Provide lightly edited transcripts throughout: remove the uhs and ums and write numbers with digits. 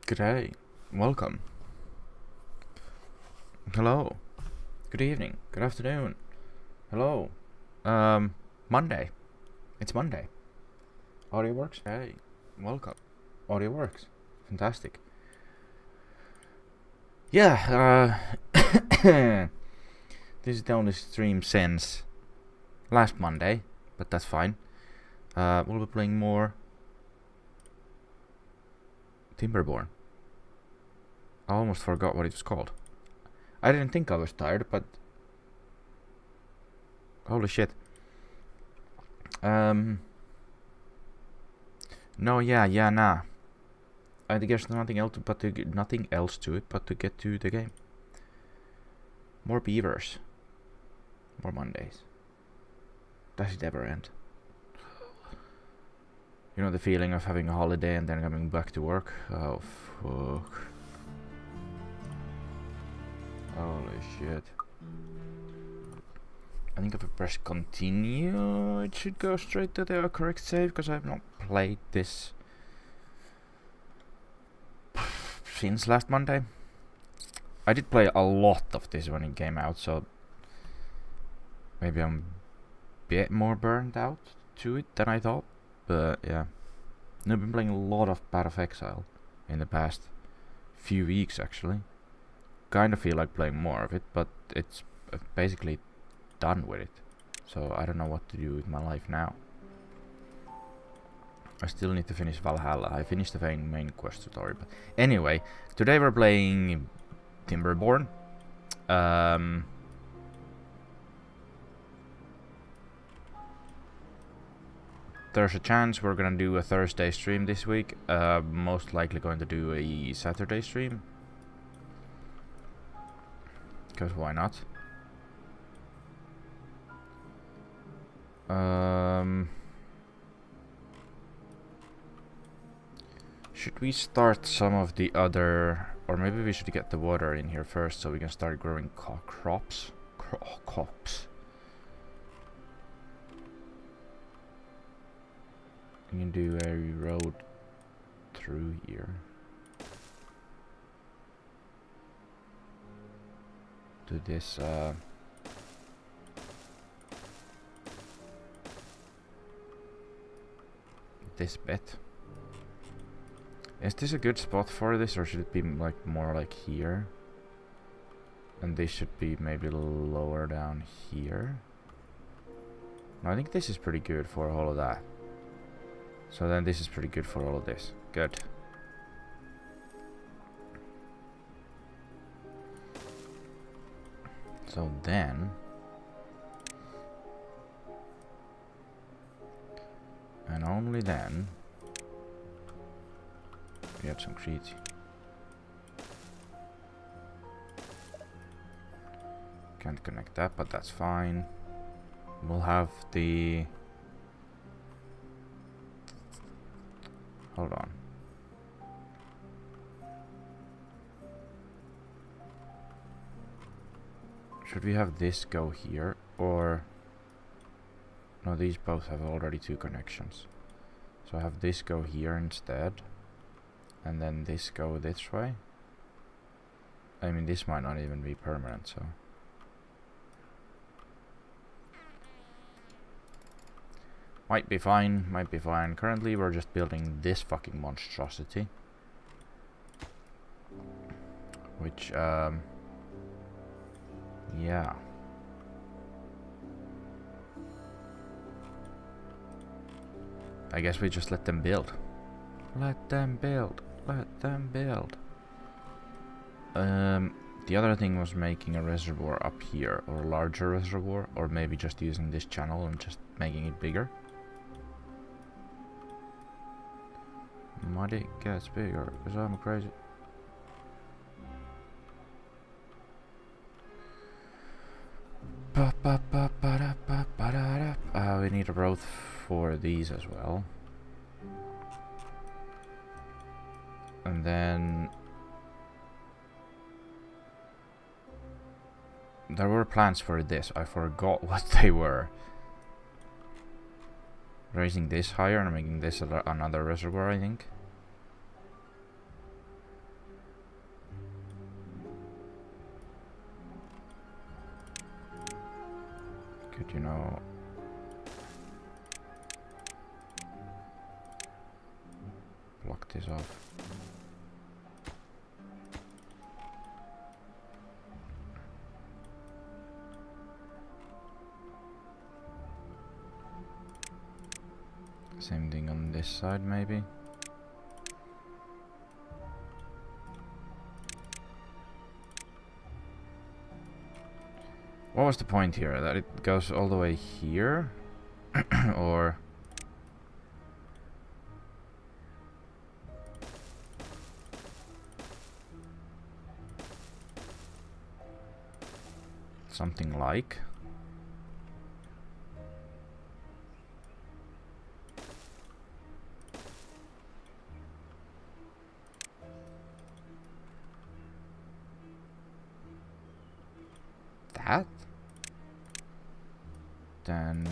G'day, welcome, hello, good evening, good afternoon, hello, Monday, it's Monday, audio works, hey, welcome, audio works, fantastic, yeah, this is the only stream since last Monday, but that's fine, we'll be playing more Timberborn. I almost forgot what it was called. I didn't think I was tired, but holy shit. No, nah. I guess nothing else to it but to get to the game. More beavers. More Mondays. Does it ever end? You know the feeling of having a holiday and then coming back to work? Oh, fuck. Holy shit. I think if I press continue, it should go straight to the correct save, because I have not played this since last Monday. I did play a lot of this when it came out, so maybe I'm a bit more burned out to it than I thought, but yeah. I've been playing a lot of Path of Exile in the past few weeks actually. Kind of feel like playing more of it, but it's basically done with it, so I don't know what to do with my life now. I still need to finish Valhalla. I finished the main quest story, but anyway, today we're playing Timberborn. There's a chance we're gonna do a Thursday stream this week, most likely going to do a Saturday stream. Because why not? Should we start some of the other... Or maybe we should get the water in here first so we can start growing crops. Crops. We can do a road through here. To this this bit. Is this a good spot for this, or should it be like more like here? And this should be maybe lower down here. No, I think this is pretty good for all of that. So then this is pretty good for all of this. Good. So then, and only then, we have some creed. Can't connect that, but that's fine. We'll have the... Hold on. Should we have this go here, or... No, these both have already two connections. So I have this go here instead. And then this go this way. I mean, this might not even be permanent, so... Might be fine, might be fine. Currently we're just building this fucking monstrosity. Which, yeah. I guess we just let them build. Let them build. Let them build. The other thing was making a reservoir up here, or a larger reservoir, or maybe just using this channel and just making it bigger. My dick gets bigger, because I'm crazy. We need a road for these as well. And then there were plans for this. I forgot what they were. Raising this higher and making this another reservoir, I think. could, you know, block this off. Same thing on this side, maybe. What was the point here? That it goes all the way here? Or... something like... that? Then...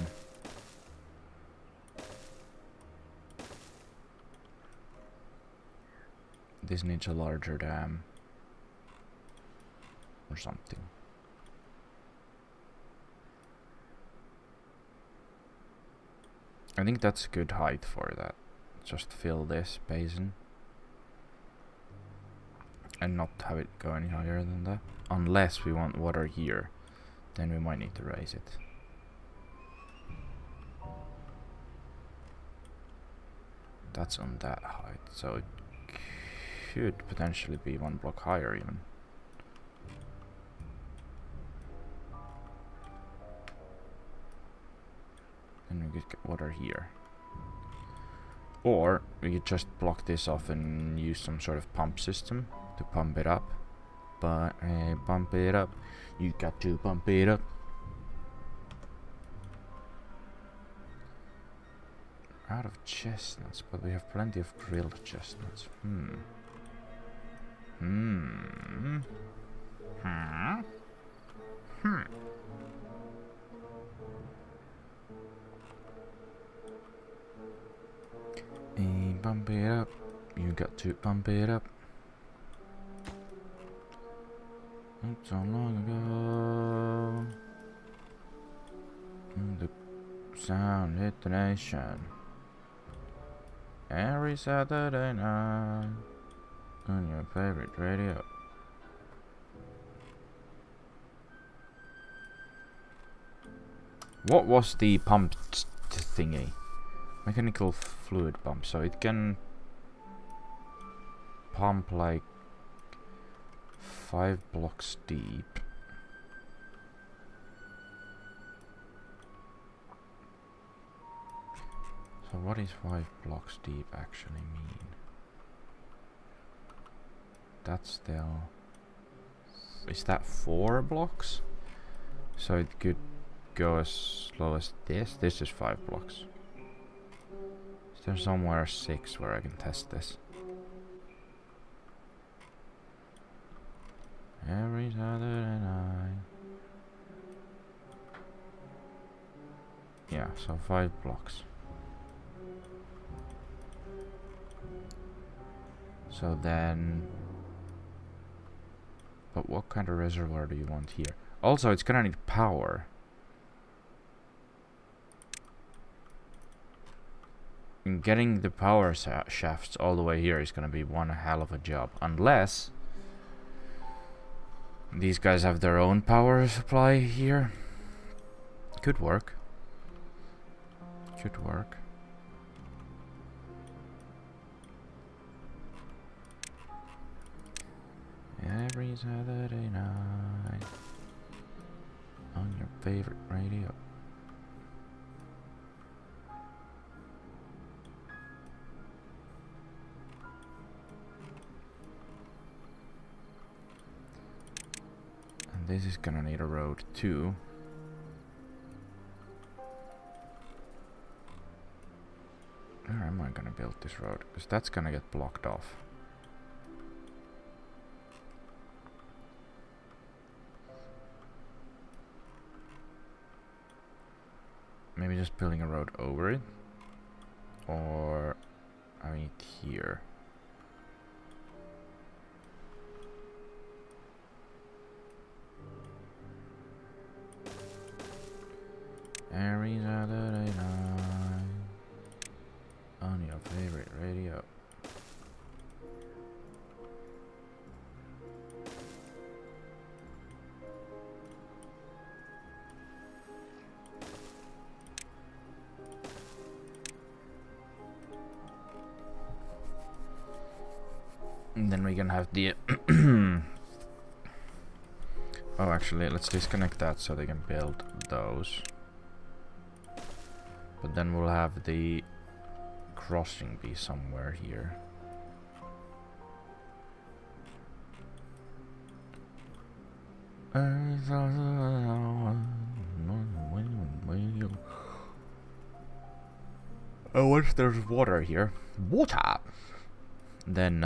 this needs a larger dam. Or something. I think that's a good height for that. Just fill this basin. And not have it go any higher than that. Unless we want water here. Then we might need to raise it. That's on that height, so it could potentially be one block higher even. Then we could get water here. Or we could just block this off and use some sort of pump system to pump it up. But pump it up. You got to pump it up. Out of chestnuts, but we have plenty of grilled chestnuts. Pump it up. You got to pump it up. Not so long ago, the sound hit the nation. Every Saturday night on your favorite radio. What was the pump thingy? Mechanical fluid pump, so it can pump like 5 blocks deep. So what is 5 blocks deep actually mean? That's still... is that 4 blocks? So it could go as slow as this. This is 5 blocks. Is there somewhere 6 where I can test this? Every Saturday night. Yeah, so 5 blocks. So then... but what kind of reservoir do you want here? Also, it's gonna need power. And getting the power shafts all the way here is gonna be one hell of a job. Unless... these guys have their own power supply here. Could work. Could work. Every Saturday night on your favorite radio. And this is gonna need a road too. Where am I gonna build this road? Because that's gonna get blocked off. Maybe just building a road over it. Or I mean here. Every Saturday night on your favorite radio. And then we can have the oh, actually, let's disconnect that so they can build those. But then we'll have the crossing be somewhere here. Oh, once there's water here, water, then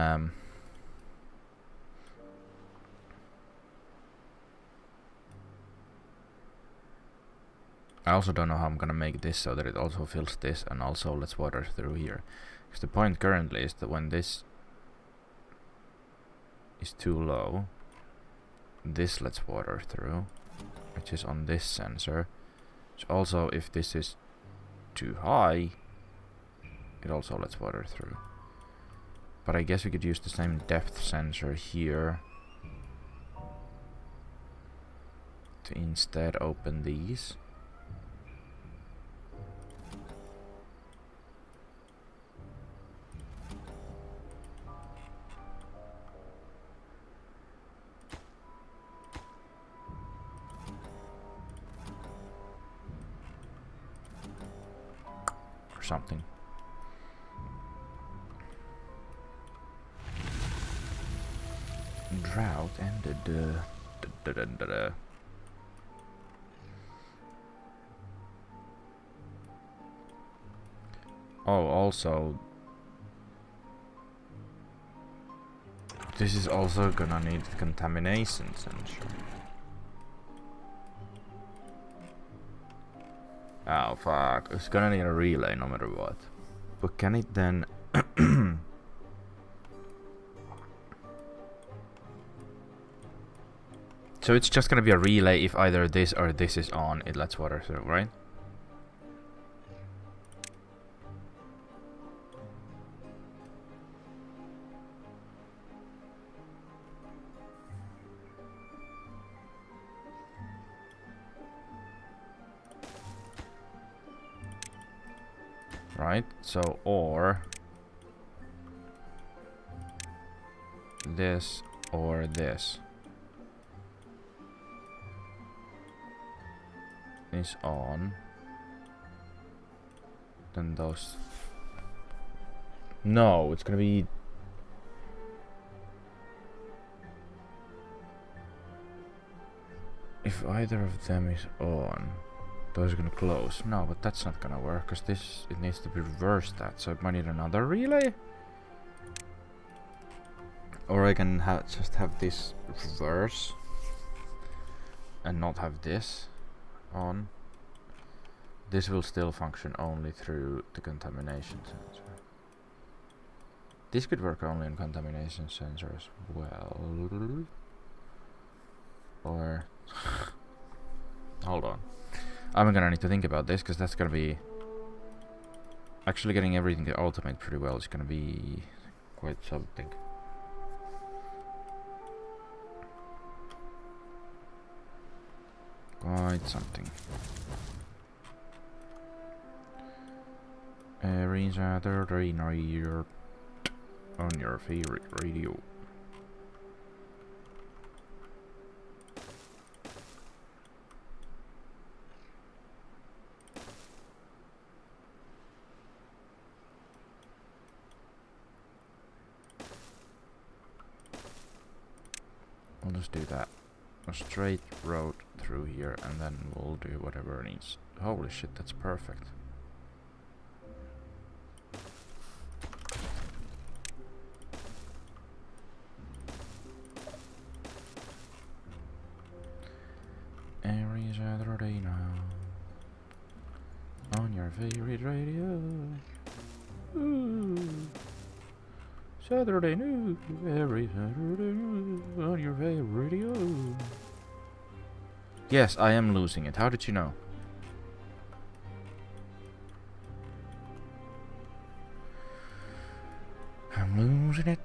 I also don't know how I'm gonna make this so that it also fills this and also lets water through here. Because the point currently is that when this is too low, this lets water through, which is on this sensor. So also if this is too high, it also lets water through. But I guess we could use the same depth sensor here to instead open these. Something. Drought ended. Oh, also, this is also gonna need contamination sensor. Oh fuck, it's gonna need a relay no matter what. But can it then... So it's just gonna be a relay if either this or this is on, it lets water through, right? Right, so or this or this is on, then those. No, it's gonna be. If either of them is on, those are gonna close. No, but that's not gonna work, because this, it needs to be reversed that, so it might need another relay? Or I can just have this reverse and not have this on. This will still function only through the contamination sensor. This could work only on contamination sensor as well. Or hold on. I'm gonna need to think about this, because that's gonna be... Actually getting everything to automate pretty well is gonna be quite something. Quite something. Every Saturday night on your favorite radio. I'll just do that. A straight road through here, and then we'll do whatever it needs. Holy shit, that's perfect. Every Saturday now on your favorite radio. Ooh. Saturday news, every Saturday news on your favorite radio. Yes, I am losing it. How did you know? I'm losing it.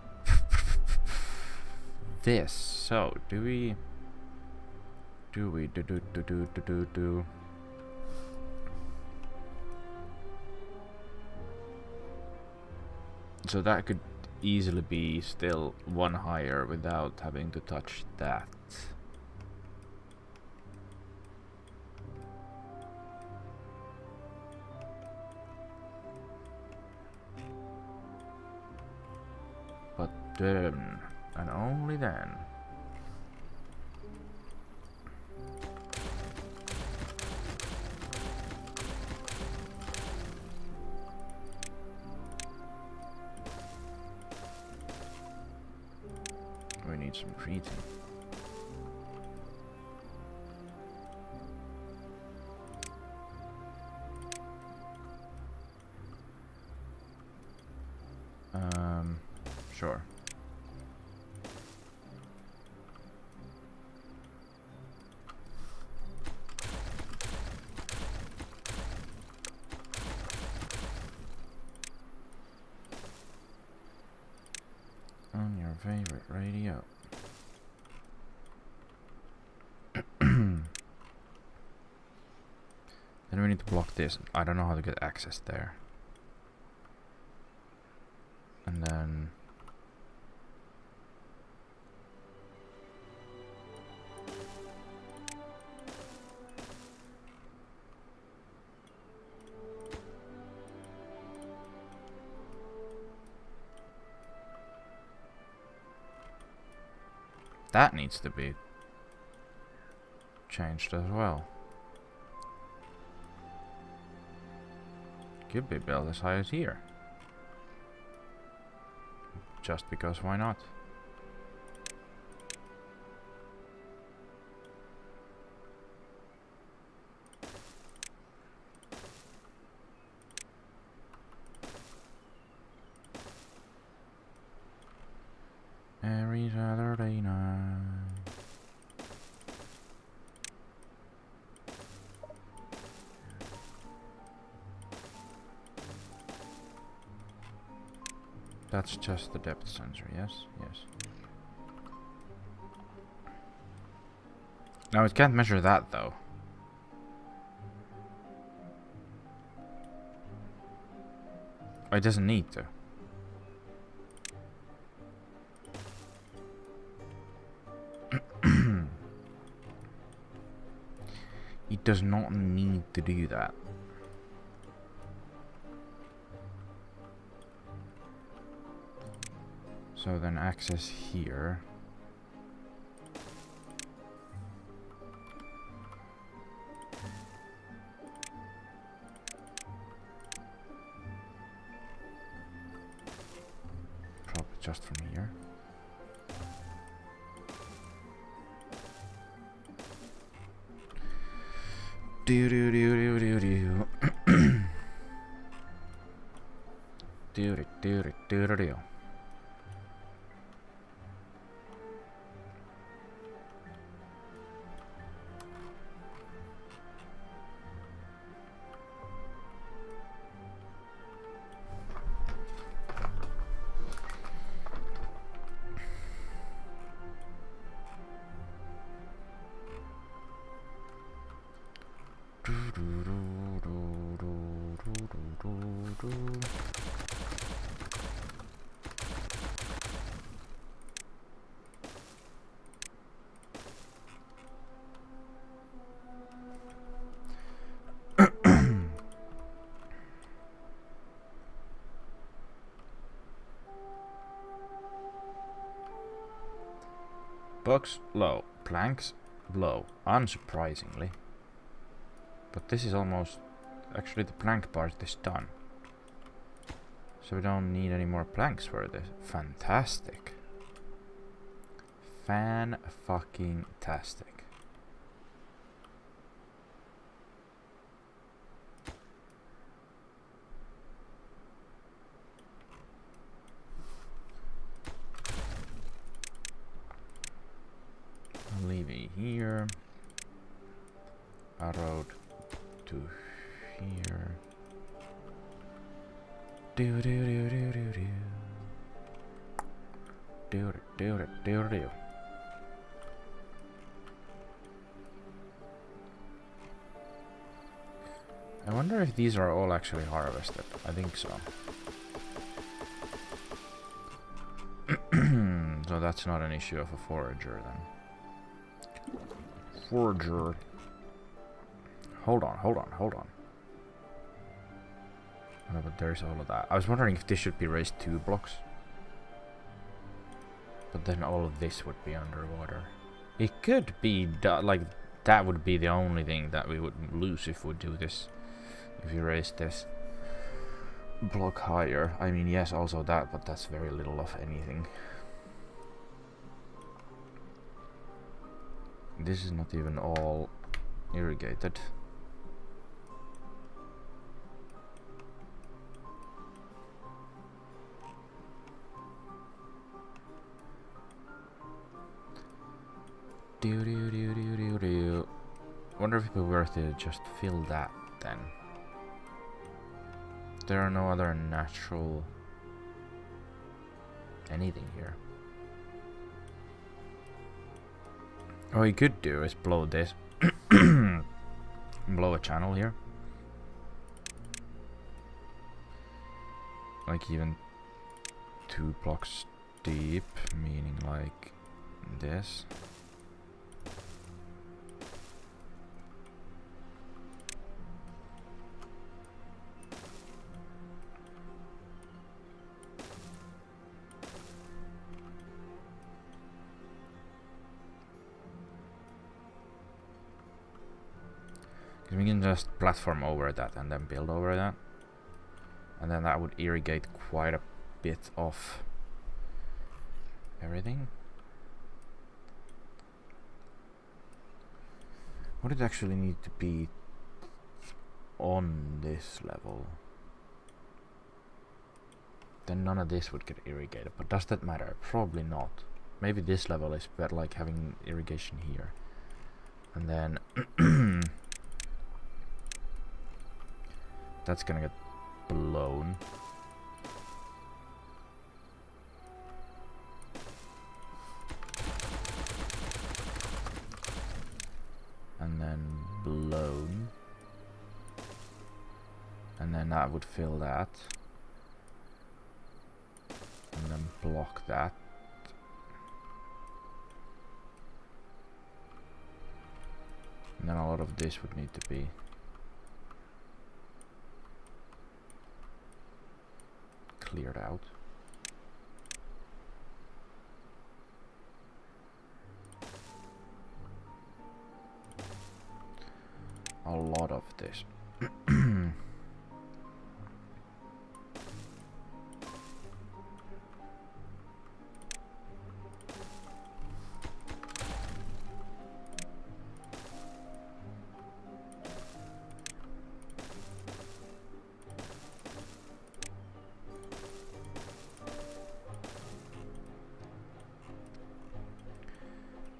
This. So, do. So that could easily be still one higher without having to touch that. But then, and only then. We need some treating. Sure. On your favorite radio. Then we need to block this. I don't know how to get access there. And then... that needs to be changed as well. Could be built as high as here. Just because why not? Every Saturday night. That's just the depth sensor, yes? Yes. Now it can't measure that though. It doesn't need to. It does not need to do that. So then access here. Probably just from here. Do do do do do do. Do do do do do do. Box low, planks low, unsurprisingly. But this is almost... actually the plank part is done. So we don't need any more planks for this. Fantastic. Fan-fucking-tastic. I'll leave it here. A road to here. Do do do do do do. I wonder if these are all actually harvested. I think so. So that's not an issue of a forager then. Forager. Hold on. Oh, but there's all of that. I was wondering if this should be raised 2 blocks. But then all of this would be underwater. It could be, like, that would be the only thing that we would lose if we do this. If we raise this block higher. I mean, yes, also that, but that's very little of anything. This is not even all irrigated. Wonder if it would be worth it to just fill that then. There are no other natural anything here. What we could do is blow this. Blow a channel here. Like even 2 blocks deep, meaning like this. We can just platform over that and then build over that. And then that would irrigate quite a bit of everything. Would it actually need to be on this level? Then none of this would get irrigated. But does that matter? Probably not. Maybe this level is better, like having irrigation here. And then that's gonna get blown. And then blown. And then that would fill that. And then block that. And then a lot of this would need to be cleared out. A lot of this.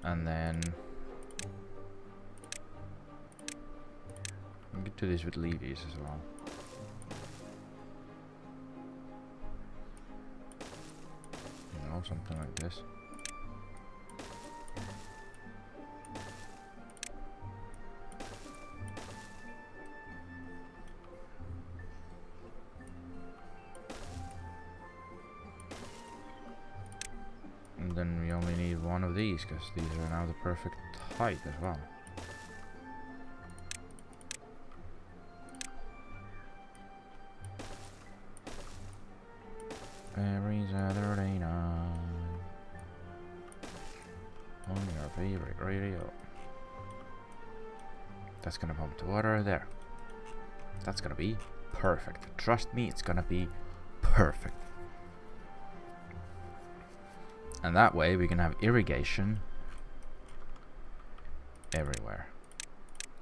And then we get to this with leaves as well. You know, something like this. And then we only need one of these, because these are now the perfect height as well. Every Saturday night on your favorite radio. That's gonna pump the water there. That's gonna be perfect. Trust me, it's gonna be perfect. And that way we can have irrigation everywhere,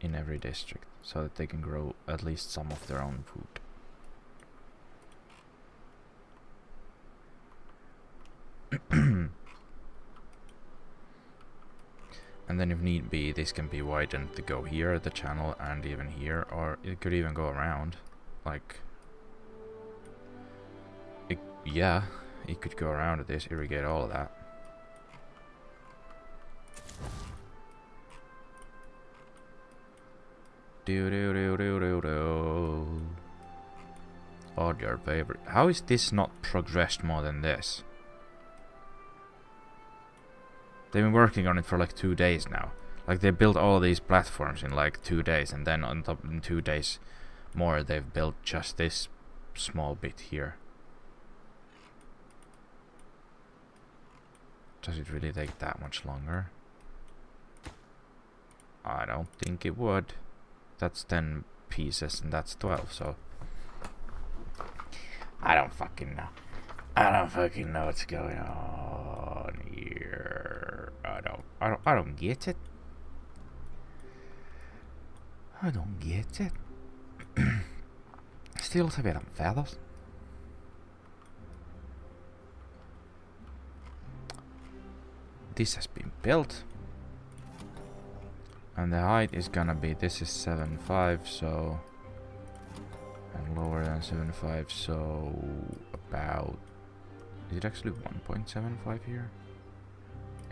in every district, so that they can grow at least some of their own food. And then if need be, this can be widened to go here at the channel and even here, or it could even go around. Like, yeah, He could go around this, irrigate all of that. Do do do do do do. Odd your favorite. How is this not progressed more than this? They've been working on it for like 2 days now. Like they built all these platforms in like 2 days, and then on top in 2 days more they've built just this small bit here. Does it really take that much longer? I don't think it would. That's 10 pieces and that's 12, so I don't fucking know. I don't fucking know what's going on here. I don't get it. I don't get it. Still så vet han färdas. This has been built. And the height is gonna be, this is 7.5, so, and lower than 7.5, so about, is it actually 1.75 here?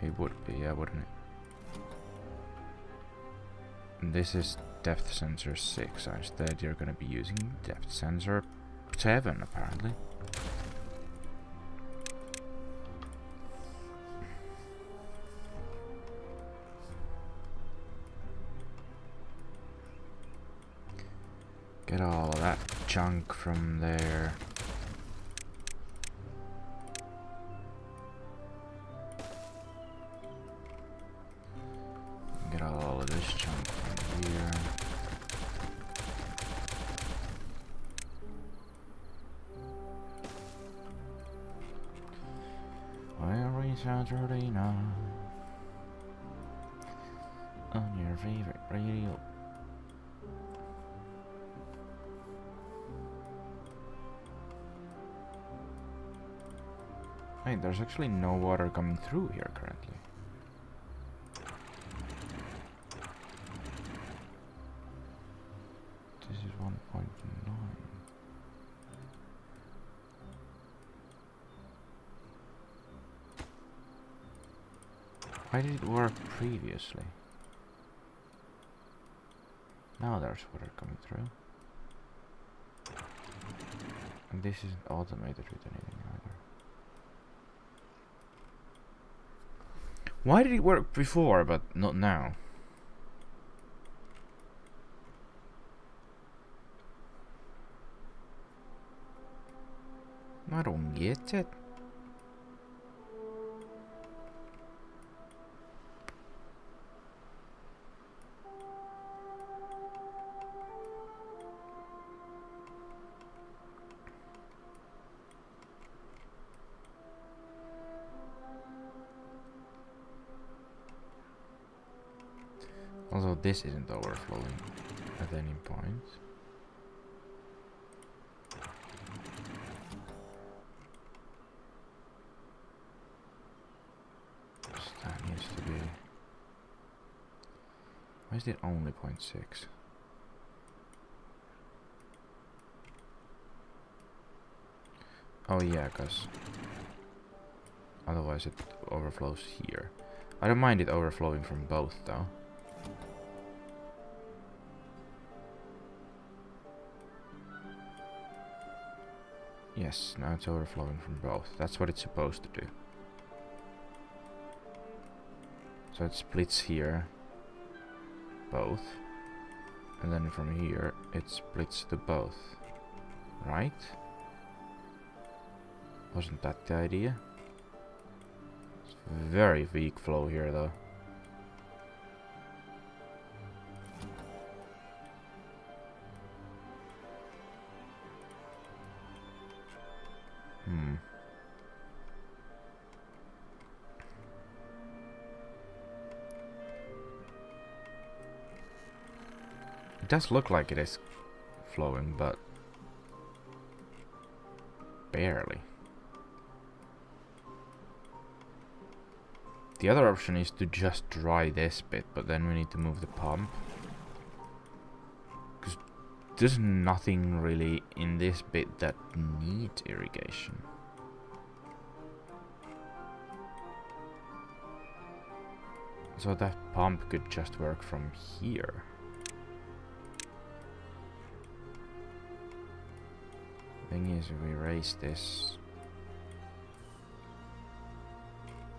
It would be, yeah, wouldn't it? And this is depth sensor 6, so instead you're gonna be using depth sensor 7 apparently. Get all of that junk from there. Get all of this junk from here. Well, research Arena on your favorite radio. Wait, there's actually no water coming through here currently. This is 1.9. Why did it work previously? Now there's water coming through. And this isn't automated with anything either. Why did it work before, but not now? I don't get it. Although this isn't overflowing at any point. That needs to be... Why is it only 0.6? Oh yeah, cause otherwise it overflows here. I don't mind it overflowing from both though. Yes, now it's overflowing from both. That's what it's supposed to do. So it splits here, both, and then from here it splits to both, right? Wasn't that the idea? It's very weak flow here though. It does look like it is flowing, but barely. The other option is to just dry this bit, but then we need to move the pump. Because there's nothing really in this bit that needs irrigation. So that pump could just work from here. Thing is, if we raise this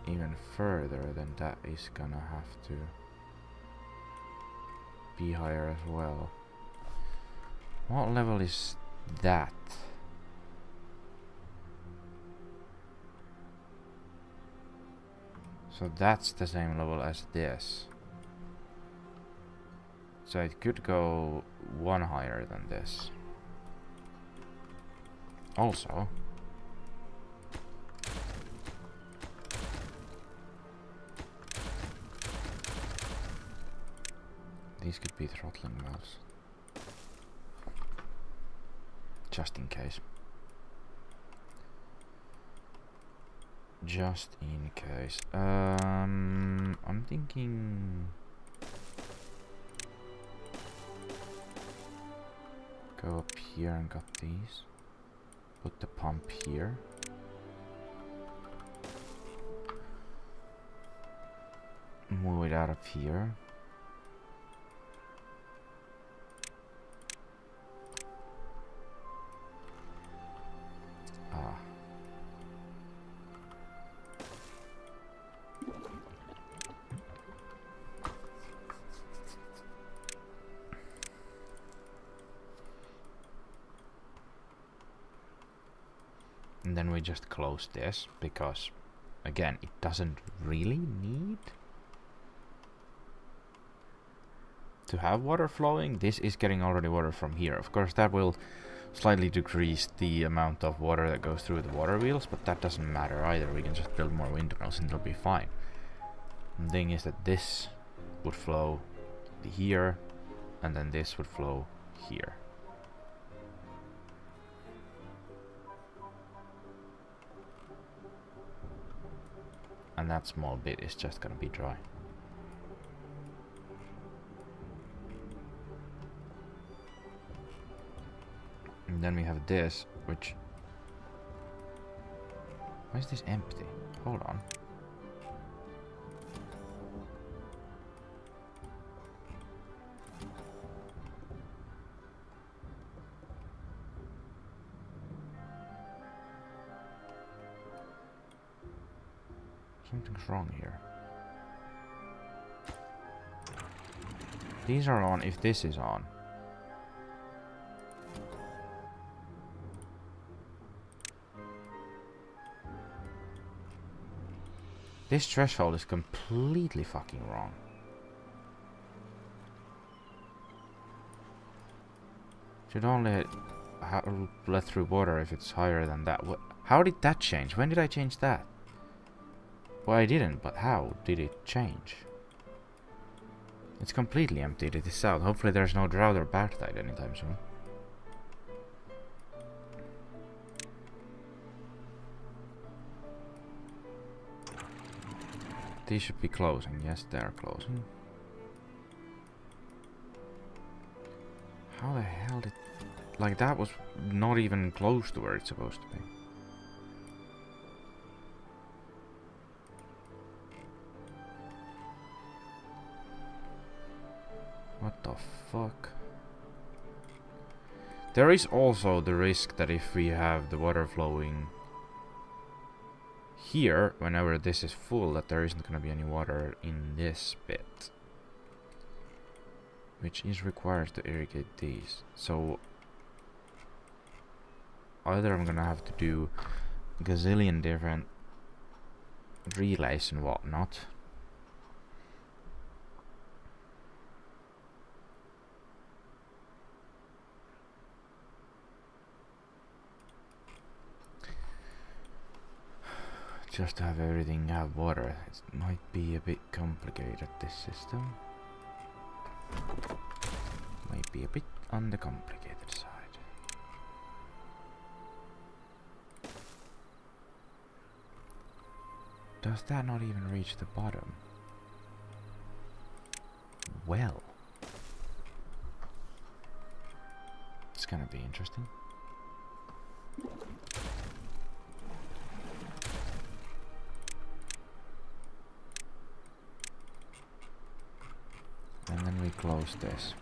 even further, then that is gonna have to be higher as well. What level is that? So that's the same level as this. So it could go one higher than this. Also, these could be throttling valves. Just in case. Just in case. I'm thinking go up here and got these. Put the pump here. Move it out of here. Ah. And then we just close this, because again, it doesn't really need to have water flowing. This is getting already water from here. Of course, that will slightly decrease the amount of water that goes through the water wheels, but that doesn't matter either. We can just build more windmills and it'll be fine. The thing is that this would flow here, and then this would flow here. And that small bit is just gonna be dry. And then we have this, which... Why is this empty? Hold on. Something's wrong here. These are on if this is on. This threshold is completely fucking wrong. Should only let through water if it's higher than that. How did that change? When did I change that? Well, I didn't, but how did it change? It's completely emptied it is out. Hopefully there's no drought or bad tide anytime soon. These should be closing. Yes, they are closing. How the hell did... Like, that was not even close to where it's supposed to be. What the fuck? There is also the risk that if we have the water flowing here, whenever this is full, that there isn't going to be any water in this bit, which is required to irrigate these. So either I'm going to have to do a gazillion different relays and whatnot, just to have everything have water. It might be a bit complicated, this system. Might be a bit on the complicated side. Does that not even reach the bottom? Well, it's gonna be interesting. we close this?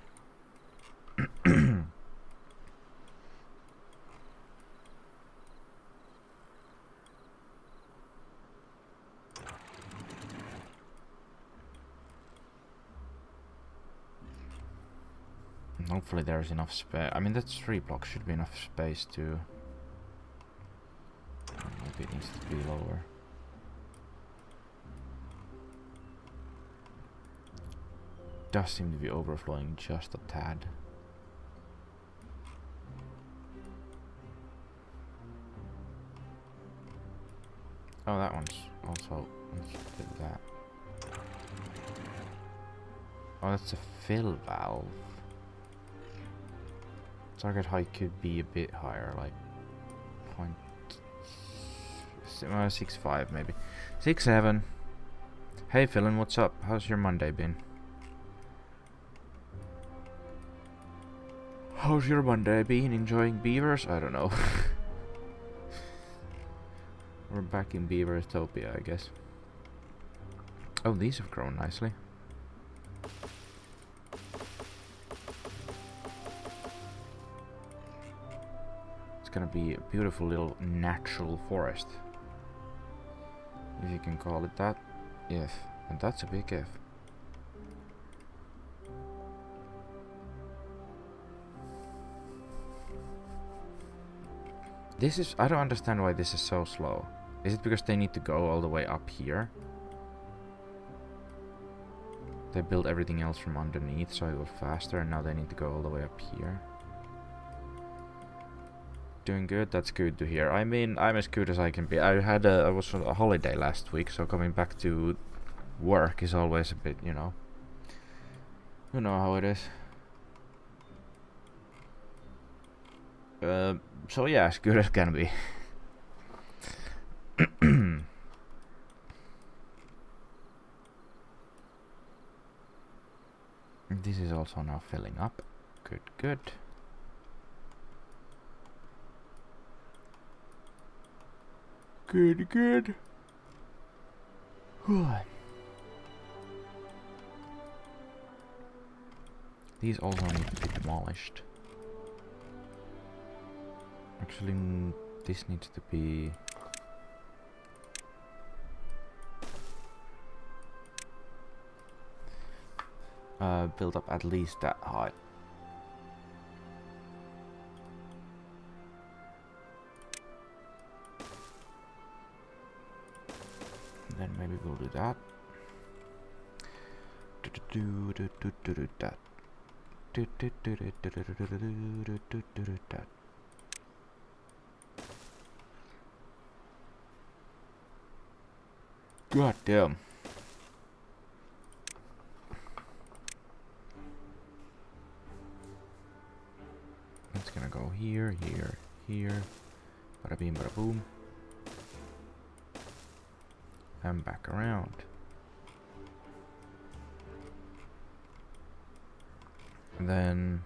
Hopefully there's enough space. I mean, that's 3 blocks, should be enough space to... Maybe it needs to be lower. Does seem to be overflowing just a tad. Oh, that one's also... Let's do that. Oh, that's a fill valve. Target height could be a bit higher, like 0.65 maybe. 6.7. Hey Philin, what's up? How's your Monday been? How's your Monday been? Enjoying beavers? I don't know. We're back in Beavertopia, I guess. Oh, these have grown nicely. Gonna be a beautiful little natural forest, if you can call it that. If, and that's a big if. This is, I don't understand why this is so slow. Is it because they need to go all the way up here? They built everything else from underneath so it was faster, and now they need to go all the way up here. Doing good, that's good to hear. I mean, I'm as good as I can be. I was on a holiday last week, so coming back to work is always a bit, you know how it is. So yeah, as good as can be. This is also now filling up. Good, good. Good, good. These also need to be demolished. Actually, this needs to be... built up at least that high. Then maybe we'll do that. That. God damn. It's gonna go here, here, here. Bada beam, bada boom. And back around. And then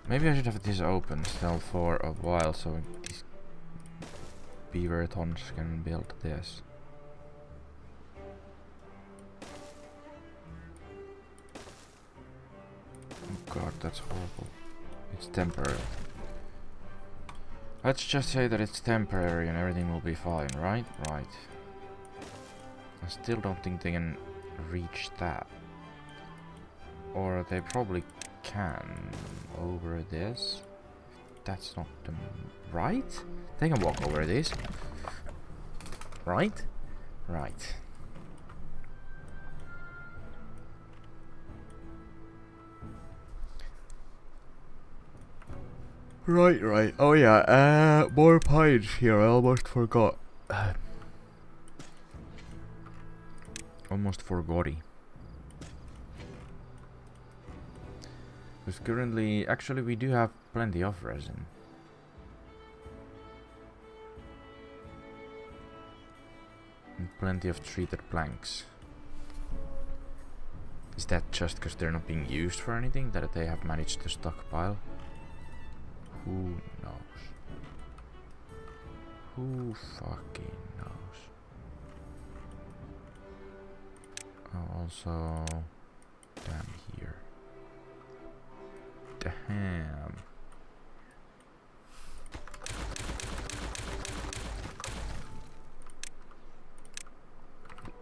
maybe I should have this open still for a while so these beavertons can build this. Oh god, that's horrible. It's temporary. Let's just say that it's temporary and everything will be fine, right? Right. I still don't think they can reach that. Or they probably can over this. That's not the... right? They can walk over this. Right? Right. Right, right. Oh yeah, more pines here, I almost forgot. Almost forgot. Because currently, actually we do have plenty of resin. And plenty of treated planks. Is that just because they're not being used for anything, that they have managed to stockpile? Who knows? Who fucking knows? Oh, also down here. Damn.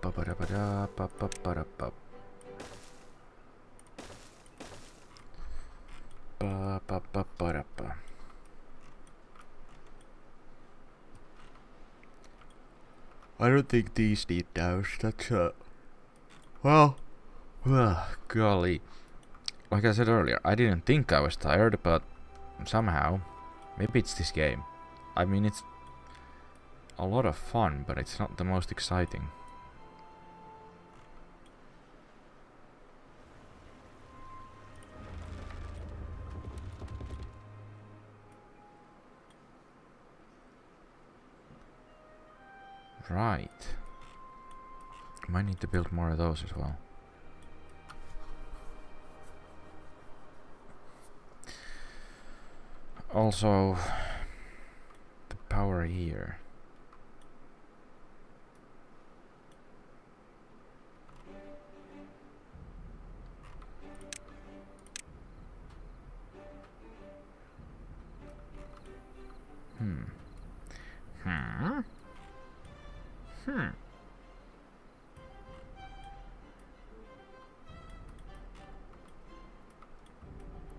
Ba-ba-da-ba-da, ba-ba-ba-da-ba. Ba-ba-ba-ba-da-ba. I don't think these need douse. That's well, golly. Like I said earlier, I didn't think I was tired, but somehow, maybe it's this game. I mean, it's a lot of fun, but it's not the most exciting. Right. Might need to build more of those as well. Also, the power here.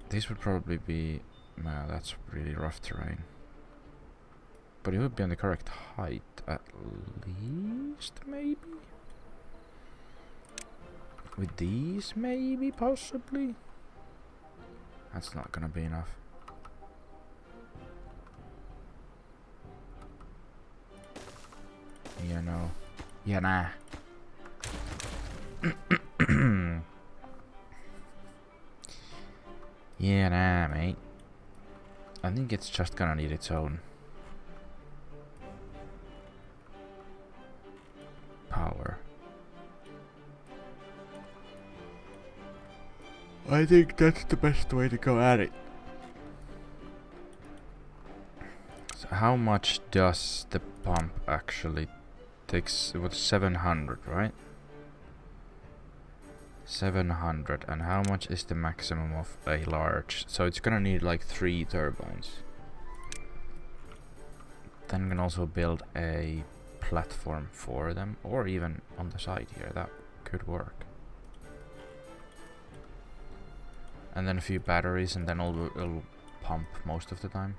This would probably be... Well, that's really rough terrain. But it would be on the correct height, at least, maybe? With these, maybe, possibly? That's not gonna be enough. Yeah, no. Yeah, nah. Yeah, nah, mate. I think it's just gonna need its own power. I think that's the best way to go at it. So how much does the pump actually takes? It was 700, right? 700, and how much is the maximum of a large? So it's gonna need like 3 turbines. Then we can also build a platform for them, or even on the side here. That could work. And then a few batteries, and then it'll pump most of the time.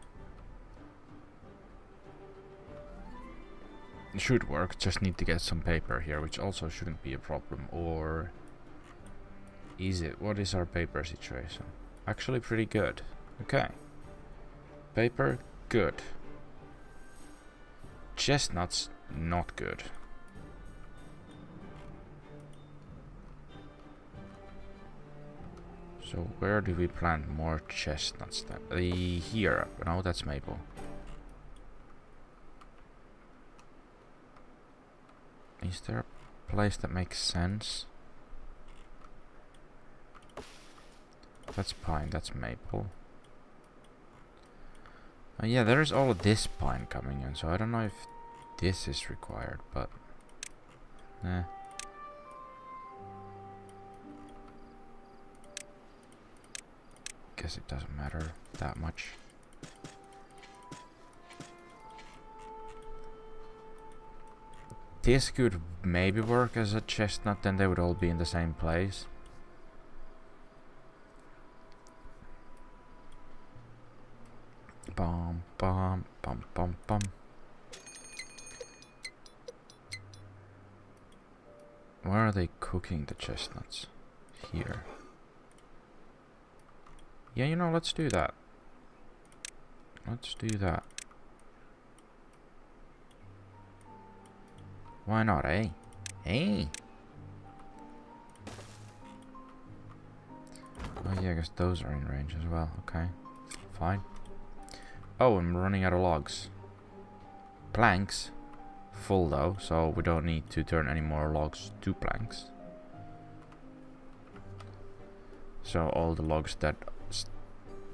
It should work, just need to get some paper here, which also shouldn't be a problem. Or is it? What is our paper situation? Actually pretty good. Okay. Paper, good. Chestnuts, not good. So where do we plant more chestnuts then? Here. No, that's maple. Is there a place that makes sense? That's pine, that's maple. Yeah, there's all of this pine coming in, so I don't know if this is required, but... Guess it doesn't matter that much. This could maybe work as a chestnut, then they would all be in the same place. Bum bum bum bum bum. Where are they cooking the chestnuts? Here. Yeah, you know, let's do that. Let's do that. Why not, eh? Hey! Oh yeah, I guess those are in range as well. Okay, fine. Oh, I'm running out of logs. Planks. Full though, so we don't need to turn any more logs to planks. So all the logs that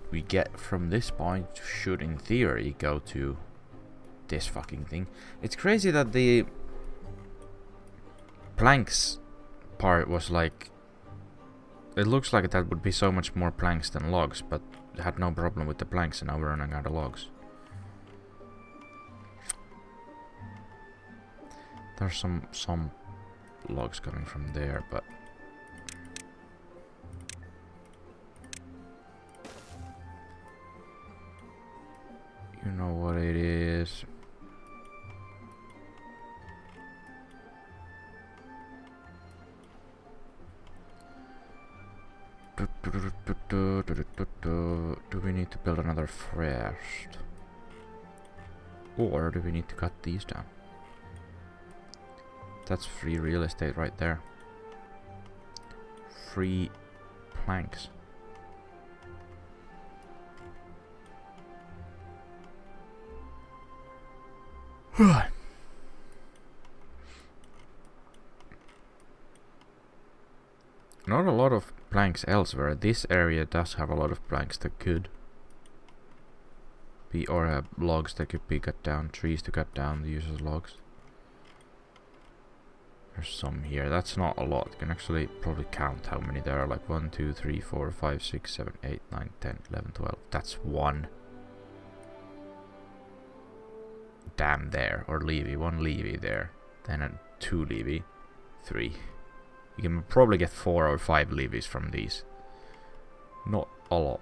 we get from this point should in theory go to this fucking thing. It's crazy that the planks part was like... It looks like that would be so much more planks than logs, but I had no problem with the planks and now we're running out of logs. There's some logs coming from there, but... You know what it is. Do we need to build another first? Or do we need to cut these down? That's free real estate right there. Free planks. Not a lot of planks elsewhere. This area does have a lot of planks that could be, or logs that could be cut down, trees to cut down the use as logs. There's some here. That's not a lot. You can actually probably count how many there are. Like 1, 2, 3, 4, 5, 6, 7, 8, 9, 10, 11, 12. That's one. Dam there, or levee. One levee there. Then 2 levee. 3. You can probably get 4 or 5 levies from these. Not a lot.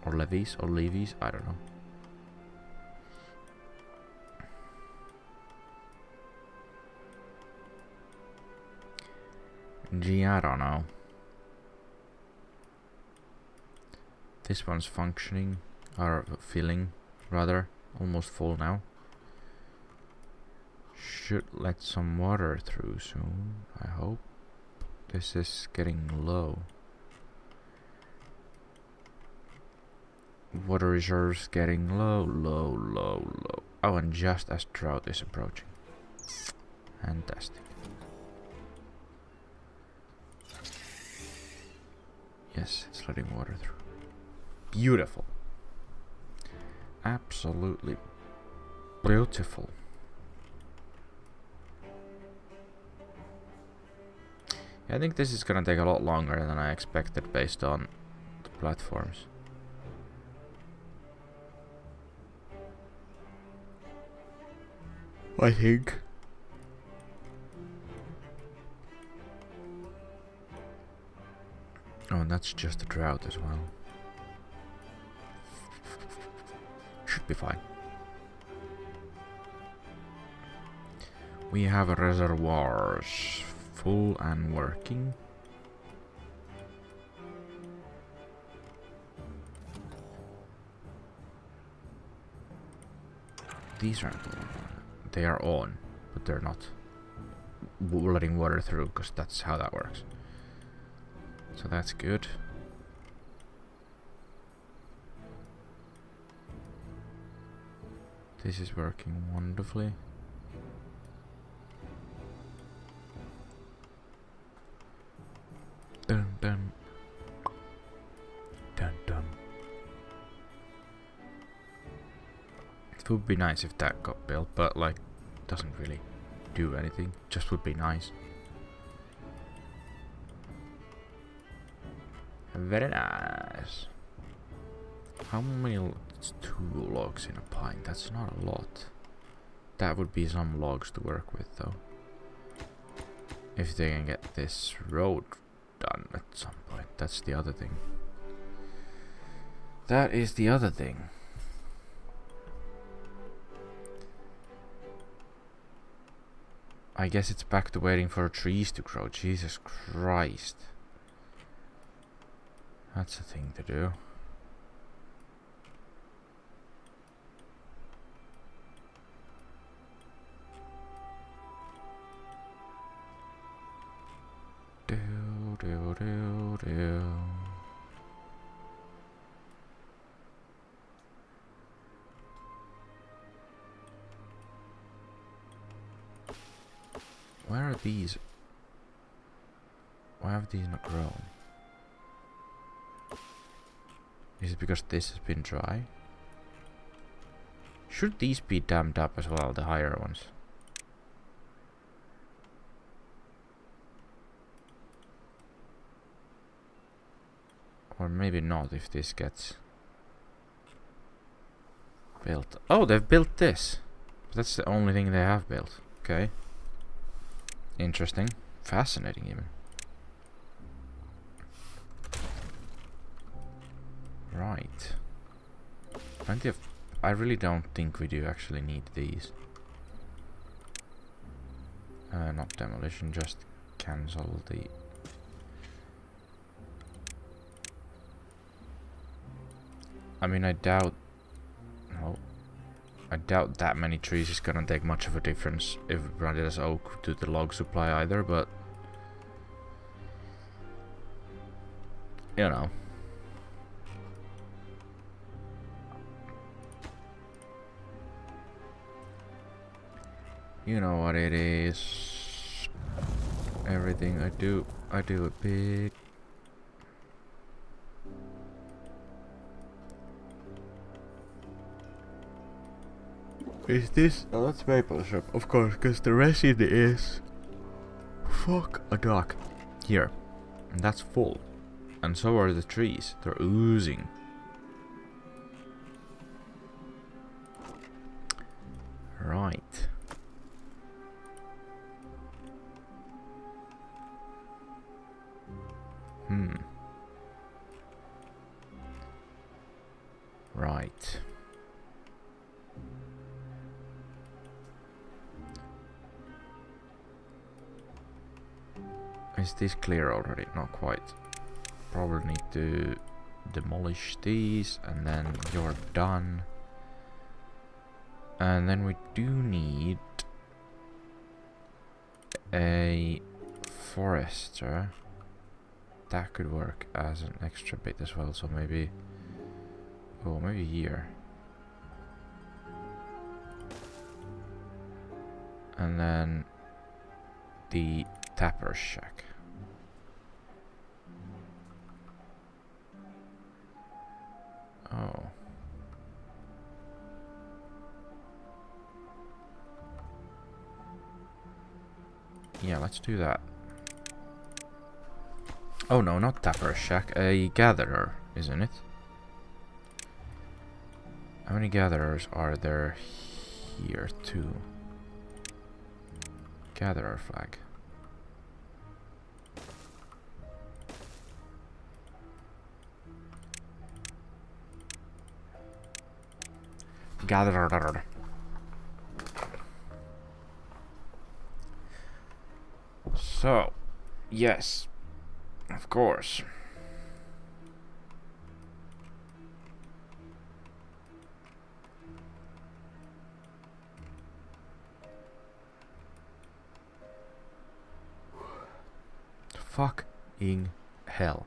Or levies, or levies, I don't know. Gee, I don't know. This one's functioning, or filling, rather. Almost full now. Should let some water through soon, I hope. This is getting low. Water reserves getting low, low, low, low. Oh, and just as drought is approaching. Fantastic. Yes, it's letting water through. Beautiful. Absolutely beautiful. I think this is gonna take a lot longer than I expected based on the platforms. I think. Oh, and that's just a drought as well. Should be fine. We have reservoirs full and working. These aren't on. They are on, but they're not letting water through, because that's how that works. So that's good. This is working wonderfully. Dun dun. Dun dun. It would be nice if that got built, but like, doesn't really do anything. Just would be nice. Very nice. How many? It's 2 logs in a pine. That's not a lot. That would be some logs to work with, though. If they can get this road done at some point. That's the other thing. That is the other thing. I guess it's back to waiting for trees to grow. Jesus Christ. That's a thing to do. Where are these? Why have these not grown? Is it because this has been dry? Should these be dammed up as well, the higher ones? Or maybe not if this gets built. Oh, they've built this. That's the only thing they have built. Okay. Interesting. Fascinating even. Right. Plenty of... I really don't think we do actually need these. Not demolition, just cancel the... I mean, I doubt... No. I doubt that many trees is gonna take much of a difference if we run it as oak to the log supply either, but... You know. You know what it is. Everything I do a bit. Is this? Oh, that's maple syrup, of course, because the resin is... Fuck a duck. Here. And that's full. And so are the trees. They're oozing. Right. Right. Is this clear already? Not quite. Probably need to demolish these and then you're done. And then we do need a forester. That could work as an extra bit as well, so maybe... Oh, maybe here. And then the tapper's shack. Oh. Yeah, let's do that. Oh no, not tapper's shack, a gatherer, isn't it? How many gatherers are there here too? Gatherer flag. Gatherer. So, yes, of course. Fucking hell.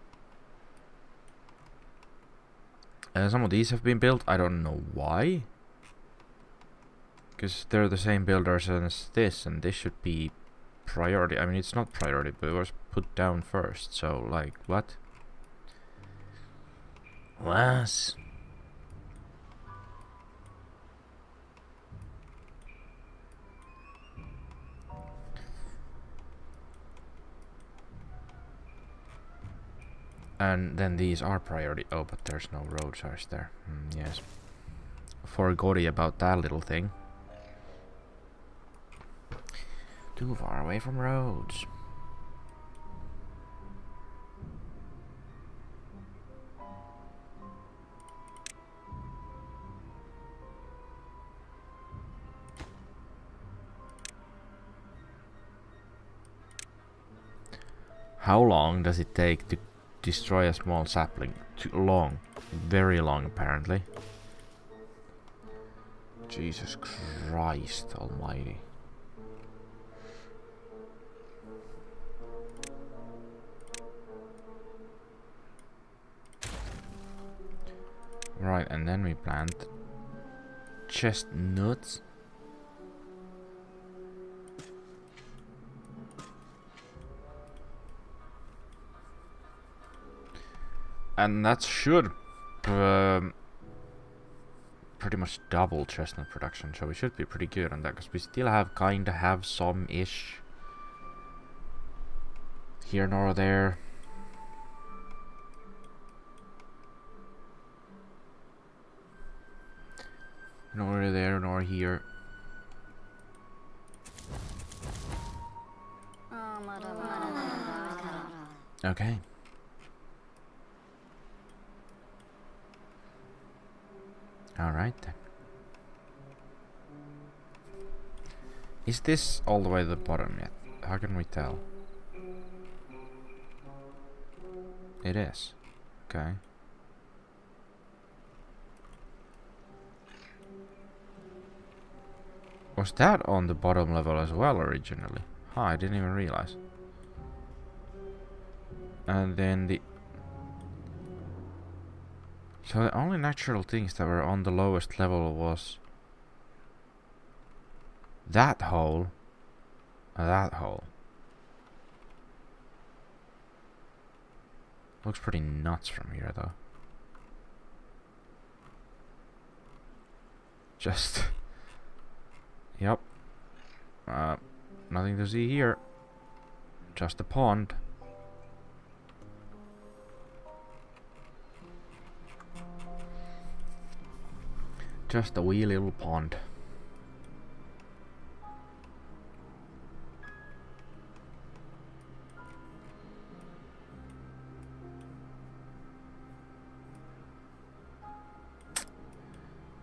Some of these have been built. I don't know why. Because they're the same builders as this, and this should be priority. I mean, it's not priority, but it was put down first. So, like, what? Was? And then these are priority. Oh, but there's no road source there. Yes. Forgot about that little thing. Too far away from roads. How long does it take to destroy a small sapling? Too long. Very long, apparently. Jesus Christ almighty. Right, and then we plant chestnuts. And that should pretty much double chestnut production, so we should be pretty good on that, because we still have kinda have some-ish here nor there. Nor there nor here. Okay. Alright then. Is this all the way to the bottom yet? How can we tell? It is. Okay. Was that on the bottom level as well originally? Huh, I didn't even realize. And then the... So the only natural things that were on the lowest level was... that hole. And that hole. Looks pretty nuts from here though. Just... Yep. Nothing to see here. Just a pond. Just a wee little pond.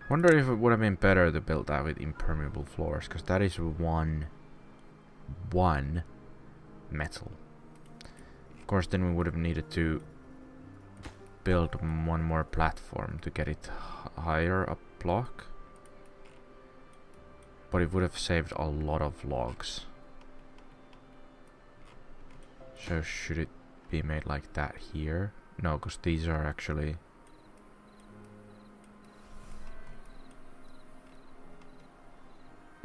Wonder if it would have been better to build that with impermeable floors, because that is one metal. Of course, then we would have needed to build one more platform to get it higher up block. But it would have saved a lot of logs. So should it be made like that here? No, because these are actually...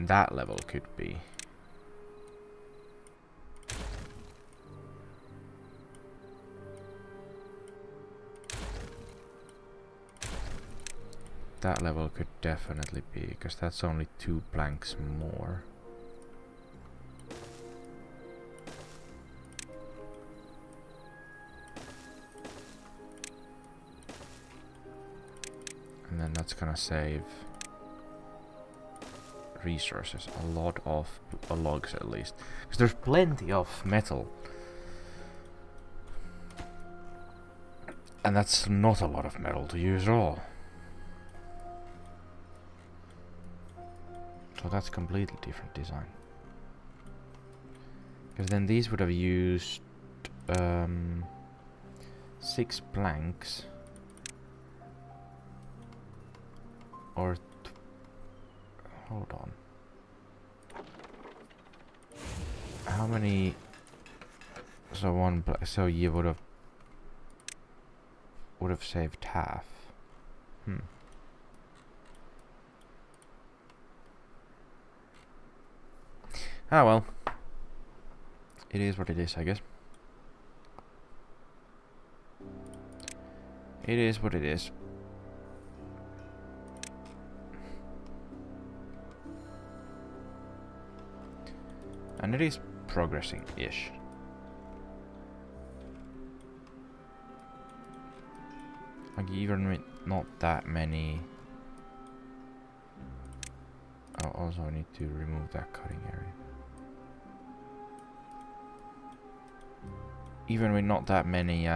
that level could be. That level could definitely be, because that's only 2 planks more. And then that's gonna save resources, a lot of logs at least, because there's plenty of metal, and that's not a lot of metal to use at all. So that's completely different design, because then these would have used 6 planks or hold on. How many? So so you would have saved half. Ah well. It is what it is, I guess. It is what it is. And it is progressing-ish. Like even with not that many... Oh, also I need to remove that cutting area. Even with not that many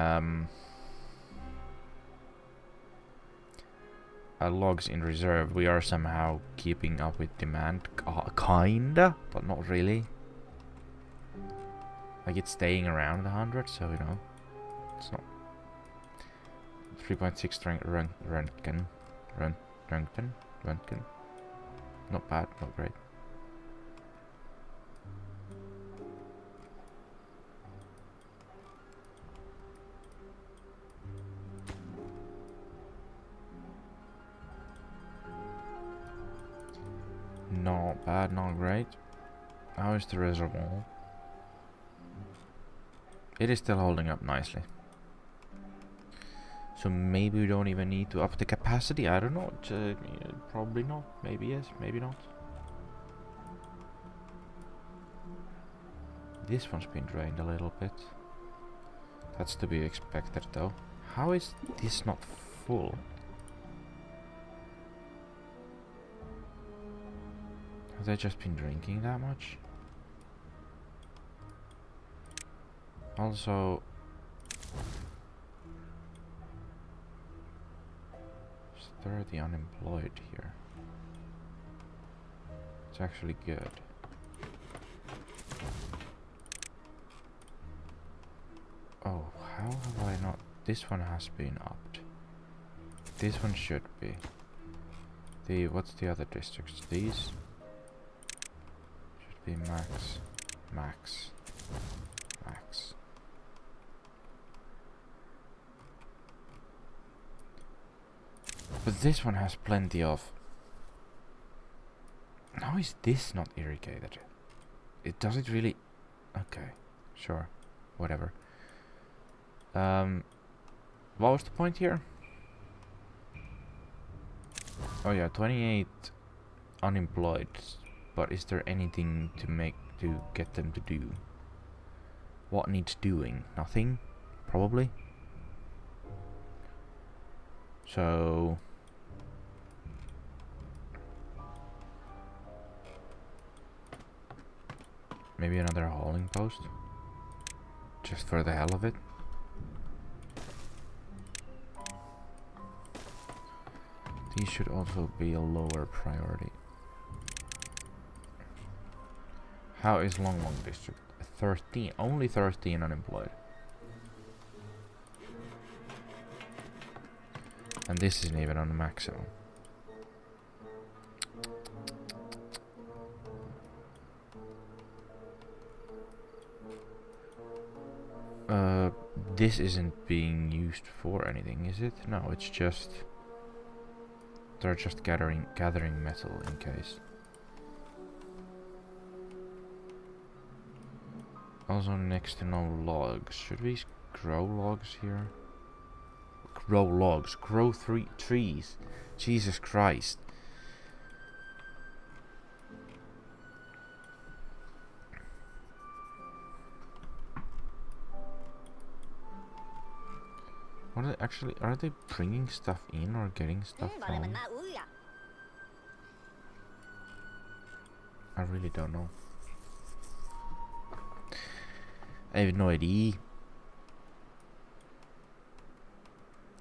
logs in reserve, we are somehow keeping up with demand. Kinda, but not really. Like it's staying around 100, so you know, it's not 3.6 Röntgen. Not bad, not great. Not bad, not great. How is the reservoir? It is still holding up nicely. So maybe we don't even need to up the capacity. I don't know. Probably not. Maybe yes, maybe not. This one's been drained a little bit. That's to be expected though. How is this not full? Have they just been drinking that much? Also, there's 30 unemployed here. It's actually good. Oh, how have I not? This one has been upped. This one should be. What's the other districts? These should be max, max, max. But this one has plenty of. How is this not irrigated? Does it really? Okay, sure, whatever. What was the point here? Oh yeah, 28 unemployed. But is there anything to get them to do? What needs doing? Nothing? Probably. So maybe another hauling post? Just for the hell of it? These should also be a lower priority. How is Long District? 13, only 13 unemployed. And this isn't even on the maximum. This isn't being used for anything, is it? No, it's just they're just gathering metal in case. Also next to no logs. Should we grow logs here? Grow logs. Grow trees. Jesus Christ. What are they bringing stuff in or getting stuff from? I really don't know. I have no idea.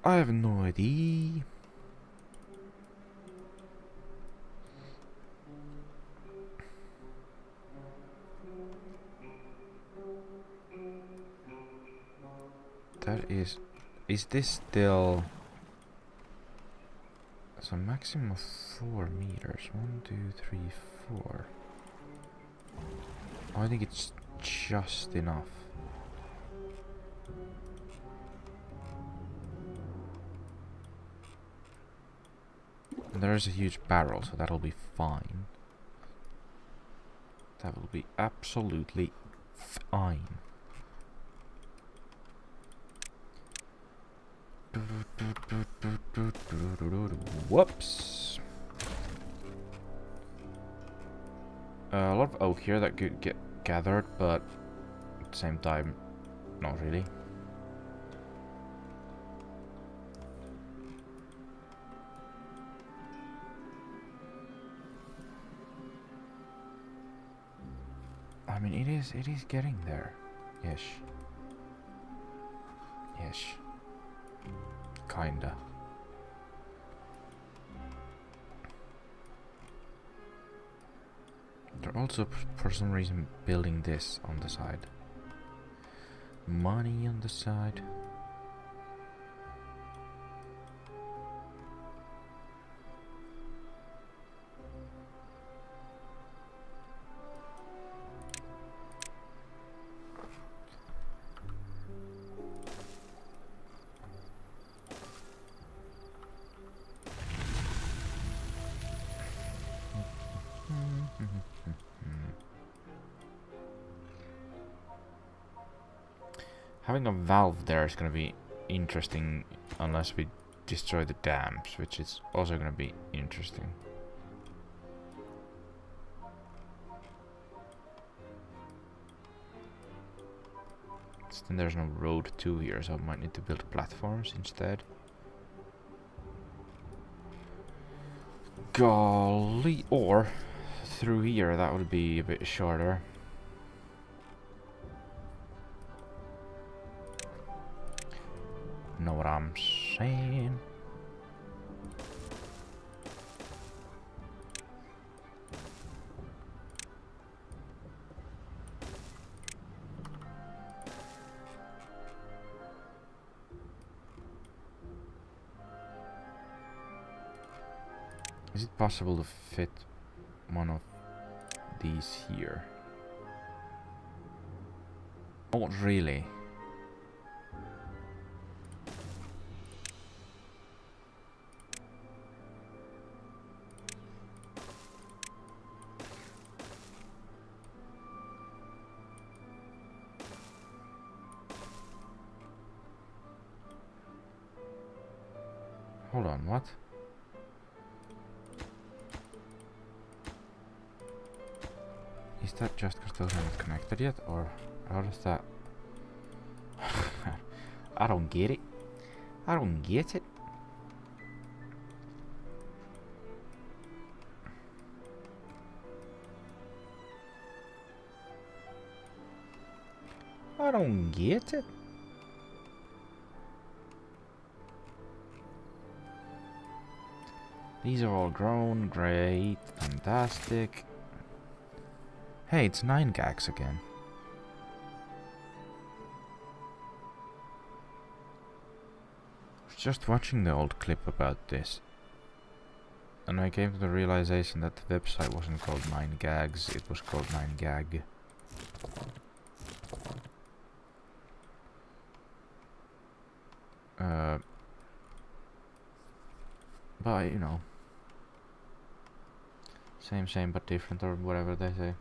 I have no idea. That is this still? So maximum of 4 meters. 1, 2, 3, 4. Oh, I think it's just enough. And there is a huge barrel, so that'll be fine. That will be absolutely fine. Whoops. A lot of oak here that could get gathered, but at the same time, not really. I mean, it is getting there. Yes. Yes. Kinda. They're also for some reason building this on the side. Money on the side. Having a valve there is going to be interesting unless we destroy the dams, which is also going to be interesting. Then there's no road to here, so I might need to build platforms instead. Golly, or through here, that would be a bit shorter. Know what I'm saying? Is it possible to fit one of these here? Not really. Hold on, what? Is that just because those are not connected yet, or how does that... I don't get it. I don't get it. I don't get it. These are all grown, great, fantastic. Hey, it's 9 gags again. I was just watching the old clip about this, and I came to the realization that the website wasn't called 9 gags, it was called 9gag. But, you know, same but different, or whatever they say.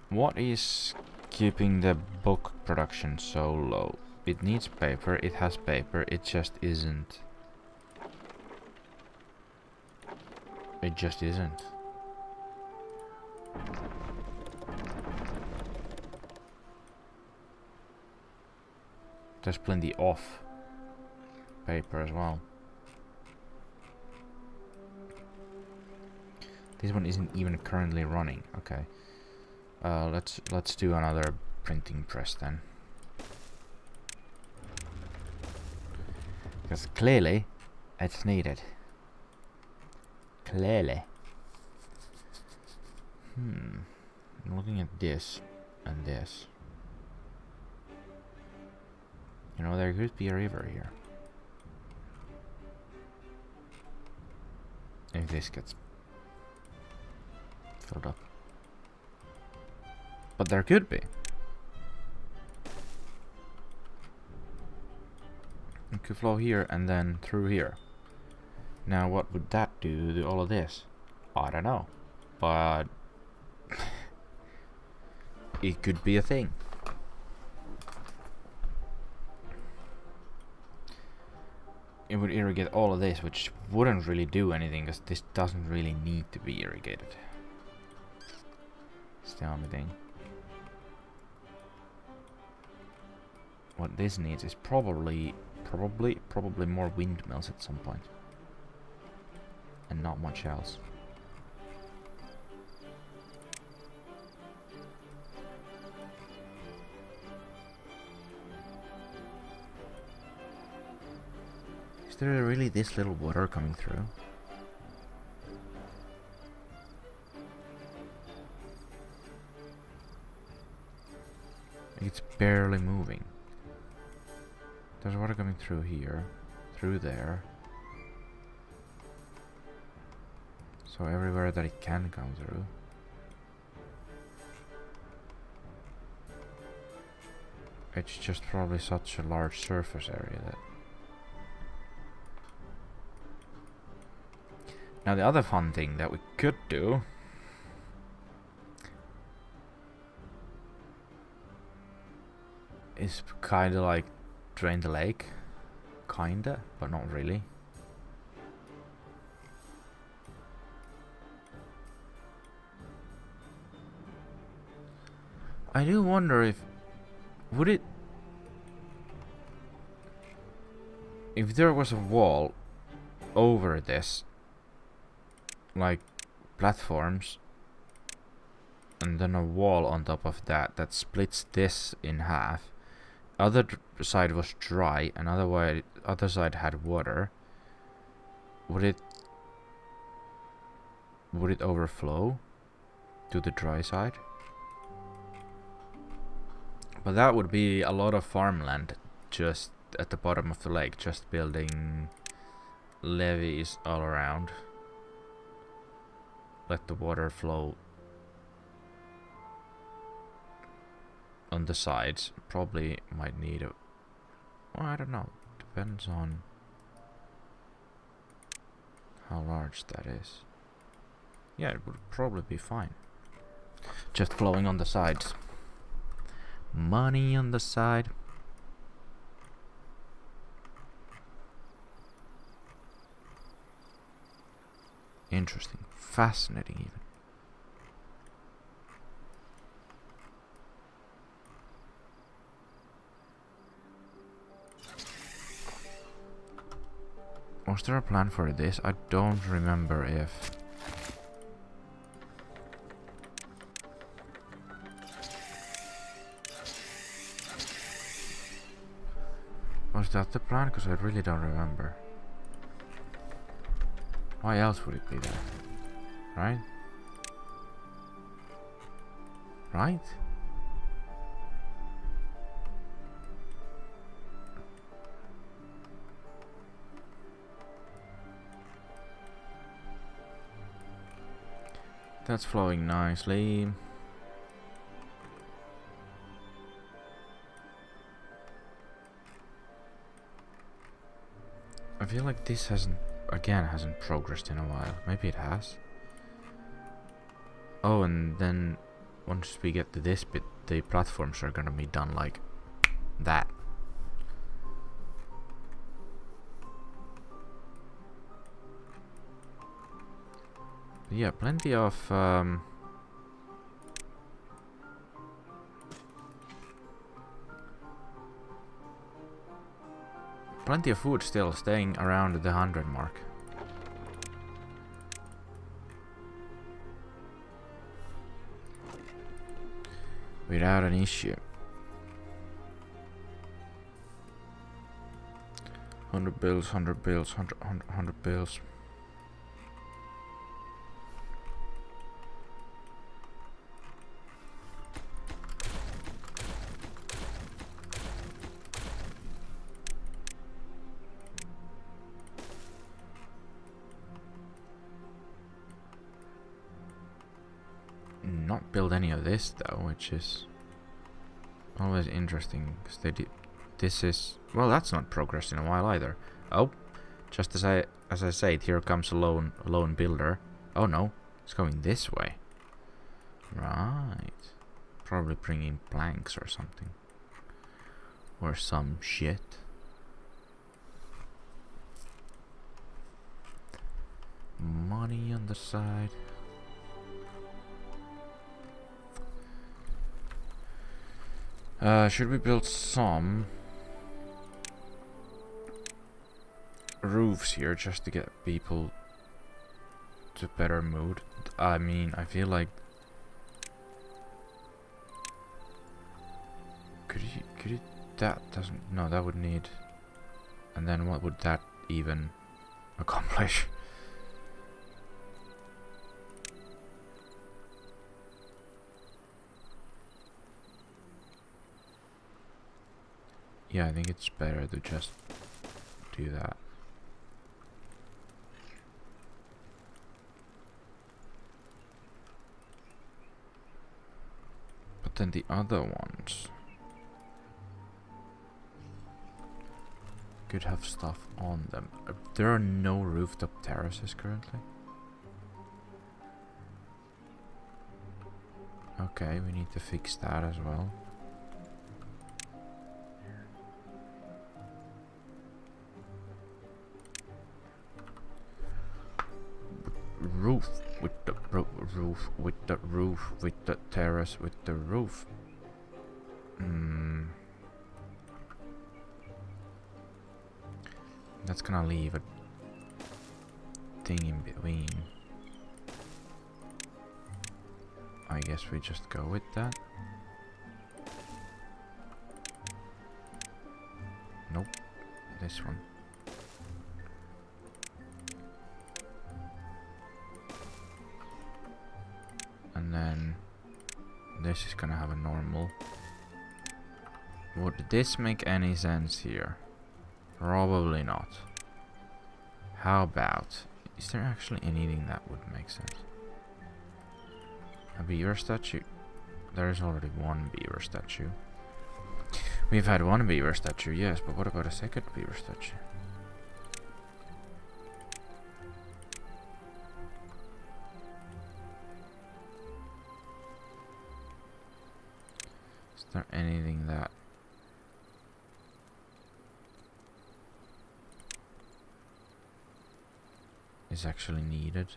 What is keeping the book production so low? It needs paper, it has paper, it just isn't. It just isn't. There's plenty of paper as well. This one isn't even currently running. Okay. Let's do another printing press then. Because clearly it's needed. Clearly. I'm looking at this and this. You know, there could be a river here. If this gets filled up. But there could be. It could flow here and then through here. Now what would that do to all of this? I don't know. But it could be a thing. It would irrigate all of this, which wouldn't really do anything, because this doesn't really need to be irrigated. It's the only thing. What this needs is probably more windmills at some point. And not much else. Is there really this little water coming through? It's barely moving. There's water coming through here, through there. So everywhere that it can come through. It's just probably such a large surface area that... Now the other fun thing that we could do is kinda like drain the lake. Kinda, but not really. I do wonder if... would it... if there was a wall over this, like platforms and then a wall on top of that that splits this in half. Other side was dry and other side had water. Would it overflow to the dry side? But that would be a lot of farmland just at the bottom of the lake, just building levees all around. Let the water flow on the sides. Probably might need a... well, I don't know. Depends on how large that is. Yeah, it would probably be fine. Just flowing on the sides. Money on the side. Interesting. Fascinating even. Was there a plan for this? I don't remember if... was that the plan? Because I really don't remember. Why else would it be there? Right? Right? That's flowing nicely. I feel like this hasn't progressed in a while. Maybe it has. Oh, and then once we get to this bit, the platforms are gonna be done like that. Yeah, plenty of food still staying around the 100 mark. Without an issue. 100 bills, 100 bills, 100 bills. Not build any of this though, which is always interesting. Cause they this is, well, that's not progressed in a while either. Oh, just as I said, here comes a lone builder. Oh no, it's going this way. Right, probably bringing planks or something, or some shit. Money on the side. Should we build some roofs here just to get people to better mood? I mean, I feel like could you that doesn't, no, that would need, and then what would that even accomplish? Yeah, I think it's better to just do that. But then the other ones could have stuff on them. There are no rooftop terraces currently. Okay, we need to fix that as well. Roof with the roof with the roof with the terrace with the roof. That's gonna leave a thing in between. I guess we just go with that. Nope. This one. And then this is gonna have a normal. Would this make any sense here? Probably not. How about... Is there actually anything that would make sense? A beaver statue? There is already one beaver statue. We've had one beaver statue, yes, but what about a second beaver statue? Is there anything that... is actually needed?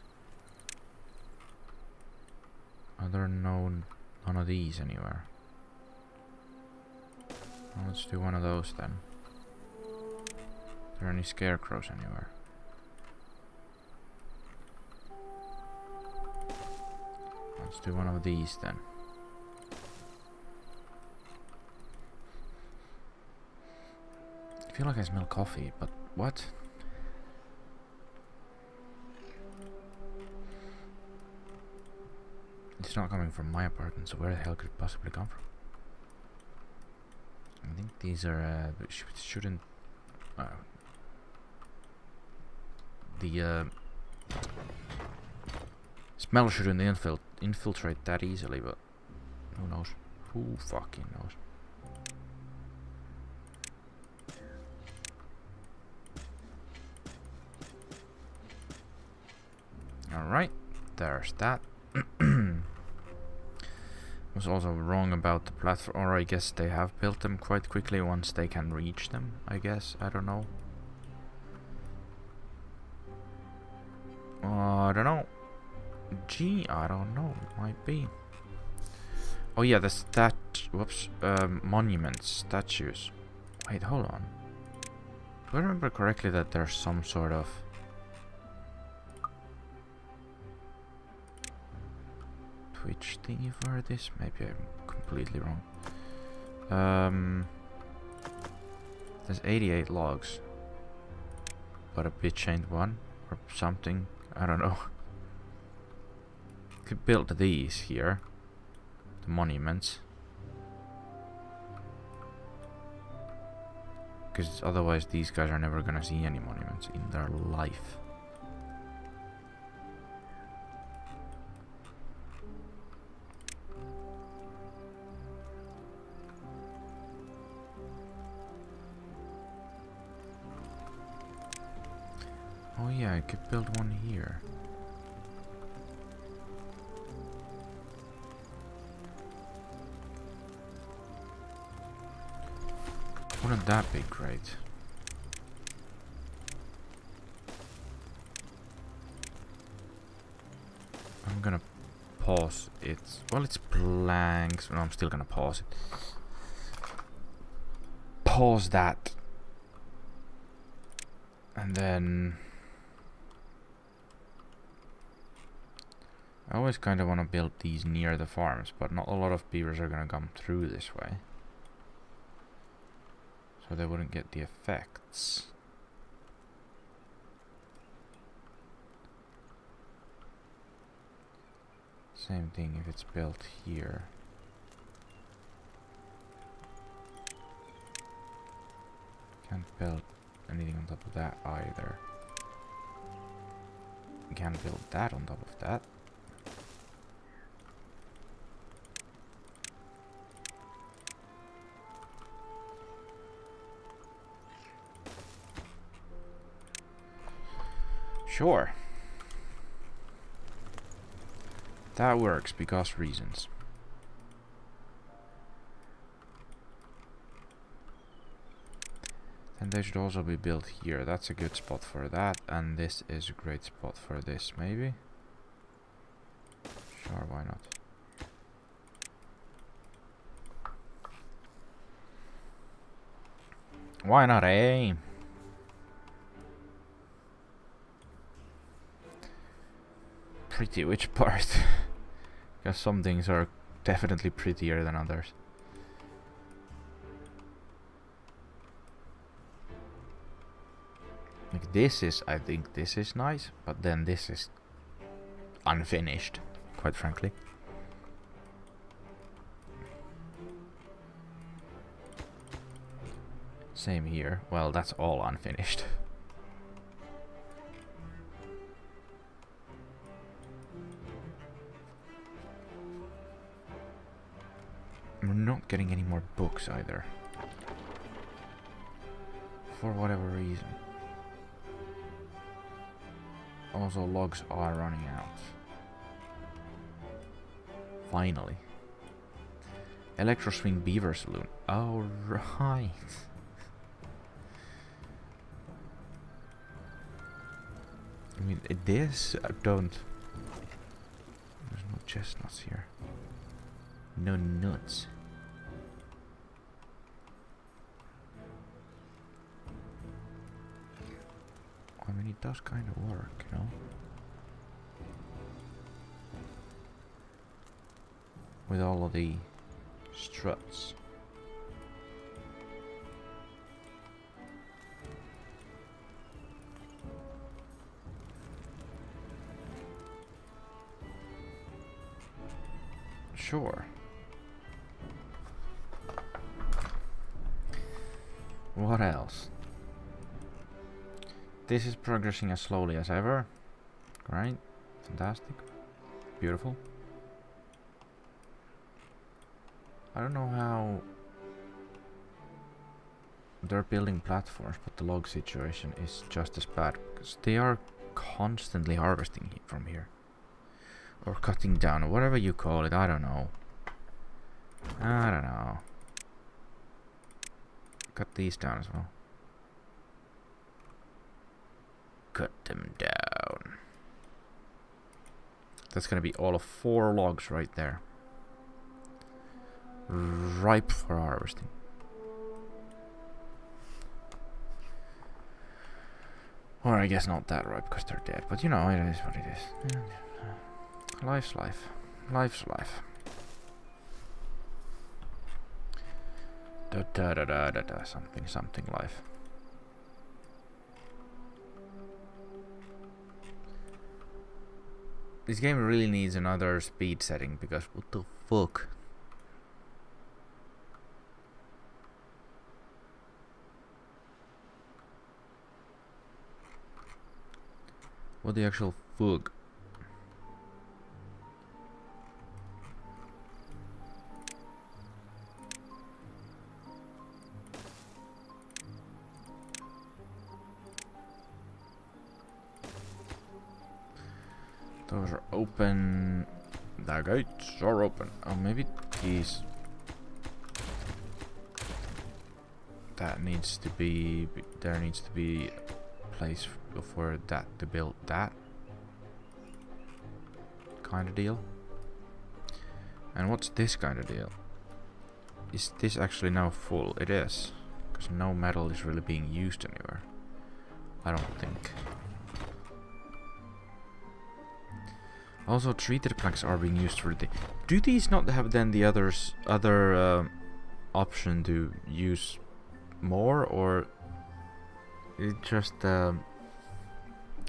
Are there none of these anywhere? Well, let's do one of those then. Are there any scarecrows anywhere? Let's do one of these then. I feel like I smell coffee, but what? It's not coming from my apartment, so where the hell could it possibly come from? I think these are, shouldn't, the smell shouldn't infiltrate that easily, but who knows? Who fucking knows? Alright, there's that. Was also wrong about the platform, or I guess they have built them quite quickly once they can reach them, I guess. I don't know. I don't know. Gee, I don't know. It might be. Oh yeah, the monuments, statues. Wait, hold on. Do I remember correctly that there's some sort of... Twitch thingy for this? Maybe I'm completely wrong. There's 88 logs. But a bitch ain't one. Or something. I don't know. Could build these here. The monuments. Because otherwise these guys are never gonna see any monuments in their life. Oh yeah, I could build one here. Wouldn't that be great? I'm gonna pause it. Well, it's blanks. No, I'm still gonna pause it. Pause that. And then... I always kind of want to build these near the farms, but not a lot of beavers are gonna come through this way. So they wouldn't get the effects. Same thing if it's built here. Can't build anything on top of that either. Can't build that on top of that. Sure. That works because reasons. And they should also be built here. That's a good spot for that. And this is a great spot for this, maybe? Sure, why not? Why not, eh? Pretty, which part? Because some things are definitely prettier than others. Like this is, I think this is nice, but then this is unfinished, quite frankly. Same here. Well, that's all unfinished. We're not getting any more books either. For whatever reason. Also, logs are running out. Finally. Electro Swing Beaver Saloon. Oh, right. I mean, this, I don't... There's no chestnuts here. No nuts. I mean, it does kind of work, you know? With all of the struts. Sure. What else? This is progressing as slowly as ever. Right? Fantastic. Beautiful. I don't know how they're building platforms, but the log situation is just as bad because they are constantly harvesting from here. Or cutting down, or whatever you call it, I don't know. I don't know. Cut these down as well. Cut them down. That's gonna be all of 4 logs right there. Ripe for harvesting. Or I guess not that ripe because they're dead, but you know, it is what it is. Life's life. Life's life. Da da da da da da. Something something life. This game really needs another speed setting because what the fuck? What the actual fuck? Those are open. The gates are open. Oh, maybe these. That needs to be. There needs to be a place for that to build that kind of deal. And what's this kind of deal? Is this actually now full? It is, because no metal is really being used anywhere. I don't think. Also, treated planks are being used for the... Do these not have then the other option to use more, or is it just the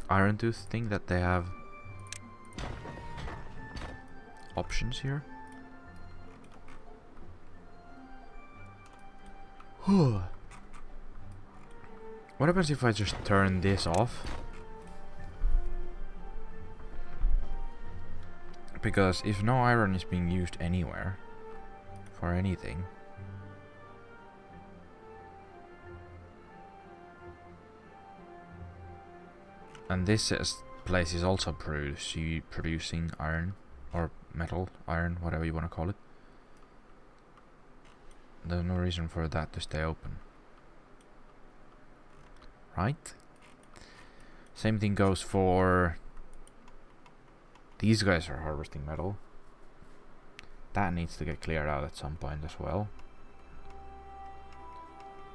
Iron Tooth thing that they have options here? What happens if I just turn this off? Because if no iron is being used anywhere for anything, and this place is also producing iron or metal, iron, whatever you want to call it, there's no reason for that to stay open, right? Same thing goes for these guys are harvesting metal. That needs to get cleared out at some point as well.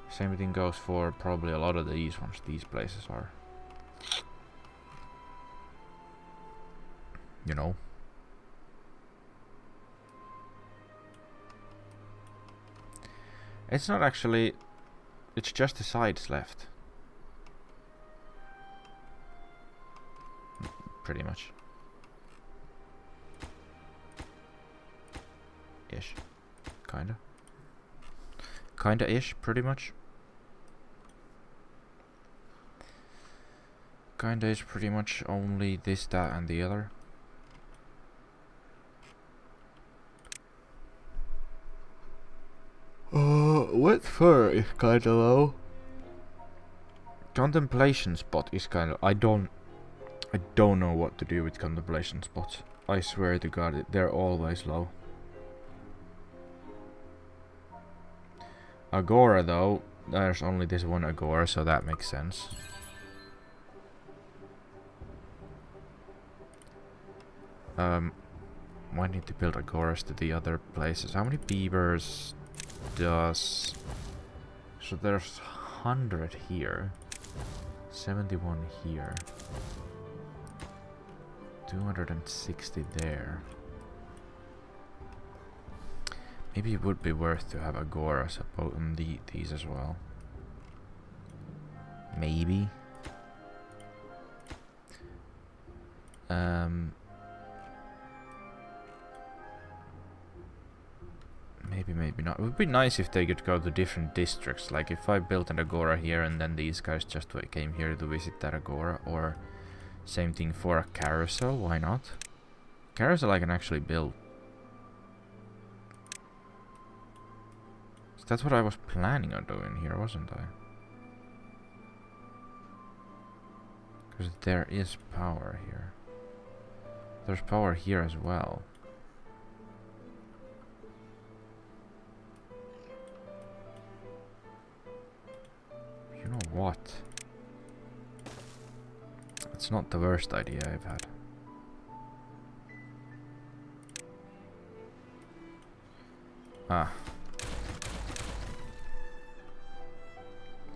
Same thing goes for probably a lot of these ones. These places are, you know. It's not actually... It's just the sides left. Pretty much. Ish. Kinda. Kinda-ish, pretty much. Kinda is pretty much only this, that, and the other. Wet fur is kinda low. Contemplation spot is kinda... I don't know what to do with contemplation spots. I swear to God, they're always low. Agora though, there's only this one Agora, so that makes sense. Might need to build Agoras to the other places. How many beavers does... So there's 100 here. 71 here. 260 there. Maybe it would be worth to have Agoras on these as well. Maybe. Maybe not. It would be nice if they could go to different districts. Like if I built an Agora here and then these guys just came here to visit that Agora. Or same thing for a carousel. Why not? Carousel I can actually build. So that's what I was planning on doing here, wasn't I? Because there is power here. There's power here as well. You know what? It's not the worst idea I've had. Ah.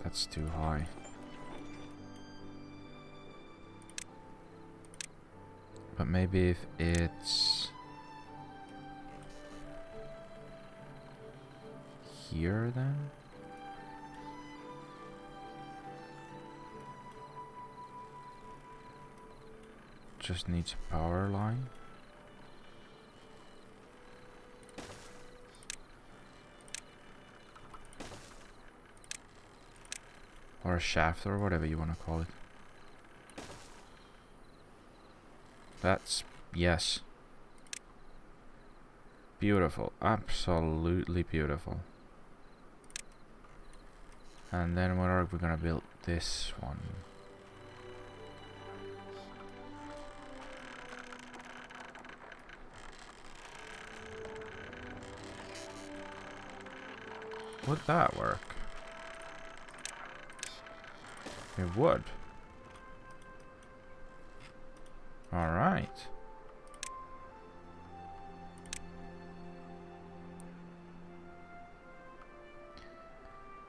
That's too high. But maybe if it's here then? Just needs a power line. Or a shaft or whatever you want to call it. That's... yes. Beautiful. Absolutely beautiful. And then what are we gonna build? This one. Would that work? It would. Alright.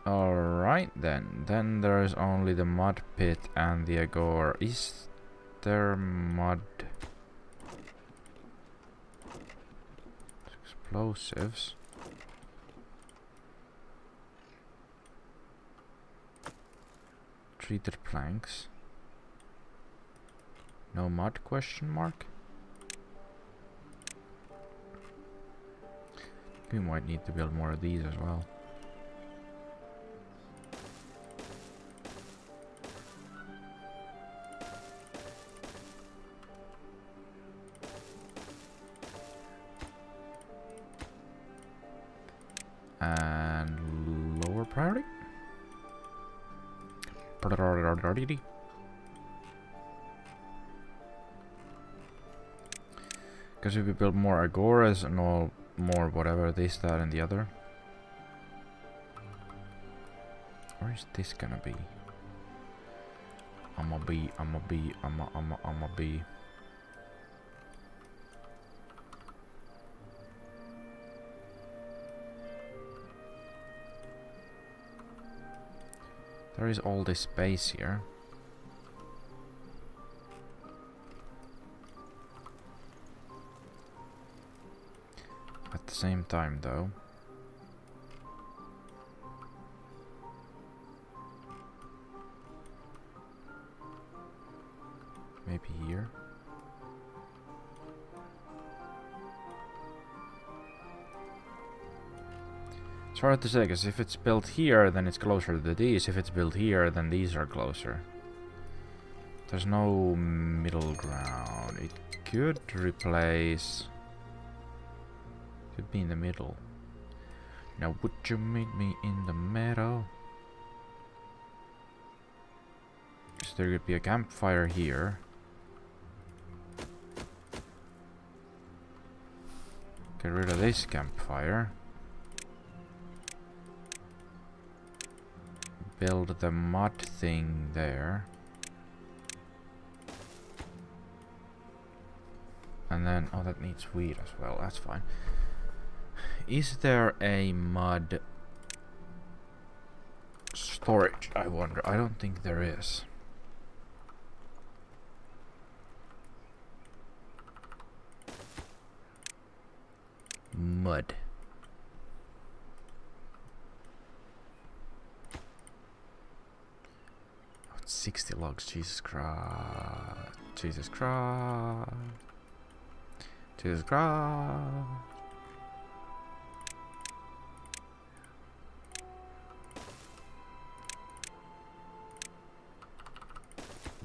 Alright then. Then there's only the mud pit and the Agora. Is there mud? Explosives. Treated planks. No mud, question mark? We might need to build more of these as well. And lower priority? Because if we build more Agoras and all more whatever, this, that and the other. Where is this gonna be? I'ma be. There is all this space here. At the same time though, Maybe here. It's hard to say, because if it's built here, then it's closer to these. If it's built here, then these are closer. There's no middle ground. It could replace... Could be in the middle. Now would you meet me in the middle? So there could be a campfire here. Get rid of this campfire. Build the mud thing there. And then, oh, that needs wheat as well, that's fine. Is there a mud storage, I wonder? I don't think there is. Mud. 60 logs, Jesus Christ. Jesus Christ. Jesus Christ.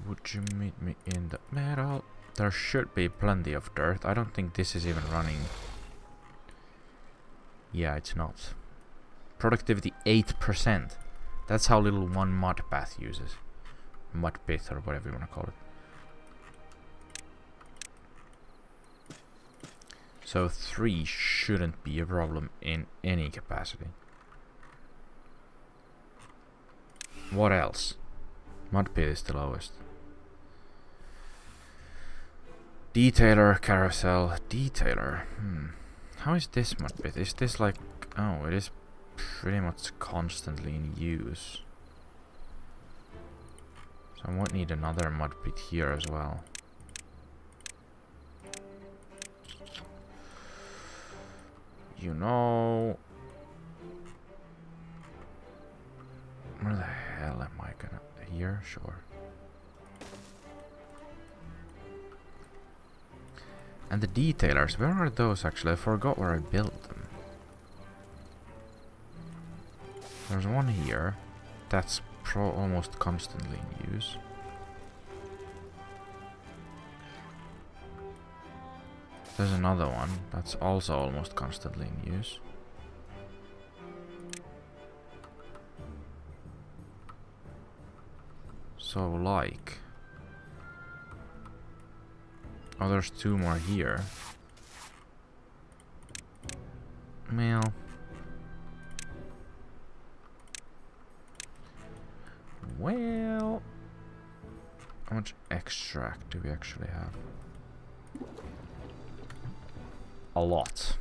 Would you meet me in the middle? There should be plenty of dirt. I don't think this is even running. Yeah, it's not. Productivity 8%. That's how little one mud path uses. Mud pit or whatever you want to call it. So 3 shouldn't be a problem in any capacity. What else? Mud pit is the lowest. Detailer, carousel, detailer. How is this mud pit? Is this like... Oh, it is pretty much constantly in use. So I might need another mud pit here as well. You know... Where the hell am I gonna... Here? Sure. And the detailers, where are those actually? I forgot where I built them. There's one here. That's almost constantly in use. There's another one that's also almost constantly in use. So like... Oh, there's 2 more here. Well... Well... How much extract do we actually have? A lot.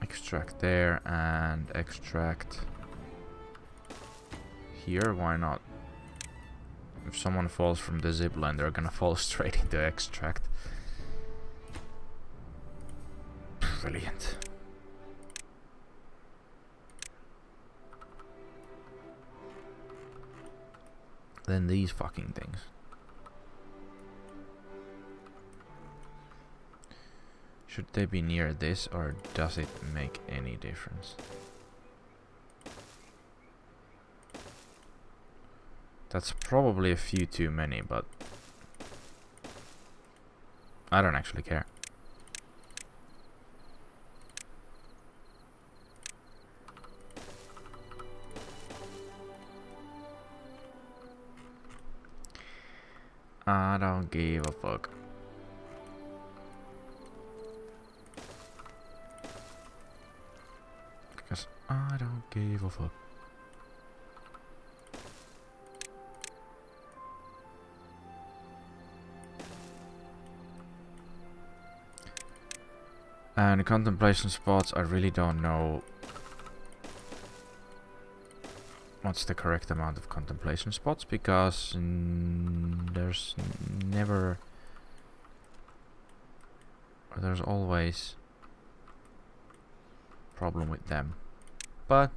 Extract there and extract here, why not? If someone falls from the zipline, they're gonna fall straight into extract. Brilliant. Then these fucking things. Should they be near this, or does it make any difference? That's probably a few too many, but I don't actually care. I don't give a fuck. Because I don't give a fuck. And contemplation spots, I really don't know what's the correct amount of contemplation spots, because there's never... There's always problem with them. But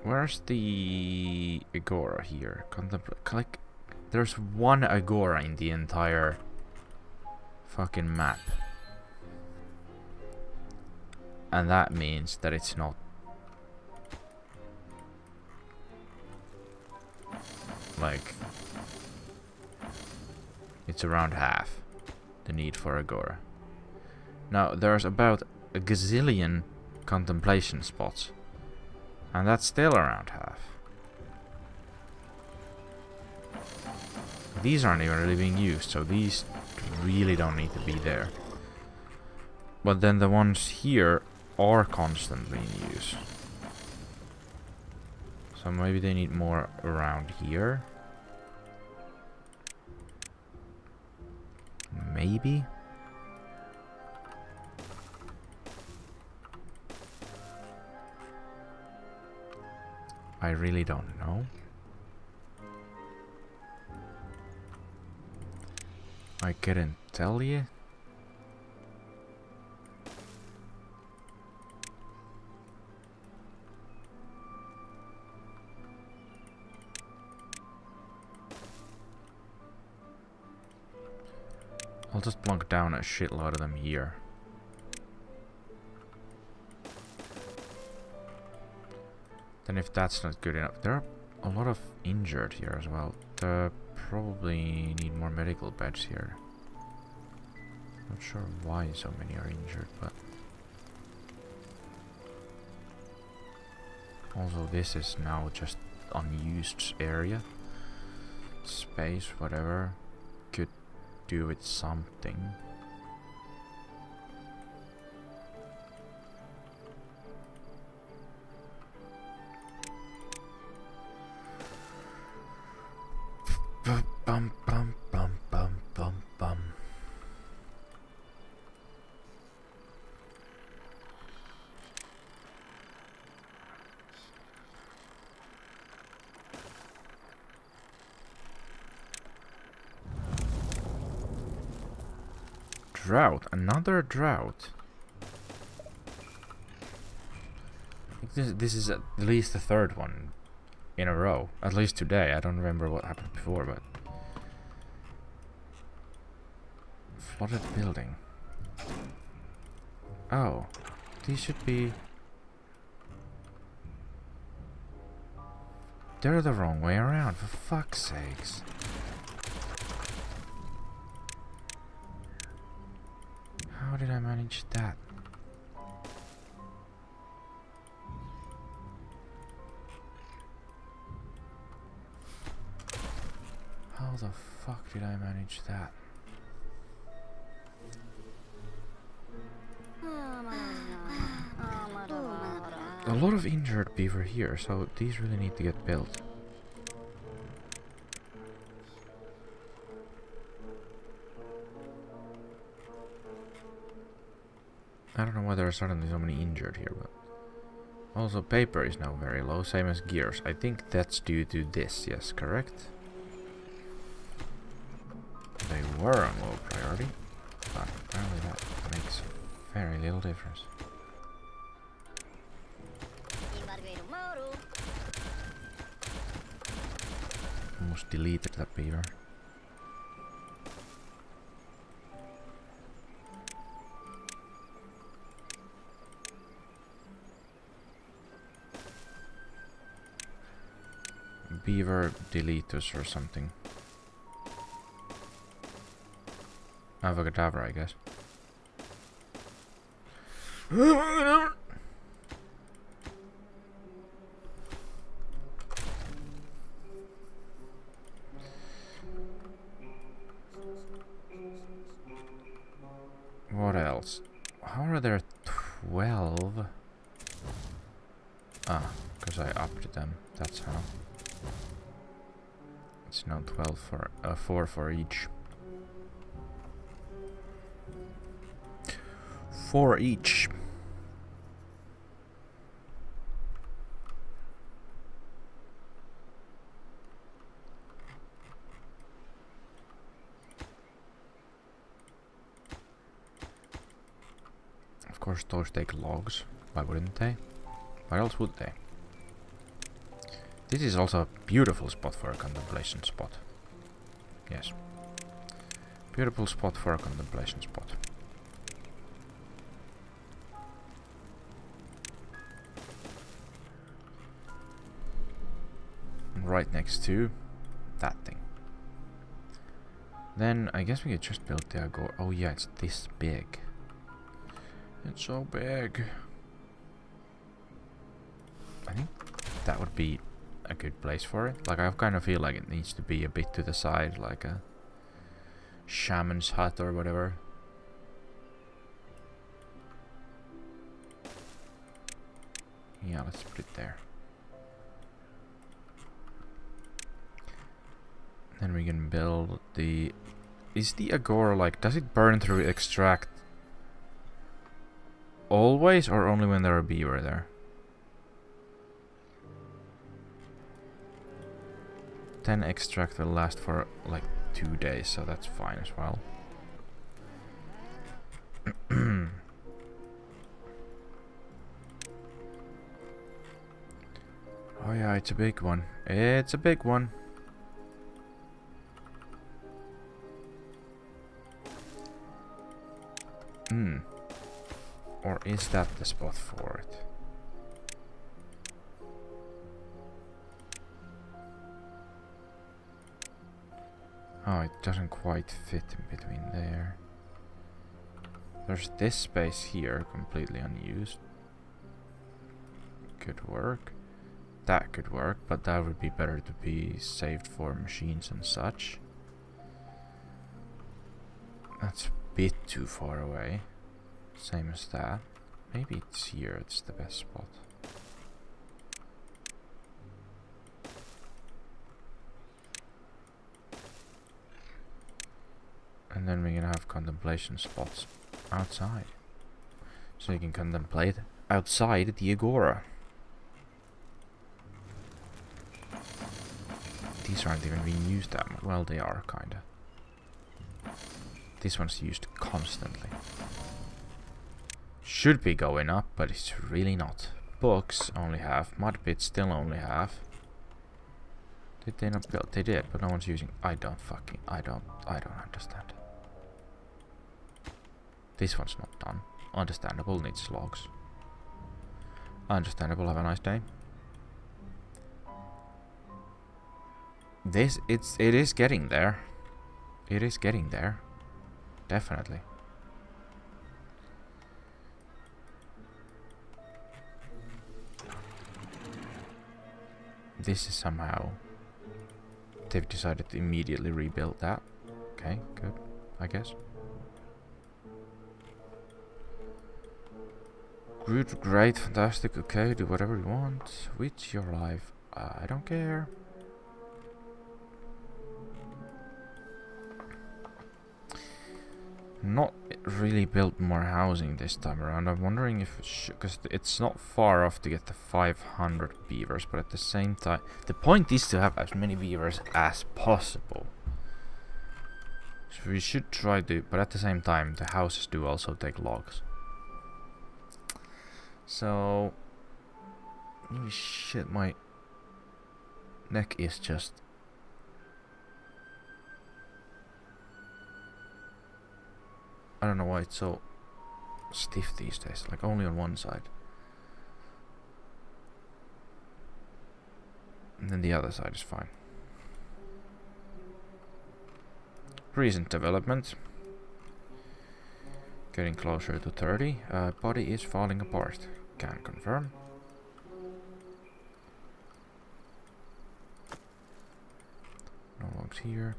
where's the agora here? Like, there's one agora in the entire fucking map. And that means that it's not like it's around half the need for agora. Now there's about a gazillion contemplation spots, and that's still around half. These aren't even really being used, so these really don't need to be there. But then the ones here are constantly in use. So maybe they need more around here. Maybe? I really don't know. I couldn't tell you. I'll just plunk down a shitload of them here. Then if that's not good enough, there are a lot of injured here as well. Probably need more medical beds here. Not sure why so many are injured, but also this is now just unused area. Space, whatever. Could do with something. Bum bum bum bum bum bum. Drought, another drought. I think this is at least the third one in a row. At least today. I don't remember what happened before, but flooded building. Oh, these should be. They're the wrong way around, for fuck's sakes. How did I manage that? How the fuck did I manage that? A lot of injured beaver here, so these really need to get built. I don't know why there are suddenly so many injured here, but also paper is now very low, same as gears. I think that's due to this, yes, correct? They were on low priority, but apparently that makes very little difference. Almost deleted that beaver. Beaver deletus or something. Avocadabra, I guess. What else? How are there 12? Ah, because I upped them. That's how. It's now 12 for 4 for each. 4 each. course, those take logs. Why wouldn't they? Why else would they? This is also a beautiful spot for a contemplation spot. Yes. Beautiful spot for a contemplation spot. Right next to that thing. Then I guess we could just build the agora. Oh yeah, it's this big. It's so big. I think that would be a good place for it. Like, I kind of feel like it needs to be a bit to the side, like a shaman's hut or whatever. Yeah, let's put it there. Then we can build the... Is the agora like... Does it burn through extract always or only when there are beaver there? 10 extract will last for like 2 days, so that's fine as well. Oh yeah, it's a big one. It's a big one. Or is that the spot for it? Oh, it doesn't quite fit in between there. There's this space here, completely unused. Could work. That could work, but that would be better to be saved for machines and such. That's a bit too far away. Same as that. Maybe it's here, it's the best spot. And then we can have contemplation spots outside. So you can contemplate outside the agora. These aren't even being used that much. Well, they are, kinda. This one's used constantly. Should be going up, but it's really not. Books only half. Mud pits still only half. Did they not build? They did, but no one's using. I don't understand. This one's not done. Understandable, needs logs. Understandable, have a nice day. It is getting there. It is getting there. Definitely. This is somehow... They've decided to immediately rebuild that. Okay, good, I guess. Good, great, fantastic, okay, do whatever you want with your life. I don't care. Not really built more housing this time around. I'm wondering if because it's not far off to get the 500 beavers, but at the same time the point is to have as many beavers as possible. So we should try to, but at the same time the houses do also take logs. So holy shit, my neck is just... I don't know why it's so stiff these days, like only on one side. And then the other side is fine. Recent development. Getting closer to 30. Body is falling apart. Can confirm. No logs here.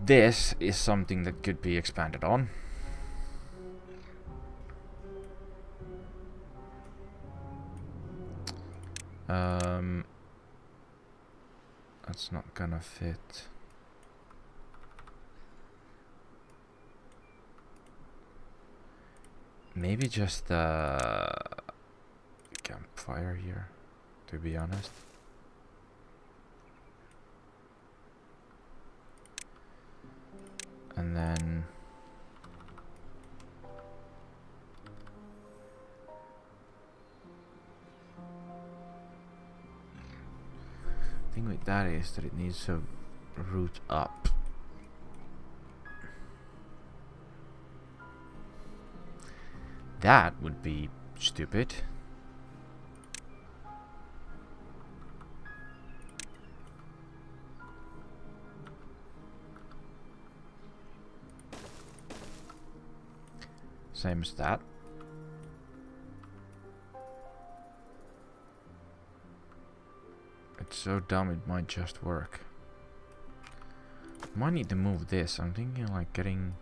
This is something that could be expanded on. That's not gonna fit. Maybe just a campfire here, to be honest. And then with that is that it needs to root up. That would be stupid. Same as that. It's so dumb it might just work. Might need to move this. I'm thinking like getting...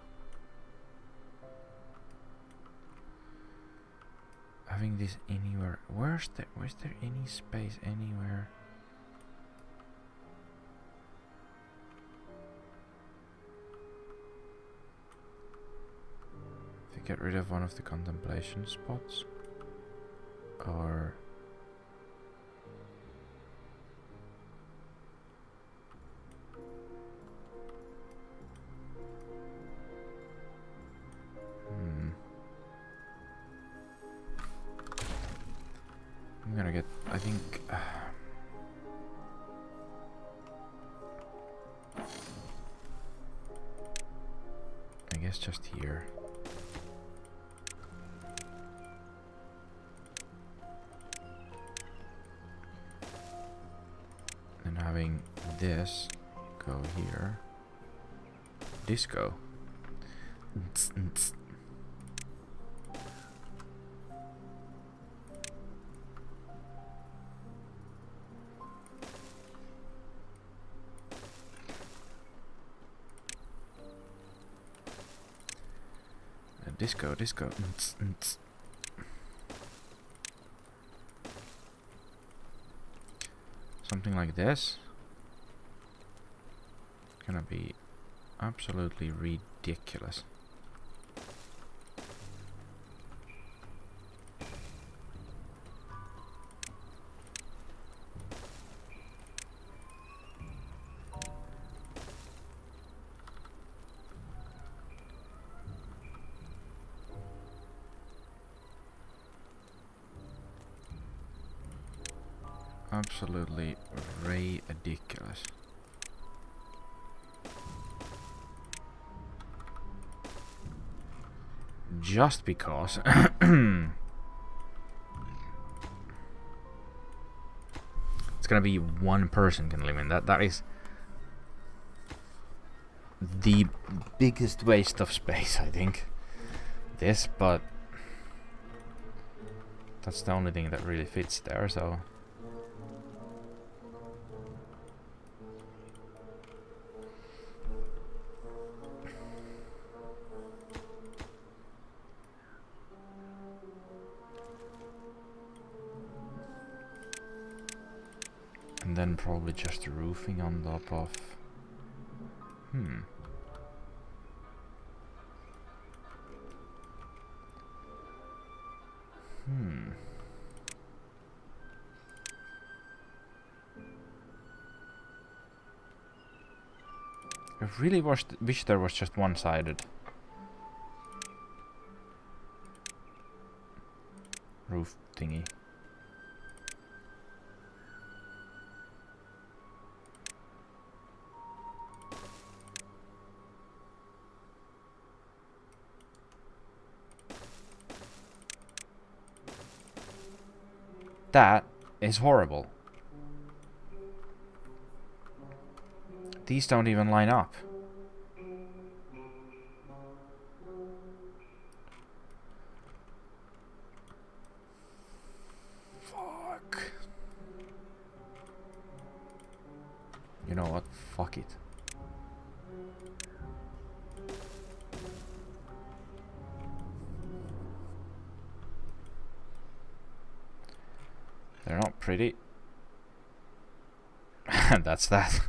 having this anywhere. Where's there any space anywhere? To get rid of one of the contemplation spots? Or... I'm gonna get, I think... I guess just here. And having this go here. Disco. Disco, disco. Something like this. It's gonna be absolutely ridiculous. Absolutely ridiculous. Just because it's gonna be one person can live in that. That is the biggest waste of space, I think. This, but that's the only thing that really fits there, so. And then probably just roofing on top of... I really wish there was just one-sided roof thingy. That is horrible. These don't even line up. Fuck. You know what? Fuck it. They're not pretty. And that's that.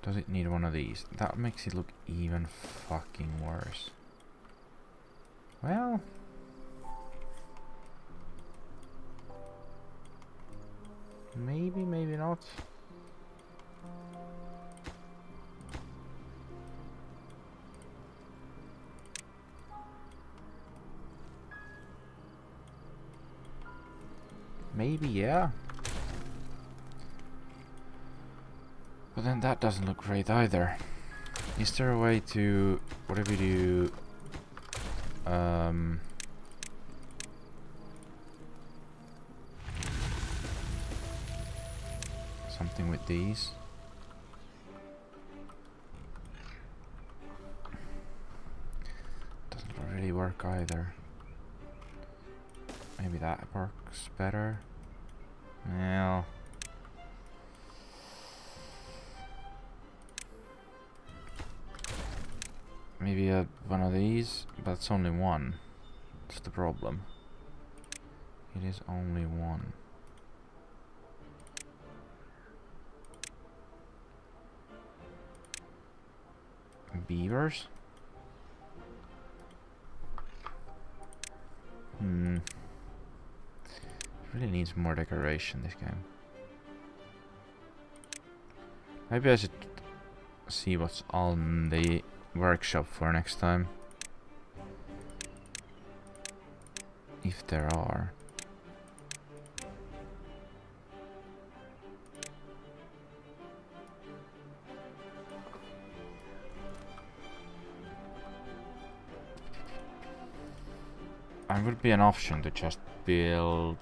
Does it need one of these? That makes it look even fucking worse. Well... maybe, maybe not. Maybe, yeah. But then that doesn't look great either. Is there a way to... What if we do... something with these? Doesn't really work either. Maybe that works better. Well... Maybe one of these, but it's only one. That's the problem. It is only one. Beavers? It really needs more decoration, this game. Maybe I should see what's on the workshop for next time. If there are. It would be an option to just build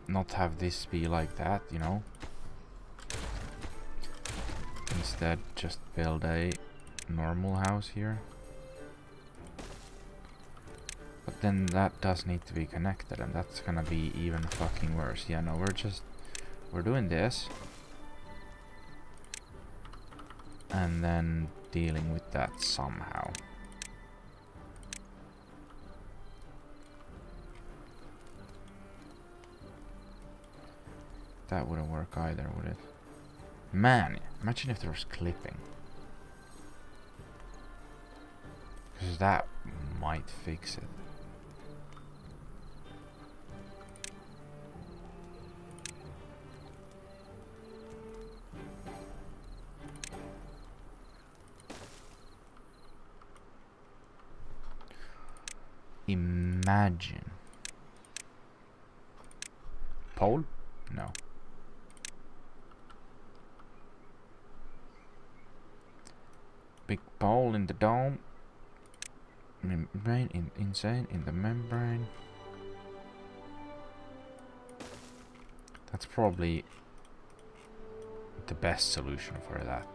not have this be like that, you know. Instead just build a normal house here. But then that does need to be connected, and that's gonna be even fucking worse. Yeah, no, we're doing this. And then dealing with that somehow. That wouldn't work either, would it? Man, imagine if there was clipping. Because that might fix it. Imagine. Pole? No. Big pole in the dome. Membrane insane in the membrane. That's probably the best solution for that,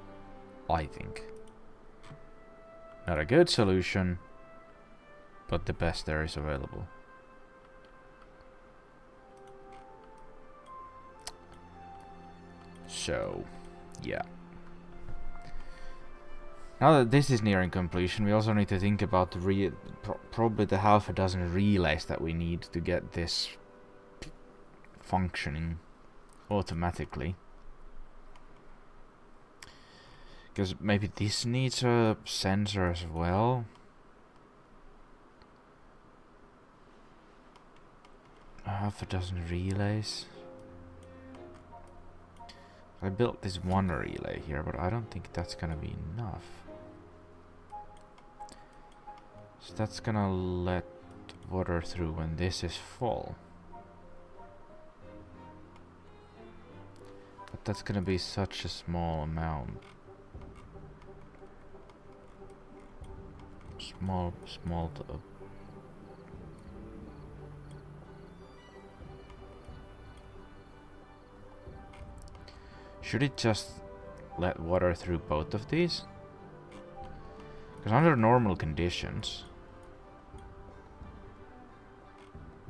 I think. Not a good solution, but the best there is available. So, yeah. Now that this is nearing completion, we also need to think about the probably the half a dozen relays that we need to get this functioning automatically. Because maybe this needs a sensor as well. Half a dozen relays. I built this one relay here, but I don't think that's gonna be enough. So that's gonna let water through when this is full. But that's gonna be such a small amount. Small to should it just let water through both of these? Because under normal conditions,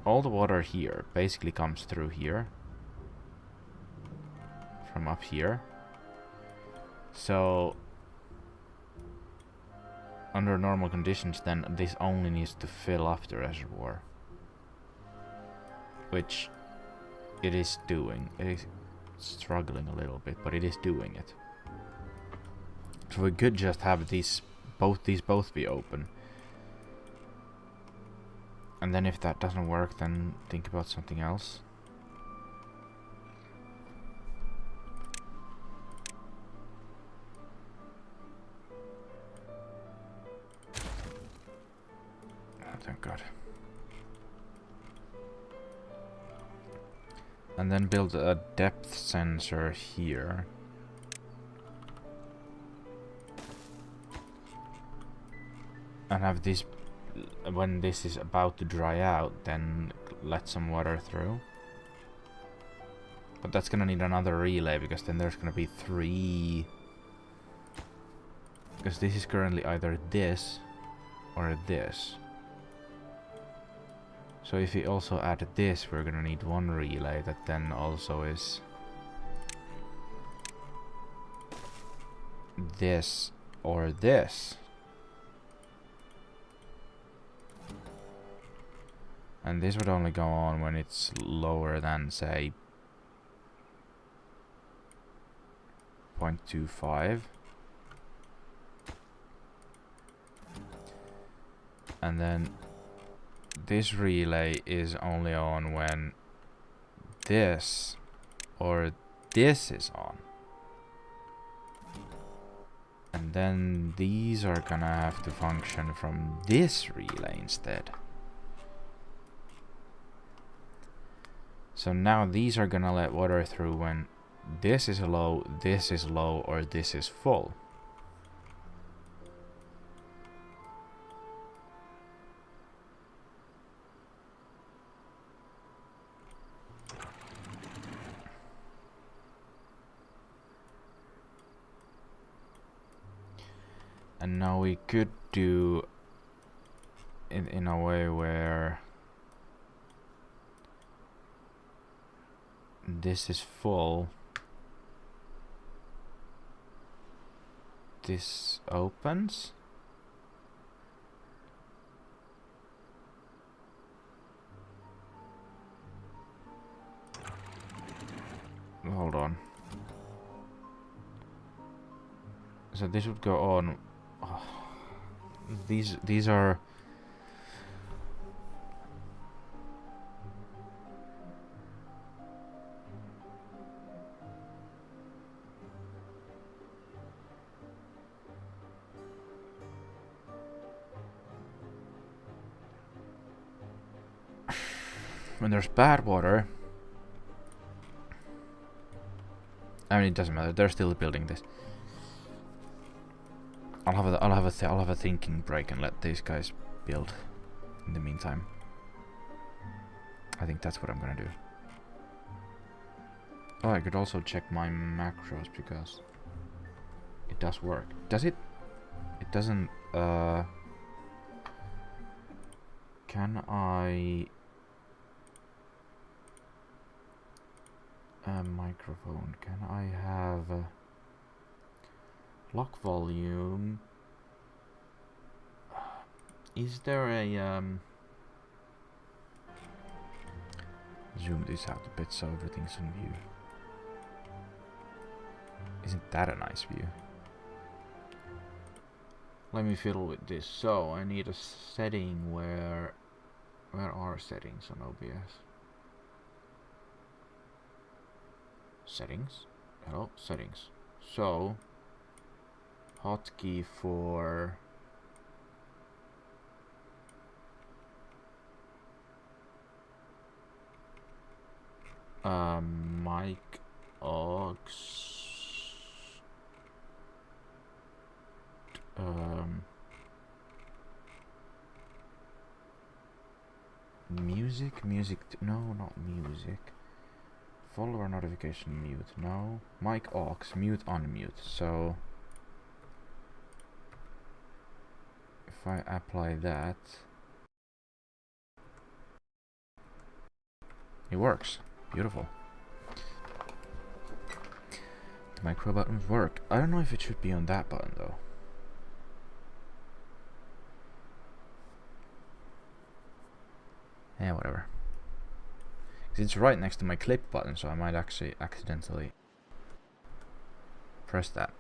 all the water here basically comes through here. From up here. So, under normal conditions then this only needs to fill up the reservoir. Which it is doing. It is struggling a little bit, but it is doing it. So we could just have these both be open. And then if that doesn't work, then think about something else. thank God. And then build a depth sensor here. And have this, when this is about to dry out, then let some water through. But that's gonna need another relay, because then there's gonna be 3. Because this is currently either this or this. So if we also add this, we're gonna need 1 relay that then also is this or this. And this would only go on when it's lower than, say, 0.25. And then this relay is only on when this or this is on. And then these are gonna have to function from this relay instead. So now these are gonna let water through when this is low, or this is full. And now we could do it in a way where this is full, this opens, hold on, so this would go on. Oh, these are when there's bad water. I mean, it doesn't matter. They're still building this. I'll have a thinking break and let these guys build in the meantime. I think that's what I'm gonna do. Oh, I could also check my macros because it does work. Does it? It doesn't. Can I? Microphone. Can I have lock volume? Is there a zoom this out a bit so everything's in view? Isn't that a nice view? Let me fiddle with this. So I need a setting where are settings on OBS? Settings. Hello, settings. So hotkey for mic aux music, no, not music. Follower notification mute, no. Mic aux, mute, unmute. So if I apply that, it works. Beautiful. The micro buttons work. I don't know if it should be on that button though. Yeah, whatever. It's right next to my clip button, so I might actually accidentally press that.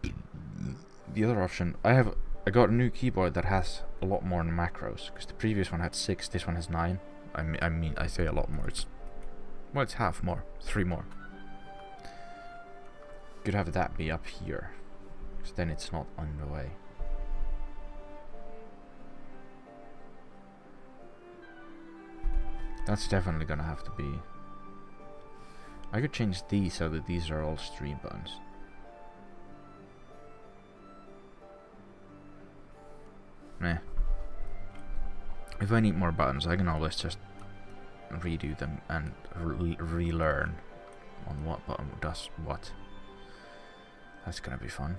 The other option, I got a new keyboard that has a lot more macros, because the previous one had 6, this one has 9. I say a lot more. It's half more, 3 more. Could have that be up here, because then it's not on the way. That's definitely gonna have to be. I could change these so that these are all stream buttons. Meh. If I need more buttons, I can always just redo them and relearn on what button does what. That's gonna be fun.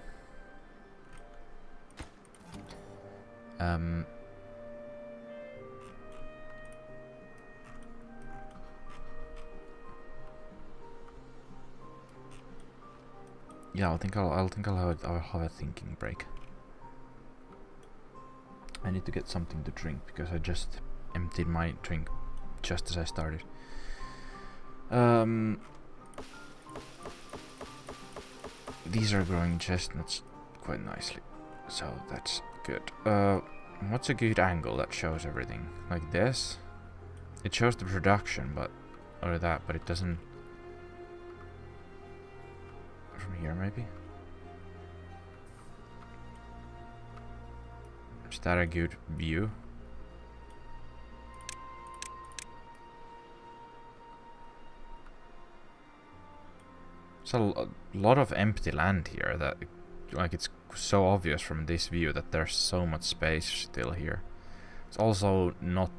Yeah, I'll have a thinking break. I need to get something to drink because I just emptied my drink just as I started. These are growing chestnuts quite nicely, so that's good. What's a good angle that shows everything? Like this? It shows the production, but or that, but it doesn't. From here, maybe. Is that a good view? There's a lot of empty land here that, like, it's so obvious from this view that there's so much space still here. It's also not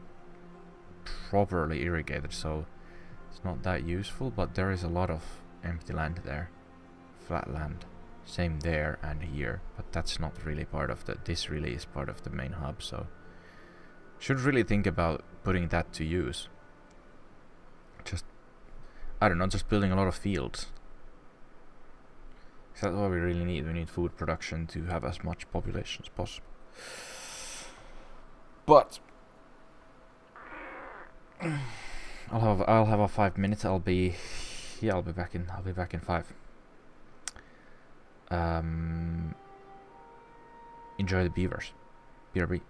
properly irrigated, so it's not that useful, but there is a lot of empty land there. Flat land. Same there and here, but that's not really part of the... This really is part of the main hub, so... Should really think about putting that to use. Just... I don't know, just building a lot of fields. That's what we really need. We need food production to have as much population as possible. But... I'll have a 5 minutes. I'll be back in 5. Enjoy the beavers. BRB.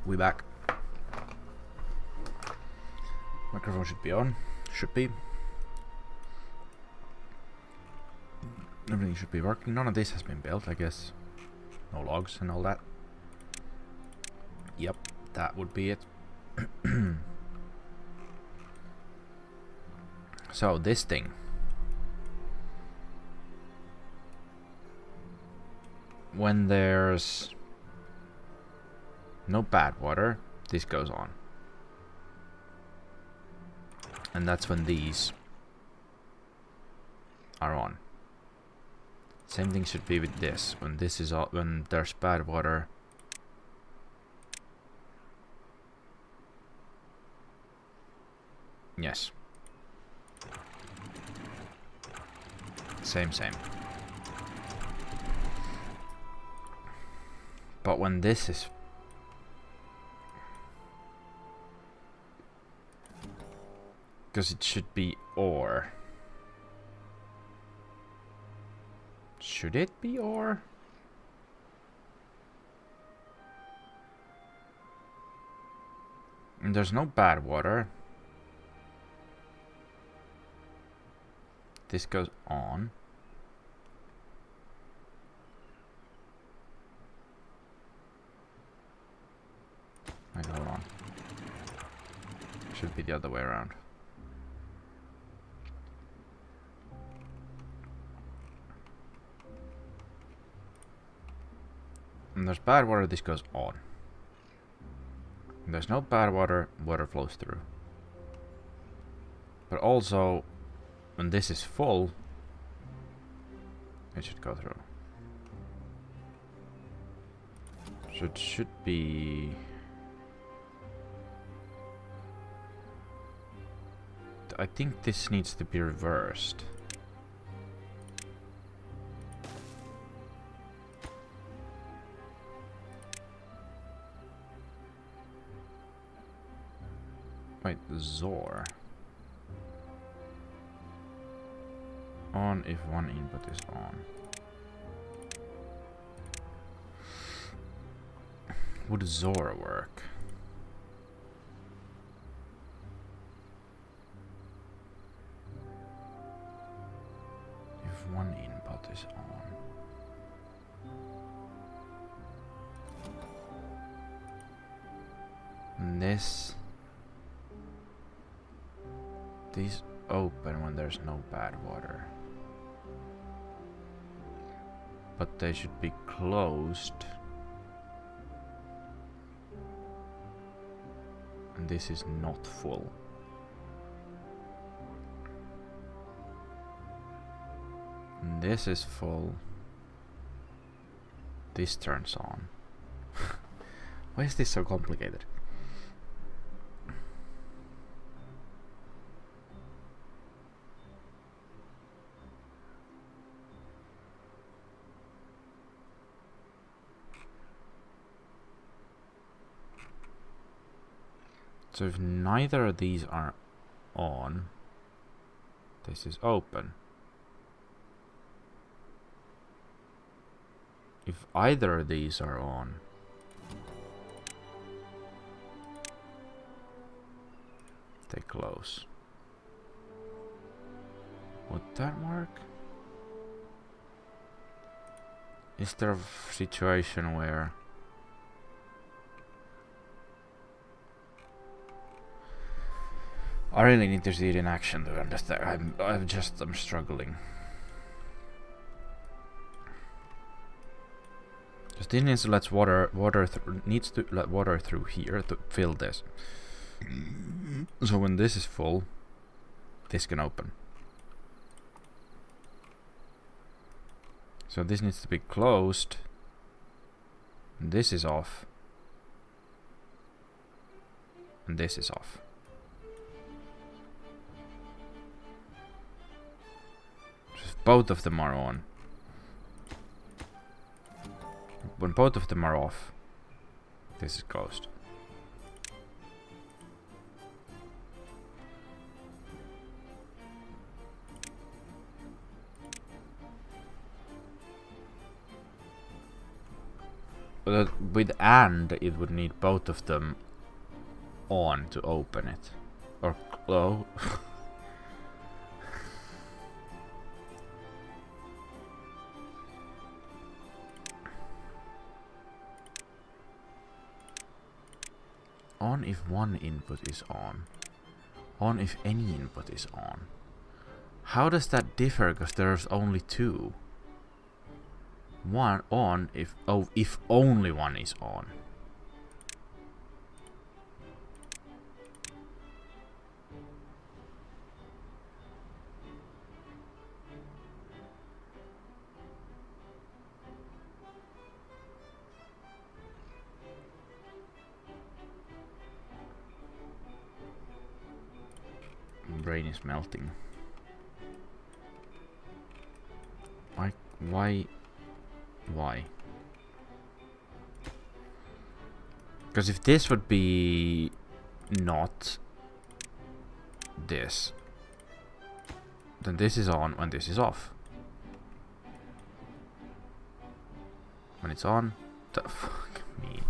We back. Microphone should be on. Should be. Everything should be working. None of this has been built, I guess. No logs and all that. Yep, that would be it. So, this thing. When there's no bad water, this goes on. And that's when these are on. Same thing should be with this. When this is all, when there's bad water, yes. Same. But when this is... Because it should be or. Should it be or? And there's no bad water. This goes on. Wait, hold on. Should be the other way around. When there's bad water, this goes on. When there's no bad water, water flows through. But also, when this is full, it should go through. So it should be... I think this needs to be reversed. Wait, Zor. On if one input is on. Would Zor work? If one input is on. And this... These open when there's no bad water. But they should be closed. And this is not full. And this is full. This turns on. Why is this so complicated? So if neither of these are on, this is open. If either of these are on, they close. Would that work? Is there a situation where... I really need to see it in action to understand. I'm struggling. Because this needs to let needs to let water through here to fill this. So when this is full, this can open. So this needs to be closed. And this is off. And this is off. Both of them are on. When both of them are off, this is closed. with and it would need both of them on to open it. Or low. On if one input is on. On if any input is on. How does that differ? Because there's only two. One on if only one is on. Brain is melting. Why? Because if this would be not this, then this is on when this is off. When it's on, the fuck me.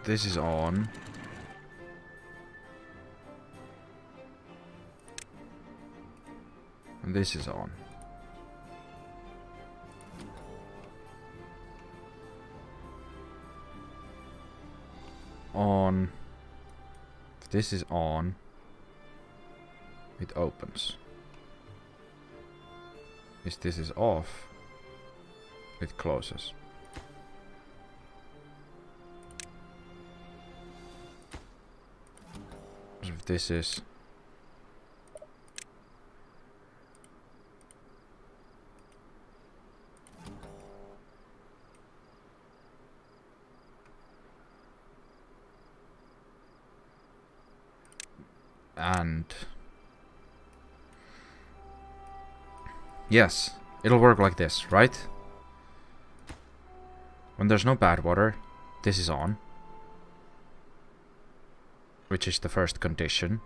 This is on. And this is on. On. If this is on, it opens. If this is off, it closes. So if this is and yes, it'll work like this, right? When there's no bad water, this is on, which is the first condition.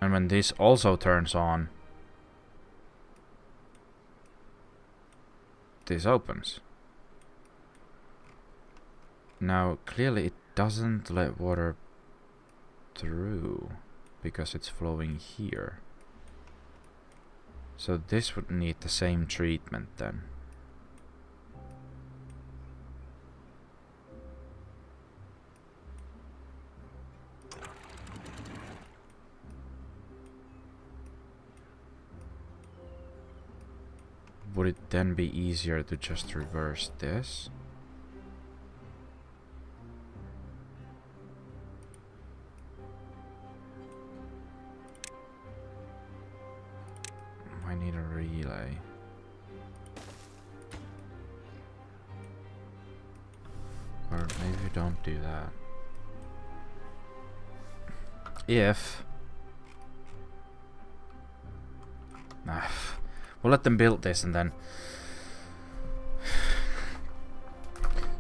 And when this also turns on, this opens. Now, clearly it doesn't let water through because it's flowing here. So this would need the same treatment then. Would it then be easier to just reverse this? I need a relay. Or maybe we don't do that. If... we'll let them build this and then...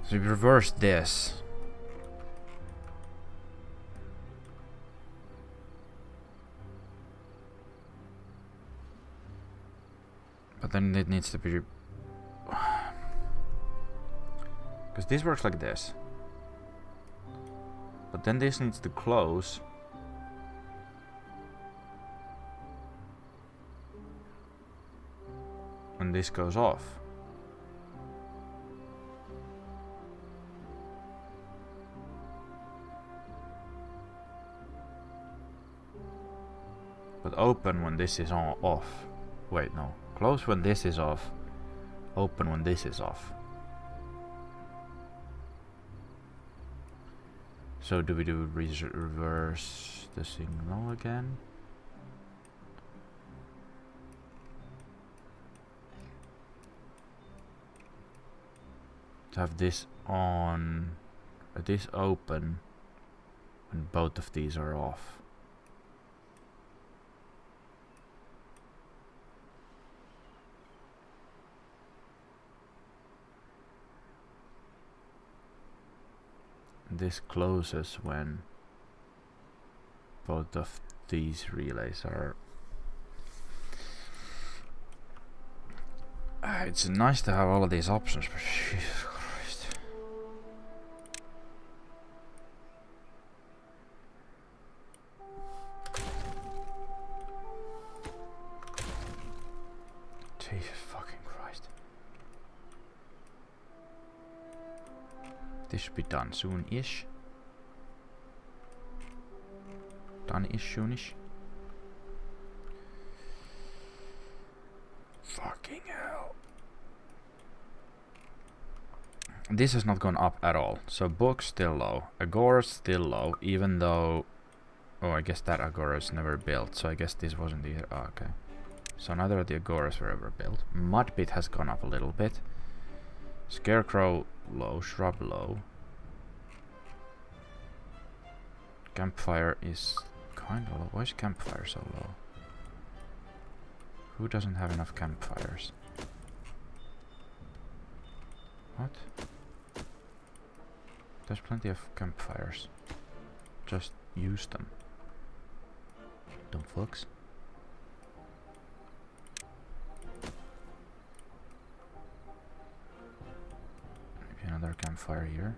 So we reverse this. But then it needs to be... Because this works like this. But then this needs to close. When this goes off. But open when this is on off. Wait, no. Close when this is off. Open when this is off. So do we do reverse the signal again? To have this on, this open when both of these are off. this closes when both of these relays are... it's nice to have all of these options, but Jesus Christ. Jesus fucking Christ. This should be done soon-ish. Done-ish, soonish. Fucking hell. This has not gone up at all. So books still low. Agora's still low, even though... oh, I guess that Agora's never built, so I guess this wasn't either. Oh, okay. So neither of the Agoras were ever built. Mudpit has gone up a little bit. Scarecrow low, Shrub low. Campfire is kinda low. Why is Campfire so low? Who doesn't have enough campfires? What? There's plenty of campfires. Just use them. Dumb fucks. Maybe another campfire here.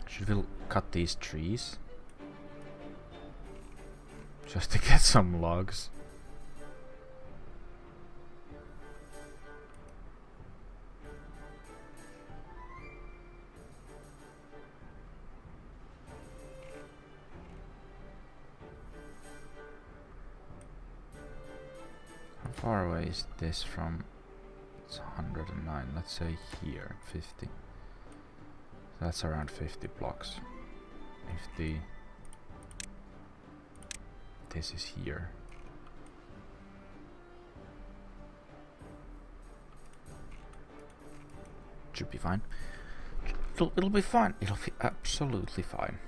Should we cut these trees? Just to get some logs. How far away is this from? It's 109, let's say here, 50. That's around 50 blocks. If the... this is here. Should be fine. It'll be fine. It'll be absolutely fine.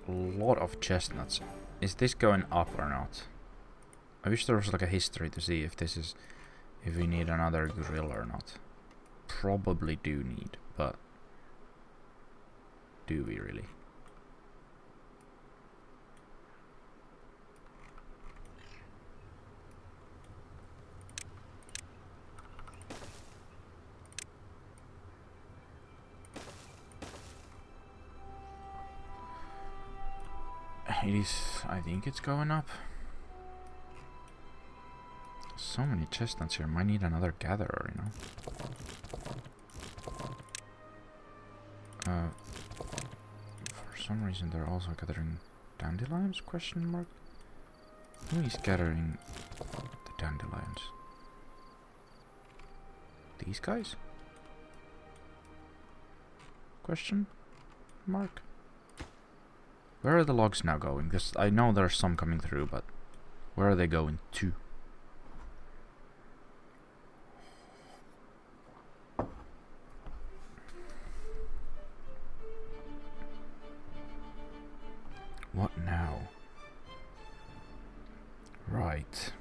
A lot of chestnuts. Is this going up or not? I wish there was like a history to see if this is... if we need another grill or not. Probably do need, but... do we really? It is... I think it's going up. So many chestnuts here. Might need another gatherer, you know. For some reason they're also gathering dandelions? Question mark. Who is gathering the dandelions? These guys? Question mark. Where are the logs now going? Because I know there's some coming through, but where are they going to? What now? Right.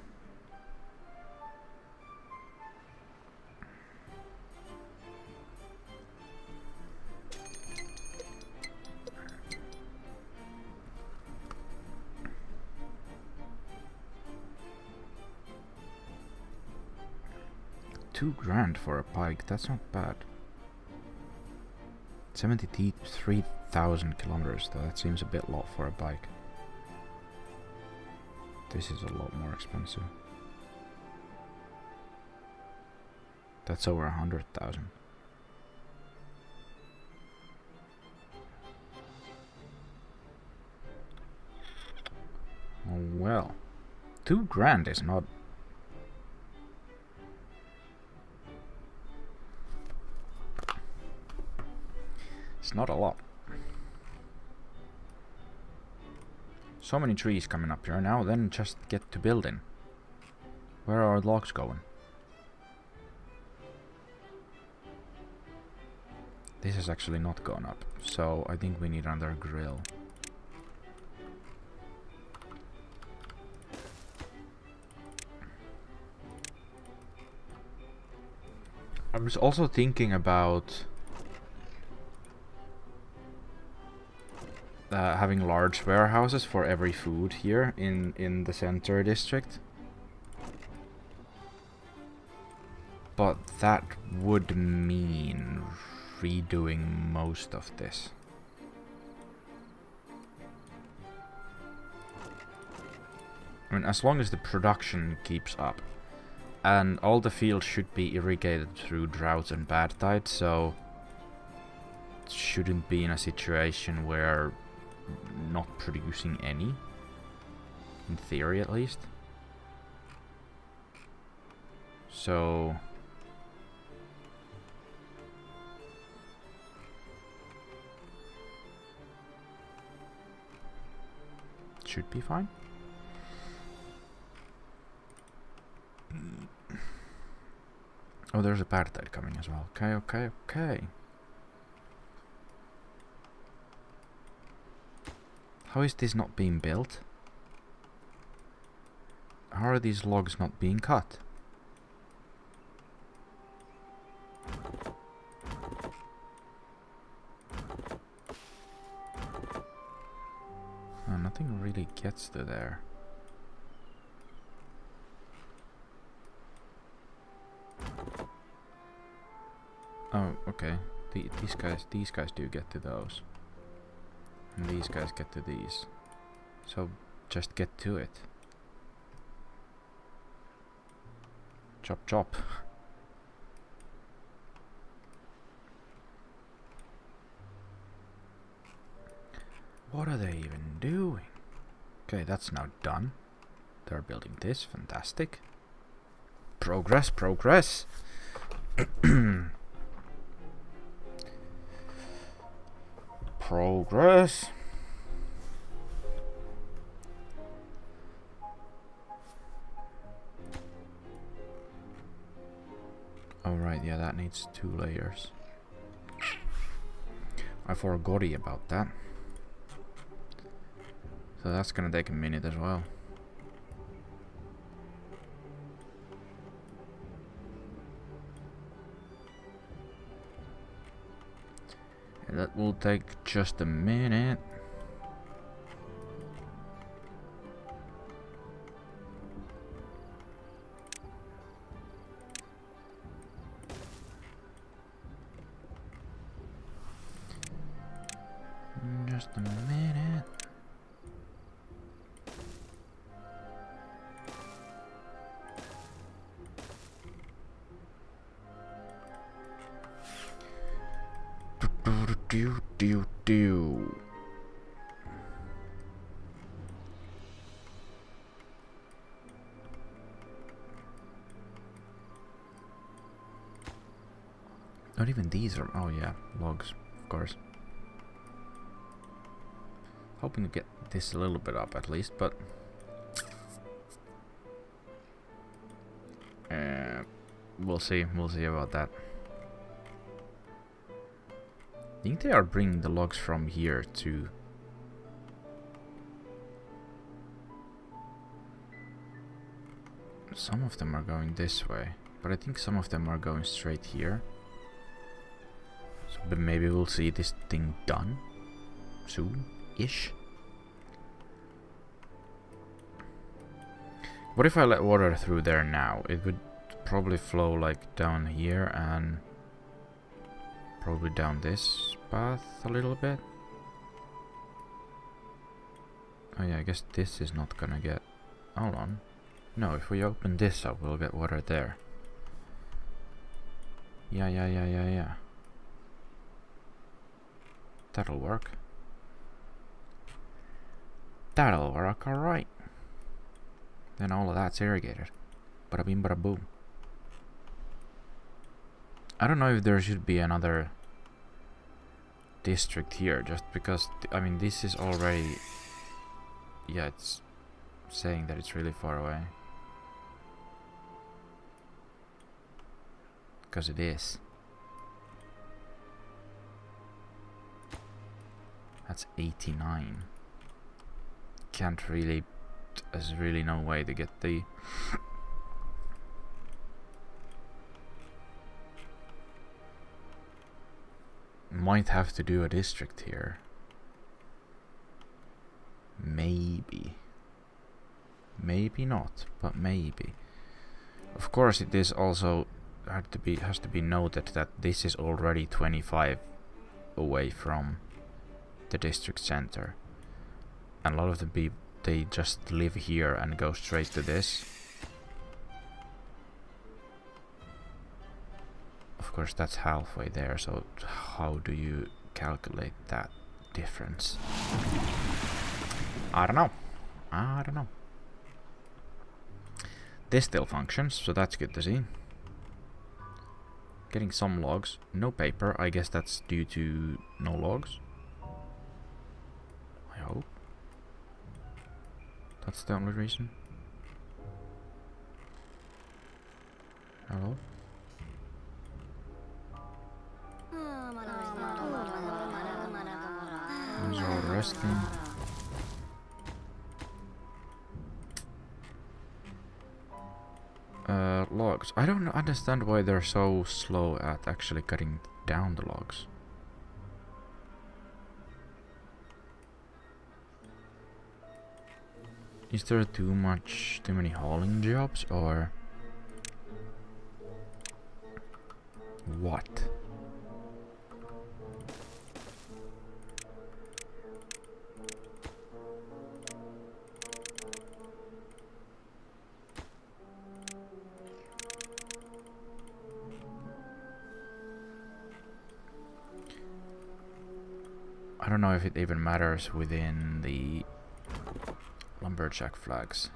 $2,000 for a bike, that's not bad. 73,000 kilometers though, that seems a bit low for a bike. This is a lot more expensive. That's over 100,000. Oh well. $2,000 is not It's not a lot. So many trees coming up here now, then just get to building. Where are logs going? This has actually not gone up, so I think we need another grill. I was also thinking about having large warehouses for every food here in the center district. But that would mean redoing most of this. I mean, as long as the production keeps up. And all the fields should be irrigated through droughts and bad tides, so it shouldn't be in a situation where not producing any. In theory, at least. So should be fine. Oh, there's a bad tide coming as well. Okay. How is this not being built? How are these logs not being cut? Oh, nothing really gets to there. Oh, okay. These guys do get to those. And these guys get to these. So just get to it. Chop chop. What are they even doing? Okay, that's now done. They're building this. Fantastic. Progress. Progress. Alright, yeah, that needs 2 layers. I forgot about that. So that's gonna take a minute as well. And that will take just a minute. Just a minute. Do. Not even these are. Oh yeah, logs, of course. Hoping to get this a little bit up at least, but we'll see. We'll see about that. I think they are bringing the logs from here to... Some of them are going this way, but I think some of them are going straight here. So, but maybe we'll see this thing done soon-ish. What if I let water through there now? It would probably flow like down here and probably down this path a little bit. Oh yeah, I guess this is not gonna get... Hold on. No, if we open this up, we'll get water there. Yeah. That'll work. That'll work, alright. Then all of that's irrigated. Bada bing, bada boom. I don't know if there should be another district here, just because, I mean, this is already... Yeah, it's saying that it's really far away. Because it is. That's 89. Can't really... There's really no way to get the... Might have to do a district here. Maybe. Maybe not, but maybe. Of course, it is also has to be noted that this is already 25 away from the district center, and a lot of the people, they just live here and go straight to this. Of course, that's halfway there, so how do you calculate that difference? I don't know. I don't know. This still functions, so that's good to see. Getting some logs. No paper. I guess that's due to no logs. I hope. That's the only reason. Hello? Those are all resting. Logs. I don't understand why they're so slow at actually cutting down the logs. Is there too many hauling jobs, or what? I don't know if it even matters within the lumberjack flags.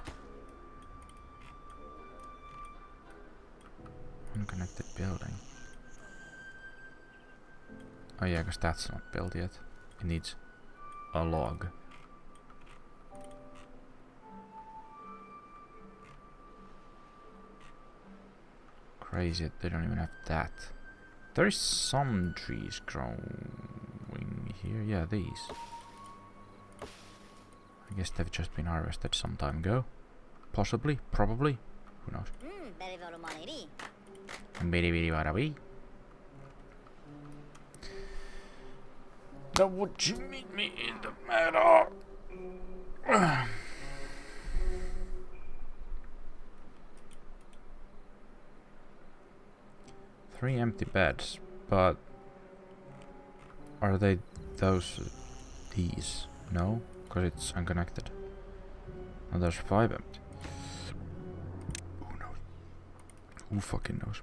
Unconnected building. Oh yeah, because that's not built yet. It needs a log. Crazy, they don't even have that. There is some trees growing here. Yeah, these. I guess they've just been harvested some time ago. Possibly, probably. Who knows? Now would you meet me in the meadow? 3 empty beds, but are they these? No, because it's unconnected. Oh, there's 5 empty. Who knows? Who fucking knows?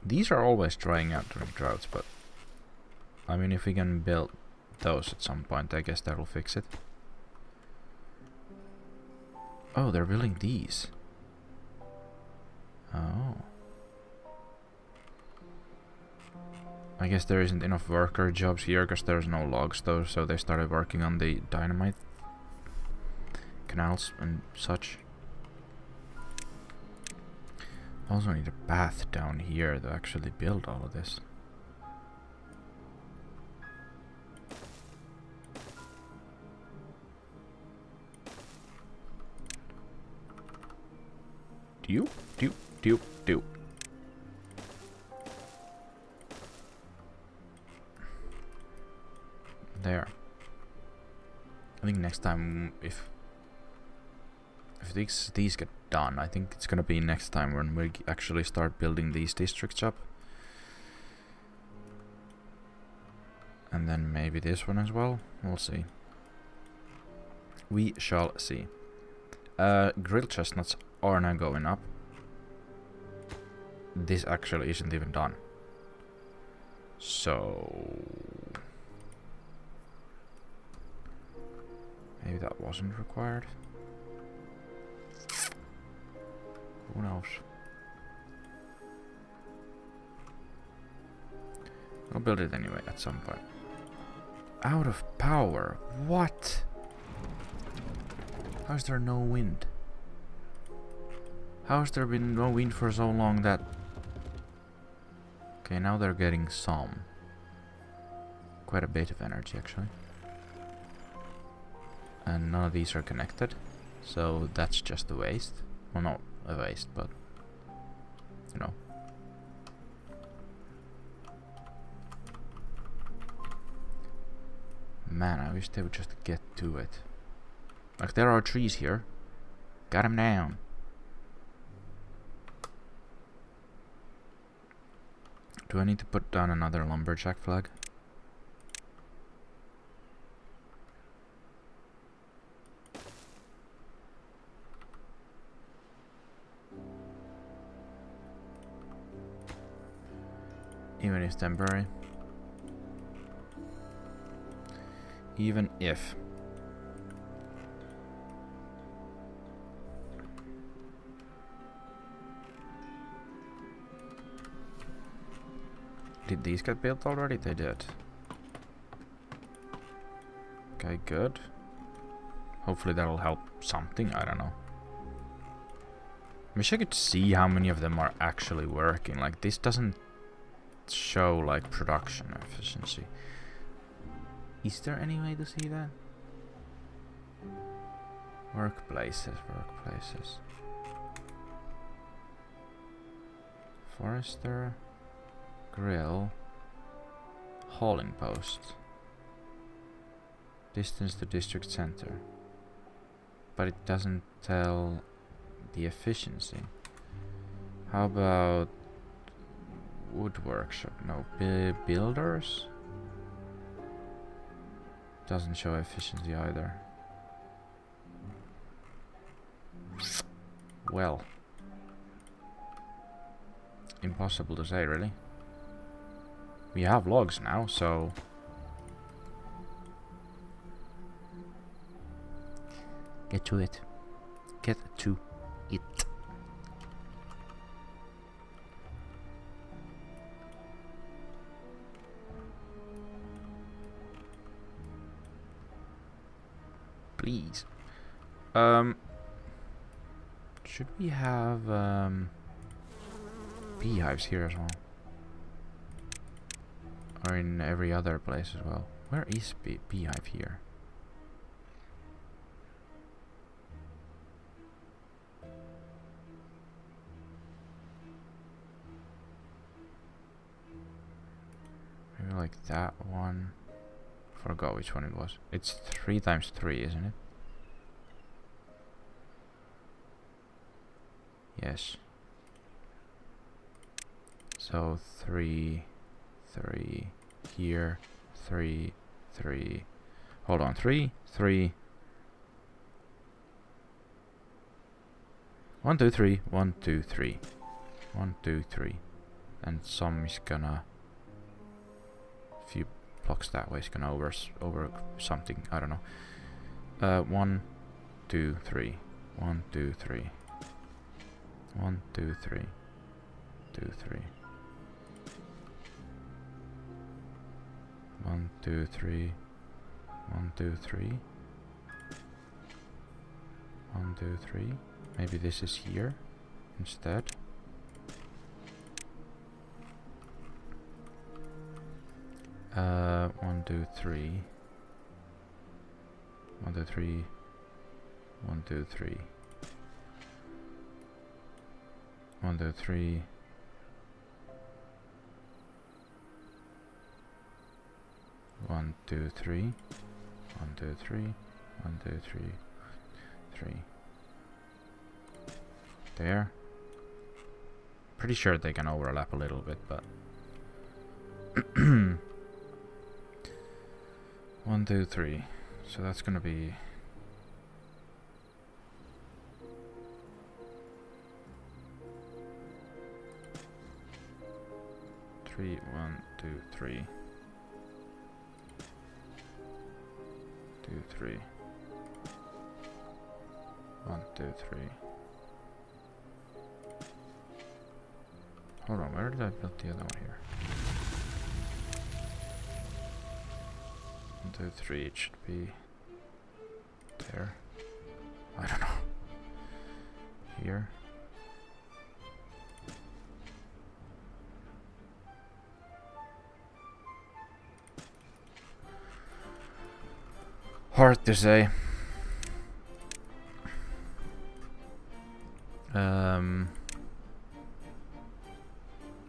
These are always drying out during droughts, but I mean, if we can build those at some point, I guess that'll fix it. Oh, they're building these. Oh. I guess there isn't enough worker jobs here because there's no logs though, so they started working on the dynamite canals and such. Also need a path down here to actually build all of this. Do. There. I think next time, if these get done, I think it's gonna be next time when we actually start building these districts up. And then maybe this one as well. We'll see. We shall see. Grilled chestnuts are now going up. This actually isn't even done. So maybe that wasn't required. Who knows? I'll build it anyway at some point. Out of power? What? How is there no wind? How has there been no wind for so long that... Okay, now they're getting some. Quite a bit of energy, actually. And none of these are connected. So that's just a waste. Well, not a waste, but... You know. Man, I wish they would just get to it. Like, there are trees here. Got them down. Do I need to put down another lumberjack flag? Even if temporary. Even if. Did these get built already? They did. Okay, good. Hopefully that'll help something, I don't know. Wish I could see how many of them are actually working. Like, this doesn't show, like, production efficiency. Is there any way to see that? Workplaces, workplaces. Forester. Grill. Hauling post. Distance to district center. But it doesn't tell the efficiency. How about wood workshop? No, builders? Doesn't show efficiency either. Well. Impossible to say, really. We have logs now, so... Get to it. Get to it. Please. Should we have beehives here as well? Or in every other place as well? Where is beehive here? Maybe like that one. Forgot which one it was. It's 3 times 3, isn't it? Yes. So 3, 3 here, 3, 3. Hold on, 3, 3. 1, 2, 3. 1, 2, 3. 1, 2, 3. And some is gonna... Few blocks that way is gonna over something. I don't know. 1, 2, 3. 1, 2, 3. 1, 2, 3. 2, 3. 1, 2, 3. 1, 2, 3. 1, 2, 3. Maybe this is here instead. One, 2, 3. 1, 2, 3. 1, 2, 3. 1, 2, 3. 1, 2, 3. 1, 2, 3. 1, 2, 3. 3. There. Pretty sure they can overlap a little bit, but 1, 2, 3. So that's gonna be 3, 1, 2, 3. 2, 3. 1, 2, 3. Hold on, where did I build the other one here? 1, 2, 3, it should be there. I don't know. Here. Hard to say.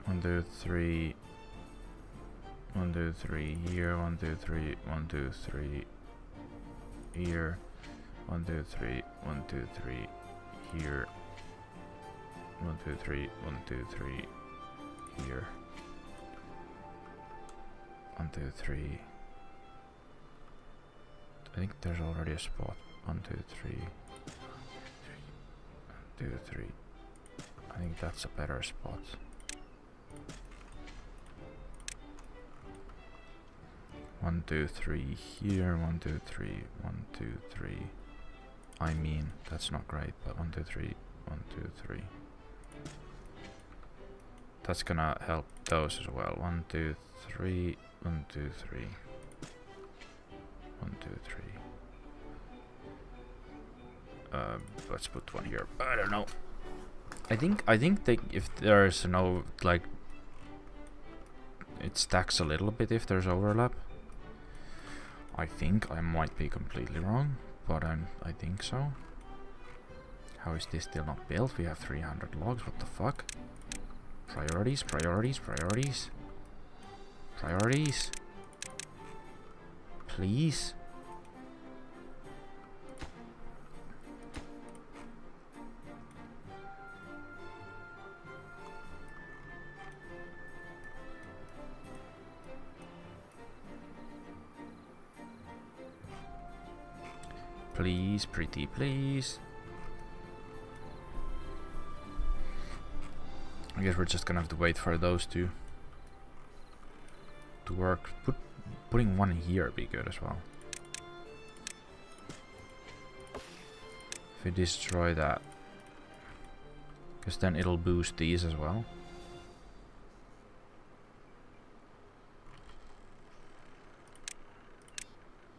1, 2, 3. 1, 2, 3 here. 1, 2, 3. 1, 2, 3 here. 1, 2, 3. 1, 2, 3 here. 1, 2, 3. 1, 2, 3 here. 1, 2, 3. I think there's already a spot. 1, 2, 3. 1, 2, 3. I think that's a better spot. 1, 2, 3 here. 1, 2, 3. 1, 2, 3. I mean, that's not great, but 1, 2, 3. 1, 2, 3. That's gonna help those as well. 1, 2, 3. 1, 2, 3. 1, 2, 3. Let's put one here. I don't know. I think that if there's no like, it stacks a little bit if there's overlap. I think I might be completely wrong, but I think so. How is this still not built? We have 300 logs. What the fuck? Priorities, priorities, priorities, priorities. Please. Please, pretty please. I guess we're just gonna have to wait for those two to work. Putting one here would be good as well. If we destroy that, because then it'll boost these as well.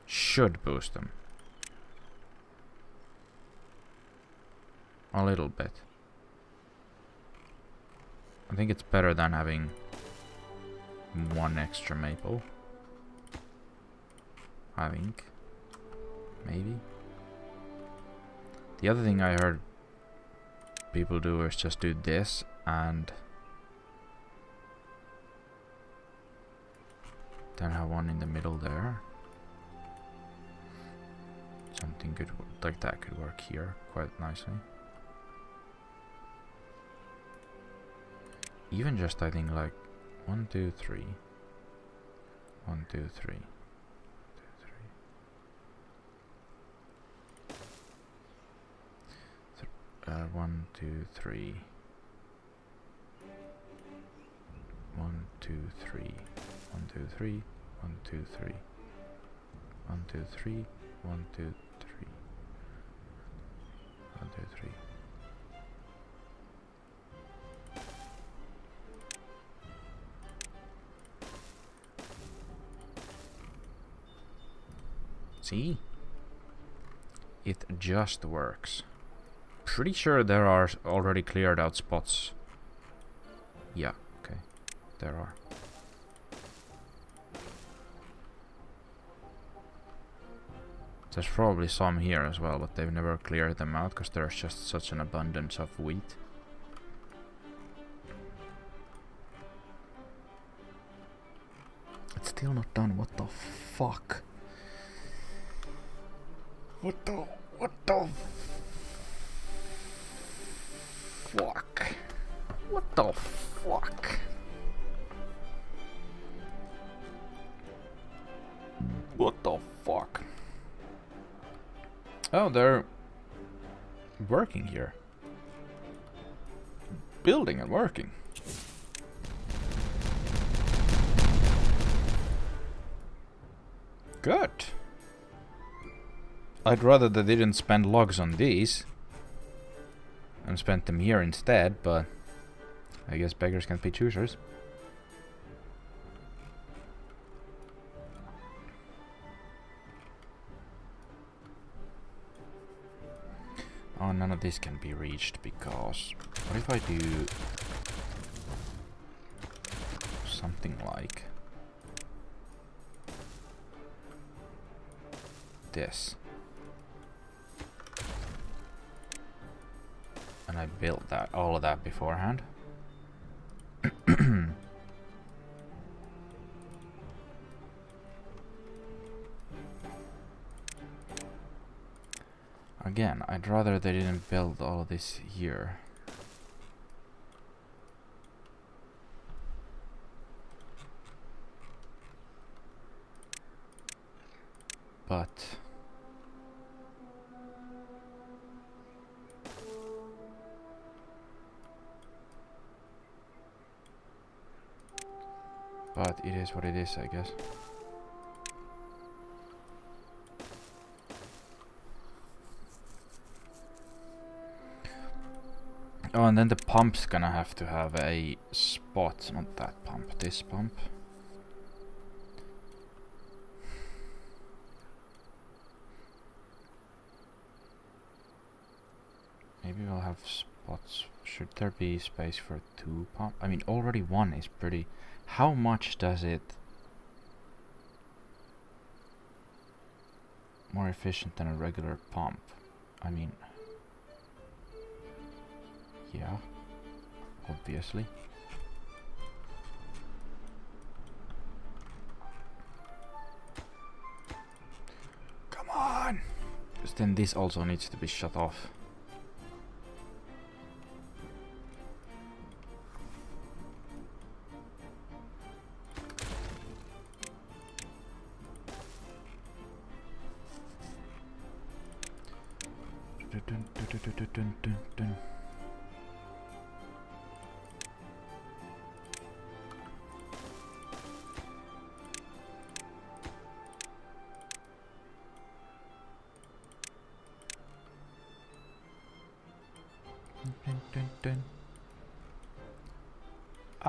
Should boost them. A little bit. I think it's better than having one extra maple. I think. Maybe. The other thing I heard people do is just do this and then have one in the middle there. Something good like that could work here quite nicely. Even just I think like 1, 2, 3. 1, 2, 3. 1, 2, 3. 1, 2, 3. 1, 2, 3. 1, 2, 3. 1, 2, 3. 1, 2, 3. 1, 2, 3. See? It just works. Pretty sure there are already cleared out spots. Yeah, okay. There are. There's probably some here as well, but they've never cleared them out because there's just such an abundance of wheat. It's still not done. What the fuck? What the fuck? What the fuck? What the fuck? Oh, they're working here. Building and working. Good. I'd rather they didn't spend logs on these and spent them here instead, but I guess beggars can't be choosers. Oh, none of this can be reached because... What if I do... something like... this. And I built that, all of that beforehand. Again, I'd rather they didn't build all of this here. But... But it is what it is, I guess. Oh, and then the pump's gonna have to have a spot, not that pump, this pump. Maybe we'll have spots. Should there be space for 2 pump? I mean, already 1 is pretty... How much does it... more efficient than a regular pump? I mean... yeah, obviously. Come on! Because then this also needs to be shut off.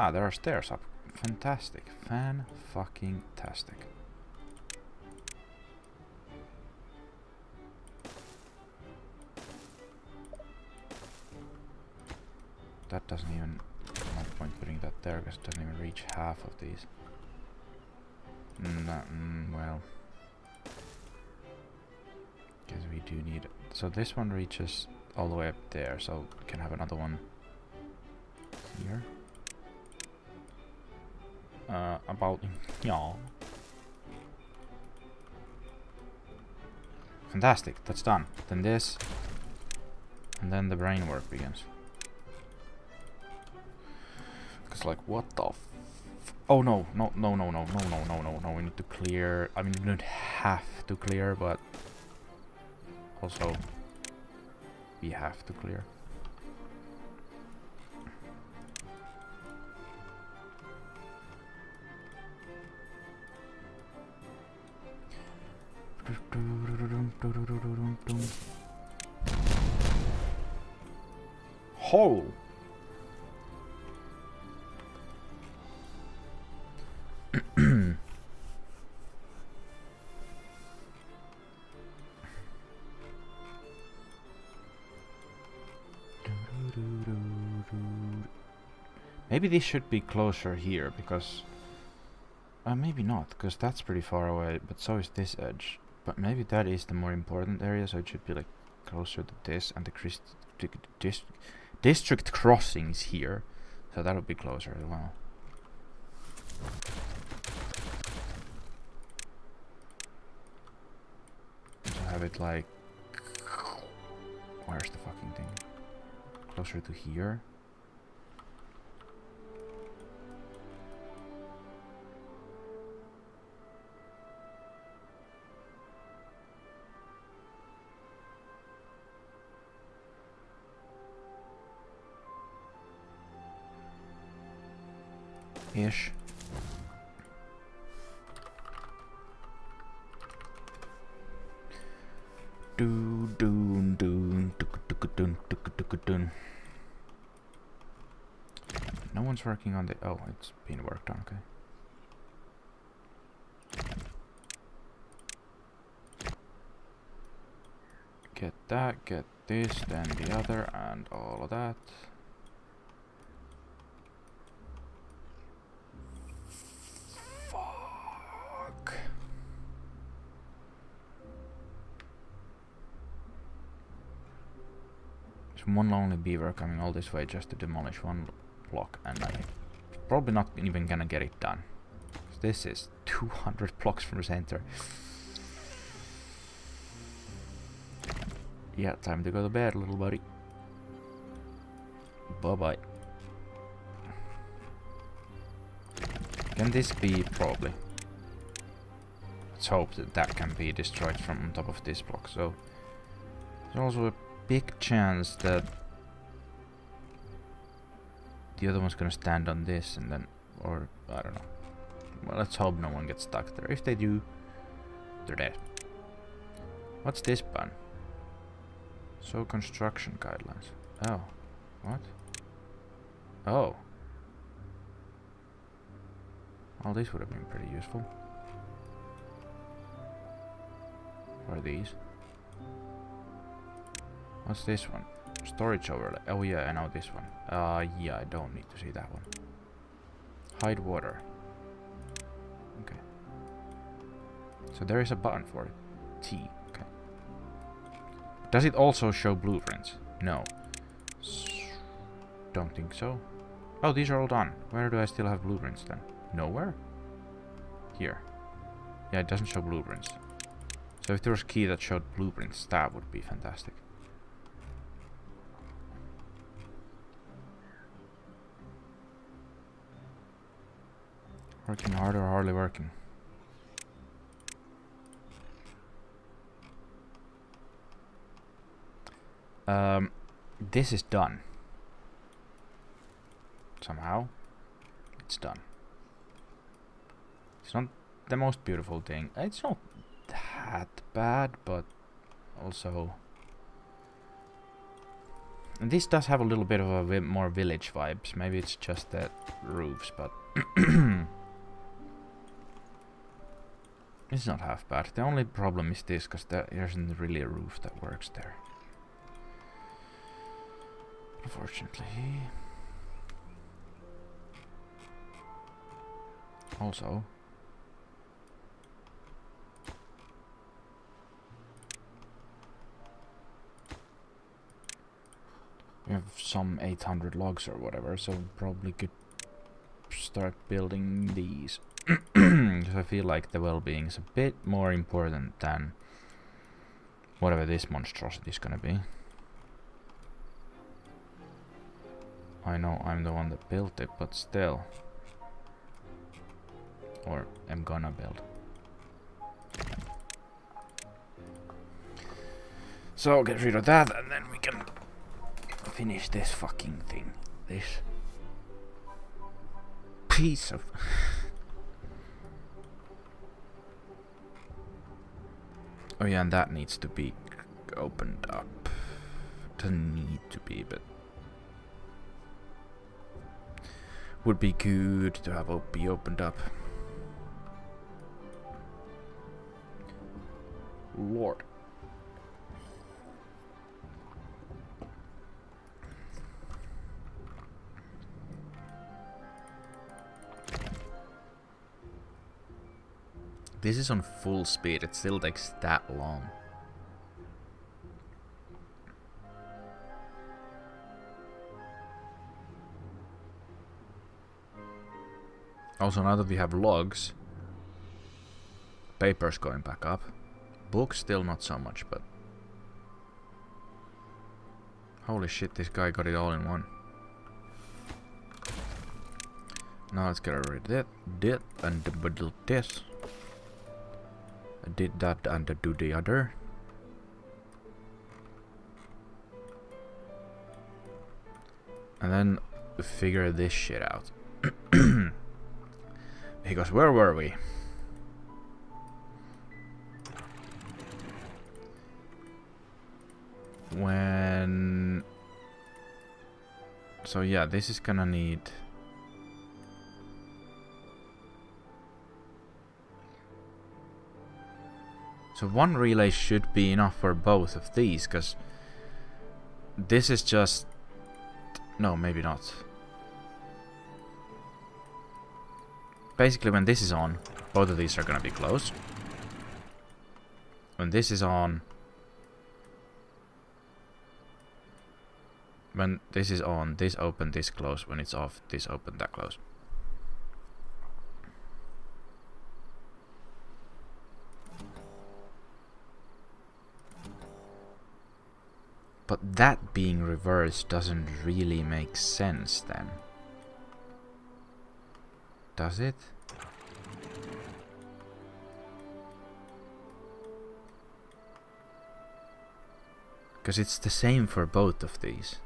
Ah, there are stairs up. Fantastic. Fan-fucking-tastic. That doesn't even... no point putting that there because it doesn't even reach half of these. Well... because we do need... so this one reaches all the way up there, so we can have another one here. About... yeah. Fantastic, that's done. Then this... and then the brain work begins. Because like, what the f... oh no, no, we need to clear... I mean, we don't have to clear, but... also... we have to clear. Hole! Maybe this should be closer here, because... maybe not, because that's pretty far away, but so is this edge. But maybe that is the more important area, so it should be like closer to this, and the district crossings here. So that would be closer as well. So have it like... where's the fucking thing? Closer to here. Ish. No one's working on the... Oh, it's been worked on, okay. Get that, get this, then the other, and all of that. Fuck. There's one lonely beaver coming all this way just to demolish one block, and I'm probably not even gonna get it done. This is 200 blocks from the center. Yeah, time to go to bed, little buddy. Bye-bye. Can this be? Probably. Let's hope that that can be destroyed from on top of this block. So there's also a big chance that the other one's gonna stand on this and then, or I don't know. Well, let's hope no one gets stuck there. If they do, they're dead. What's this button? So construction guidelines. Oh. What? Oh. Well, this would have been pretty useful. What are these? What's this one? Storage overlay. Oh yeah, I know this one. Yeah, I don't need to see that one. Hide water. Okay. So there is a button for it. T. Okay. Does it also show blueprints? No. Don't think so. Oh, these are all done. Where do I still have blueprints then? Nowhere? Here. Yeah, it doesn't show blueprints. So if there was a key that showed blueprints, that would be fantastic. Working hard or hardly working? This is done. Somehow. It's done. It's not the most beautiful thing. It's not that bad, but also... And this does have a little bit of a more village vibes. Maybe it's just the roofs, but... It's not half bad. The only problem is this, because there isn't really a roof that works there. Unfortunately. Also, we have some 800 logs or whatever, so probably could start building these. Because I feel like the well-being is a bit more important than whatever this monstrosity is gonna be. I know I'm the one that built it, but still. Or am gonna build. So get rid of that and then we can finish this fucking thing. This piece of... Oh yeah, and that needs to be opened up. Doesn't need to be, but would be good to have be opened up. Lord. This is on full speed, it still takes that long. Also, now that we have logs, paper's going back up. Books still not so much, but holy shit, this guy got it all in one. Now let's get rid of that, and do this. I did that and do the other. And then figure this shit out. Because where were we? When... So yeah, this is gonna need So one relay should be enough for both of these, because this is just... No, maybe not. Basically, when this is on, both of these are gonna be closed. When this is on... When this is on, this open, this close. When it's off, this open, that close. But that being reversed doesn't really make sense then. Does it? Because it's the same for both of these.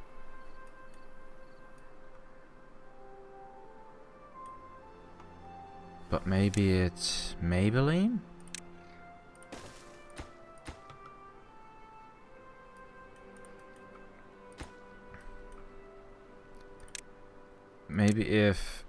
But maybe it's Maybelline? Maybe if...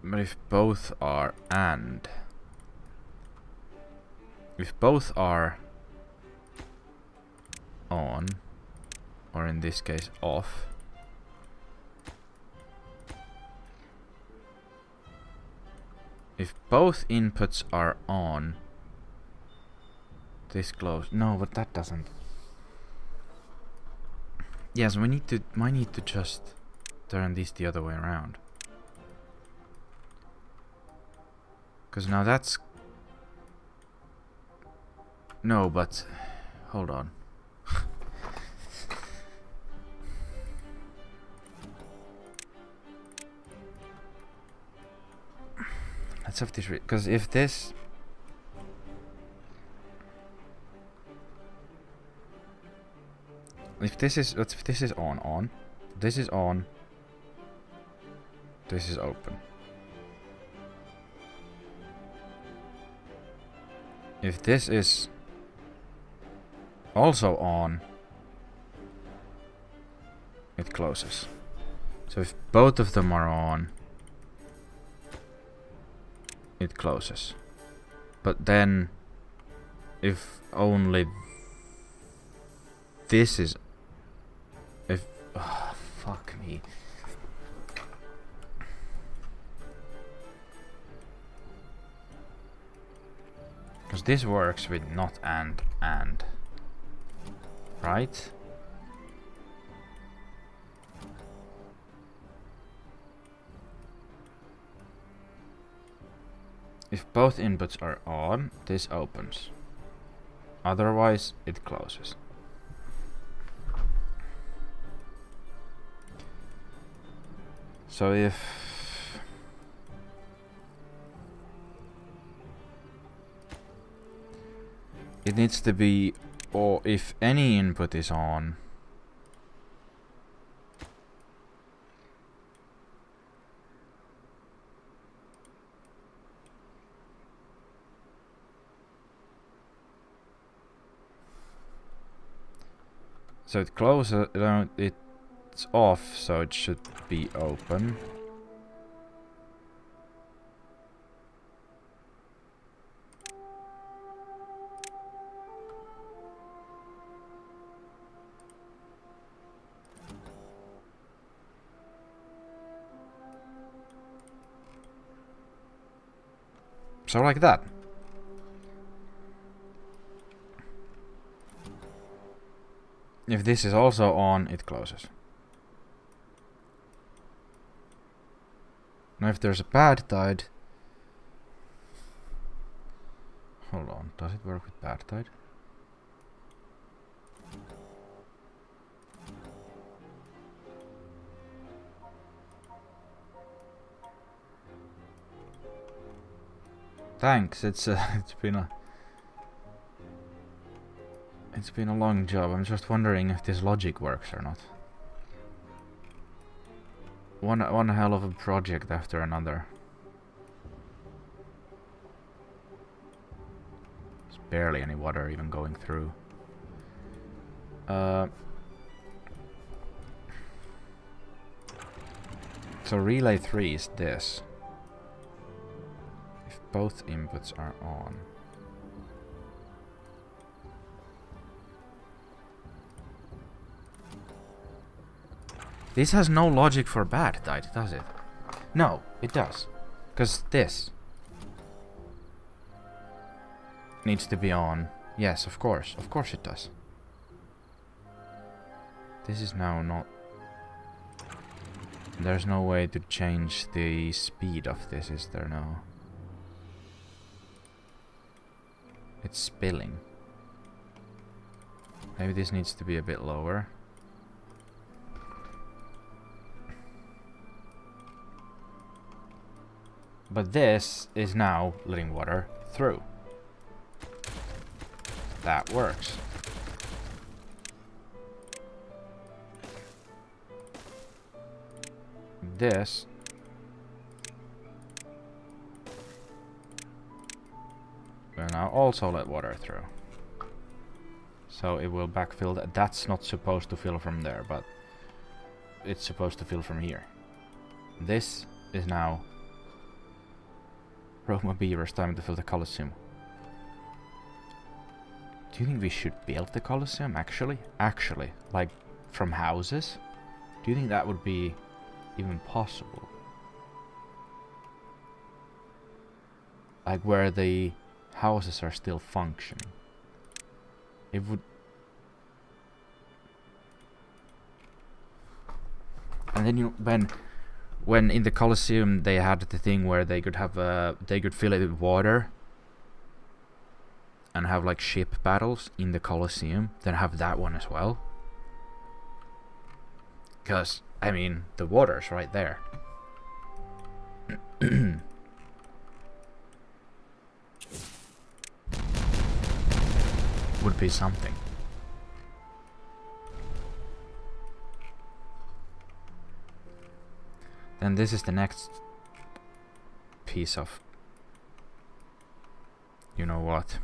But if both are and... If both are on, or in this case off, if both inputs are on, this close. No, but that doesn't. Yes, we need to. Might need to just turn this the other way around. Because now that's... No, but... Hold on. Let's have this... Because if this... If this is... If this is on. This is on. This is open. If this is also on, it closes. So if both of them are on, it closes. But then if only this is... If... Oh, fuck me. Because this works with not and. Right? If both inputs are on, this opens. Otherwise, it closes. So if... It needs to be, or if any input is on, so it closes, it's off, so it should be open. So like that. If this is also on, it closes. Now if there's a bad tide... Hold on, does it work with bad tide? Thanks, it's been a long job. I'm just wondering if this logic works or not. One hell of a project after another. There's barely any water even going through. So relay 3 is this. If both inputs are on. This has no logic for bad, does it? No, it does. Because this needs to be on. Yes, of course. Of course it does. This is now not... There's no way to change the speed of this, is there? No. It's spilling. Maybe this needs to be a bit lower. But this is now letting water through. That works. This will now also let water through. So it will backfill that. That's not supposed to fill from there, but it's supposed to fill from here. This is now Roma Beaver's time to fill the Colosseum. Do you think we should build the Colosseum, actually? Actually, like, from houses? Do you think that would be even possible? Like, where the houses are still functioning. It would... And then when in the Colosseum they had the thing where they could have they could fill it with water and have like ship battles in the Colosseum, then have that one as well. Because, I mean, the water's right there. Would be something. Then this is the next piece of... You know what?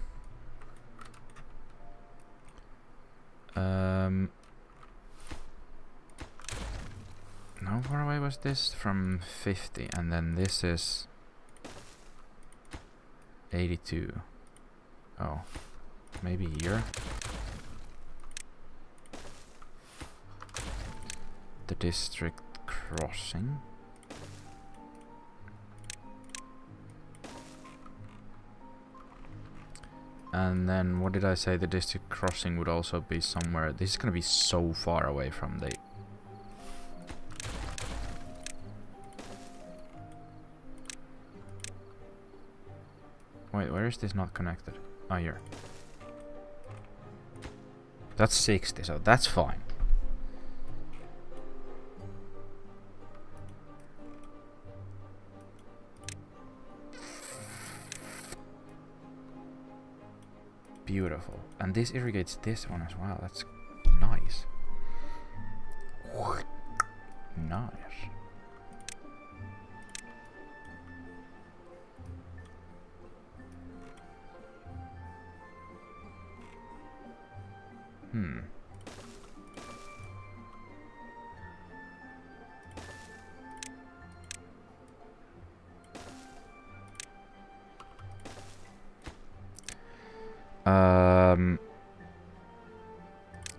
How far away was this? From 50, and then this is 82. Oh, maybe here. The district crossing. And then what did I say? The district crossing would also be somewhere. This is gonna be so far away from the... Wait, where is this not connected? Oh, here. That's 60, so that's fine. Beautiful. And this irrigates this one as well. That's nice. Nice.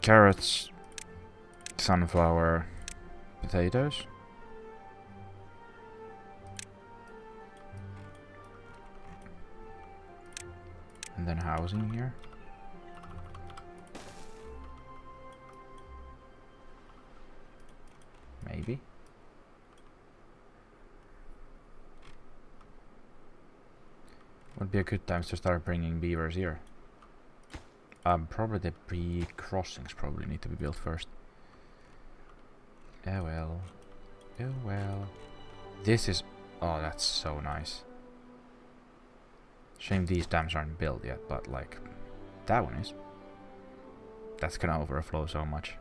Carrots, sunflower, potatoes. And then housing here. Maybe. Would be a good time to start bringing beavers here. Probably the pre-crossings probably need to be built first. Oh well. Oh well. This is... Oh, that's so nice. Shame these dams aren't built yet, but like... That one is. That's gonna overflow so much.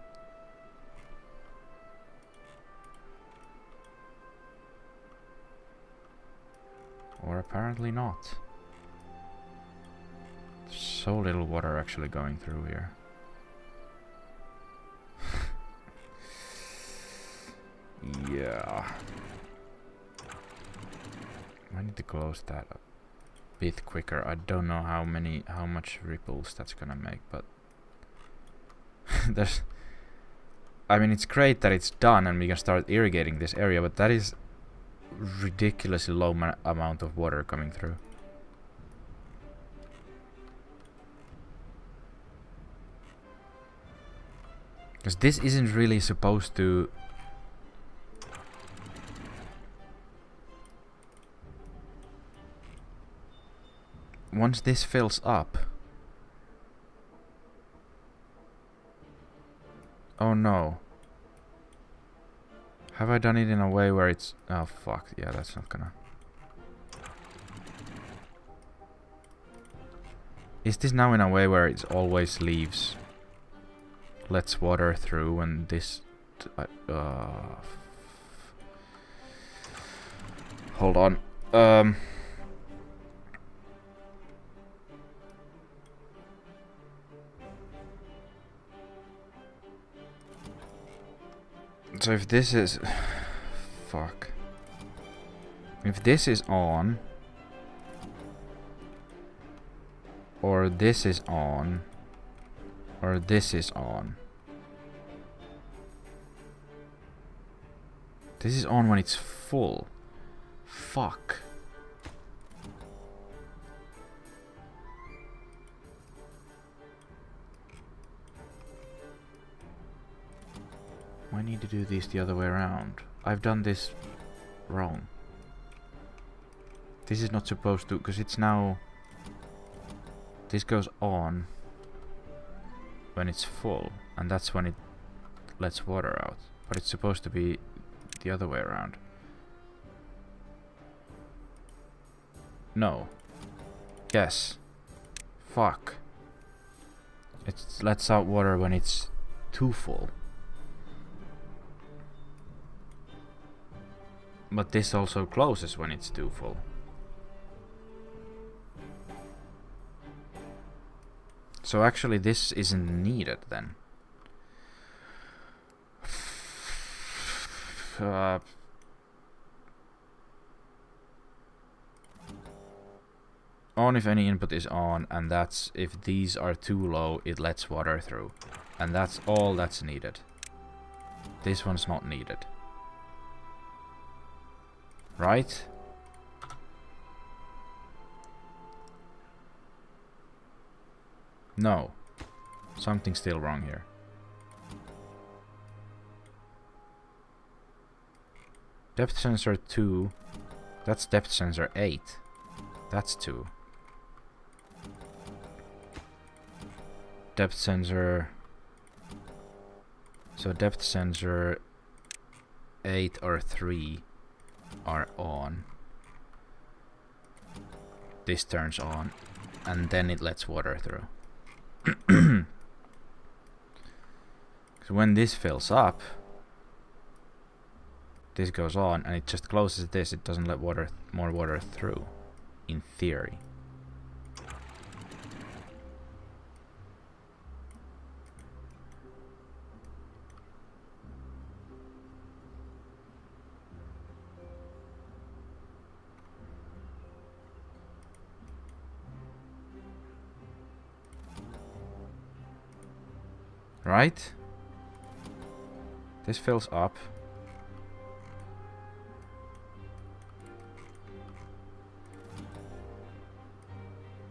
Or apparently not. So little water actually going through here. Yeah. need to close that a bit quicker. I don't know how much ripples that's gonna make, but there's. I mean, it's great that it's done and we can start irrigating this area, but that is ridiculously low amount of water coming through. Because this isn't really supposed to... Once this fills up... Oh no. Have I done it in a way where it's... Oh fuck, yeah, that's not gonna... Is this now in a way where it always leaves... lets water through and this... hold on. So if this is... fuck. If this is on... or this is on... or this is on... This is on when it's full. Fuck. I need to do this the other way around. I've done this wrong. This is not supposed to, because it's now... This goes on when it's full, and that's when it lets water out. But it's supposed to be the other way around. No. Yes. Fuck. It lets out water when it's too full. But this also closes when it's too full. So actually this isn't needed then. On if any input is on, and that's if these are too low, it lets water through. And that's all that's needed. This one's not needed. Right? No. Something's still wrong here. Depth sensor 2. That's depth sensor 8. That's 2. Depth sensor... So depth sensor 8 or 3 are on. This turns on, and then it lets water through. So when this fills up, this goes on, and it just closes this. It doesn't let more water through, in theory. Right? This fills up.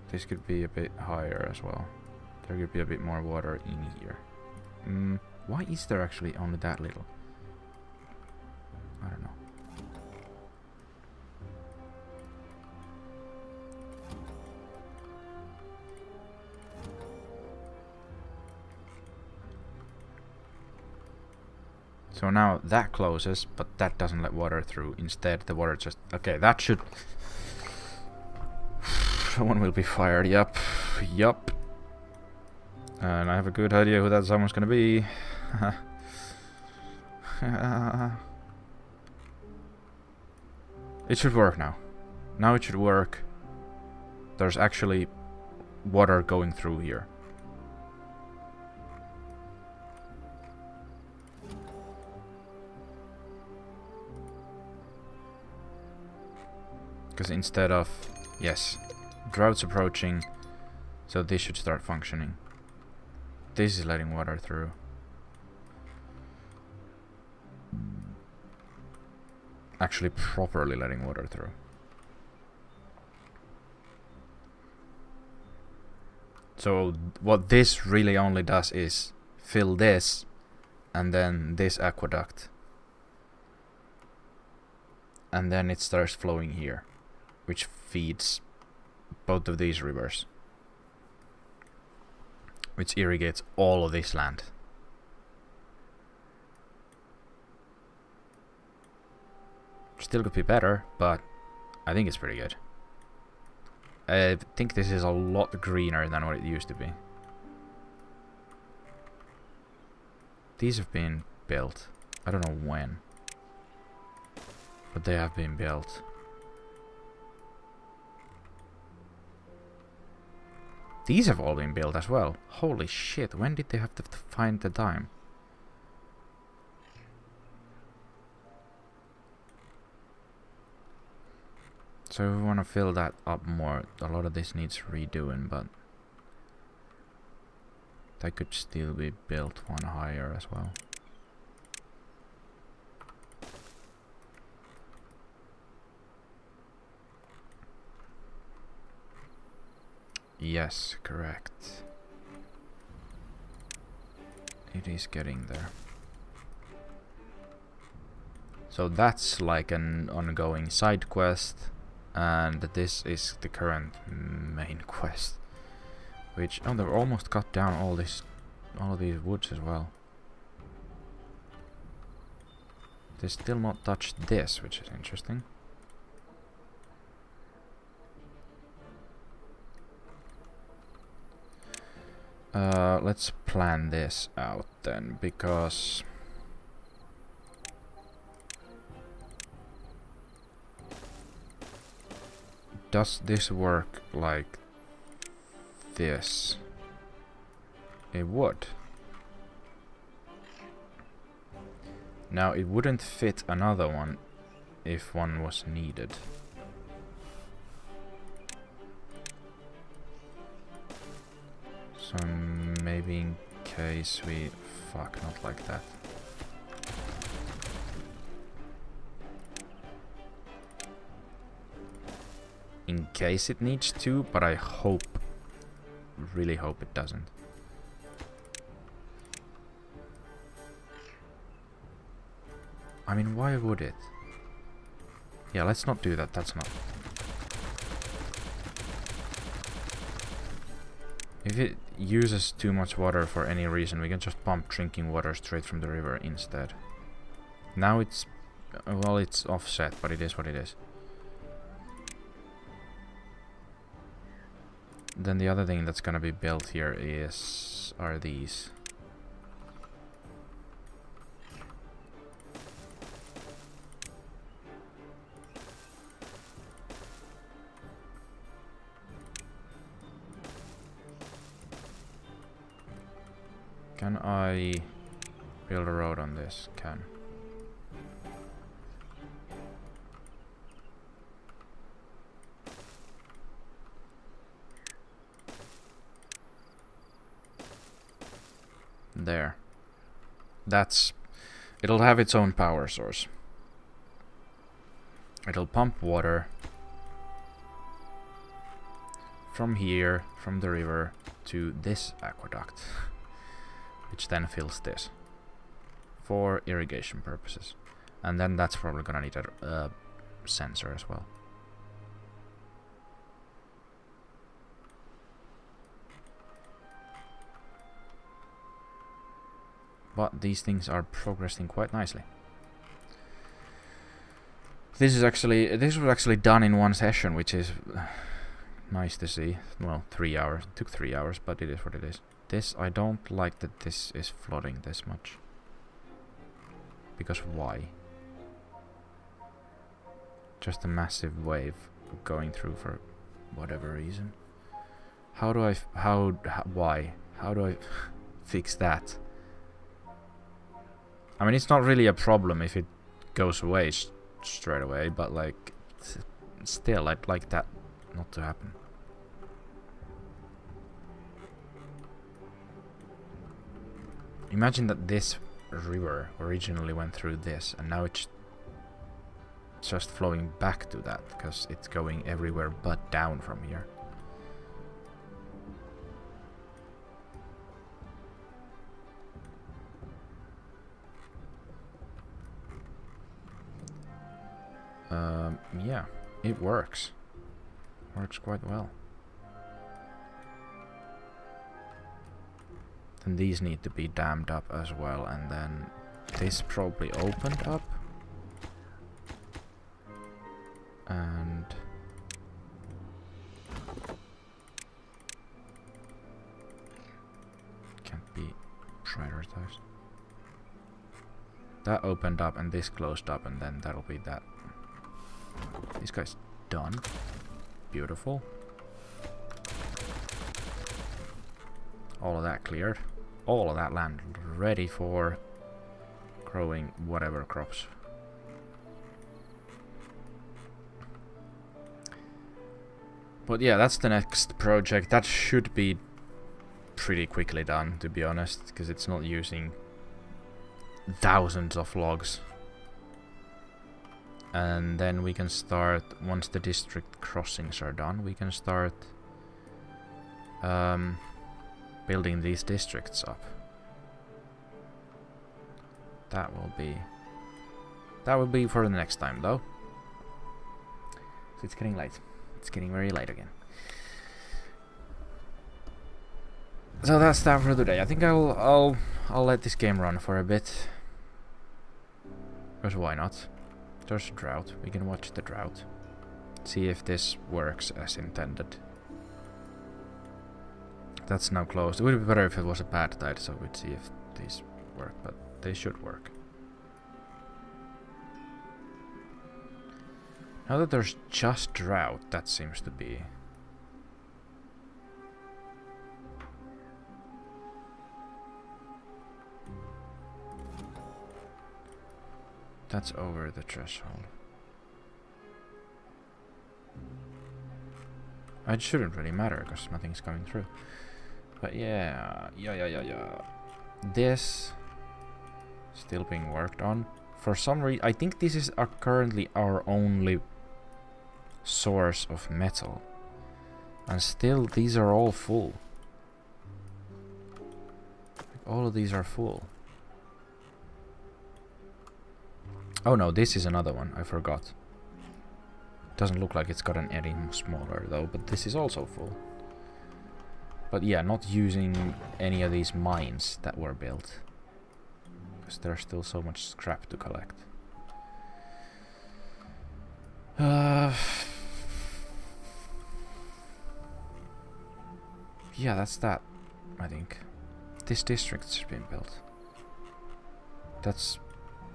This could be a bit higher as well. There could be a bit more water in here. Why is there actually only that little? I don't know. So now that closes, but that doesn't let water through. Instead, the water just... Okay, that should... Someone will be fired, yup. Yup. And I have a good idea who that someone's gonna be. It should work now. Now it should work. There's actually water going through here. Because instead of... Yes. Drought's approaching. So this should start functioning. This is letting water through. Actually properly letting water through. So what this really only does is fill this and then this aqueduct. And then it starts flowing here, which feeds both of these rivers, which irrigates all of this land. Still could be better, but I think it's pretty good. I think this is a lot greener than what it used to be. These have been built. I don't know when, but they have been built. These have all been built as well. Holy shit, when did they have to find the time? So if we want to fill that up more, a lot of this needs redoing, but that could still be built one higher as well. Yes, correct. It is getting there. So that's like an ongoing side quest. And this is the current main quest, which they've almost cut down all of these woods as well. They still not touched this, which is interesting. Let's plan this out then, because does this work like this? It would. Now it wouldn't fit another one if one was needed. So maybe in case we... Fuck, not like that. In case it needs to, but I hope, really hope it doesn't. I mean, why would it? Yeah, let's not do that, that's not... If it uses too much water for any reason, we can just pump drinking water straight from the river instead. Now it's... well, it's offset, but it is what it is. Then the other thing that's gonna be built here are these. Can I build a road on this? Can. There. That's... it'll have its own power source. It'll pump water from here, from the river, to this aqueduct, which then fills this for irrigation purposes. And then that's probably gonna need a sensor as well. But these things are progressing quite nicely. This was actually done in one session, which is nice to see. Well, 3 hours. It took 3 hours, but it is what it is. This, I don't like that this is flooding this much. Because why? Just a massive wave going through for whatever reason. How do I... why? How do I fix that? I mean, it's not really a problem if it goes away straight away, but like, still, I'd like that not to happen. Imagine that this river originally went through this, and now it's just flowing back to that, because it's going everywhere but down from here. Yeah, it works. Works quite well. Then these need to be dammed up as well, and then this probably opened up. And can't be prioritized. That opened up and this closed up, and then that'll be that. This guy's done. Beautiful. All of that cleared. All of that land ready for growing whatever crops. But yeah, that's the next project. That should be pretty quickly done, to be honest, because it's not using thousands of logs. And then we can start, once the district crossings are done, we can start building these districts up. That will be for the next time, though. So it's getting late. It's getting very late again. So that's that for today. I think I'll let this game run for a bit. Because why not? There's a drought. We can watch the drought. See if this works as intended. That's now closed. It would be better if it was a bad tide, so we'd see if these work, but they should work. Now that there's just drought, that seems to be... That's over the threshold. It shouldn't really matter, because nothing's coming through. But yeah. This... still being worked on. For some reason, I think this is currently our only source of metal. And still, these are all full. All of these are full. Oh no, this is another one, I forgot. Doesn't look like it's gotten any smaller though, but this is also full. But yeah, not using any of these mines that were built. Because there's still so much scrap to collect. Yeah, that's that, I think. This district's been built. That's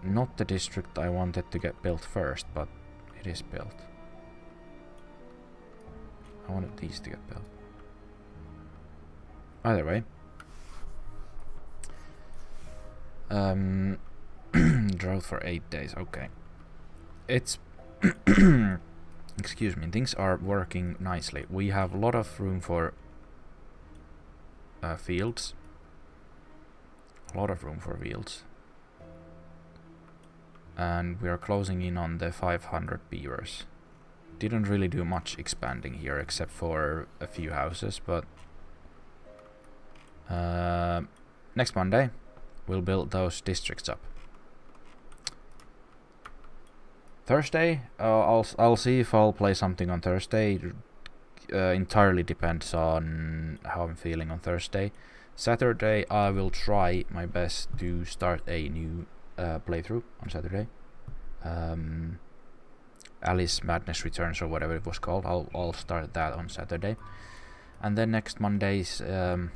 not the district I wanted to get built first, but it is built. I wanted these to get built. Either way. Drought for 8 days, okay. It's... excuse me, things are working nicely. We have a lot of room for fields. A lot of room for fields. And we are closing in on the 500 beavers. Didn't really do much expanding here except for a few houses, but next Monday we'll build those districts up. Thursday, I'll see if I'll play something on Thursday. Entirely depends on how I'm feeling on Thursday. Saturday I will try my best to start a new playthrough on Saturday. Alice Madness Returns or whatever it was called. I'll start that on Saturday, and then next Monday's more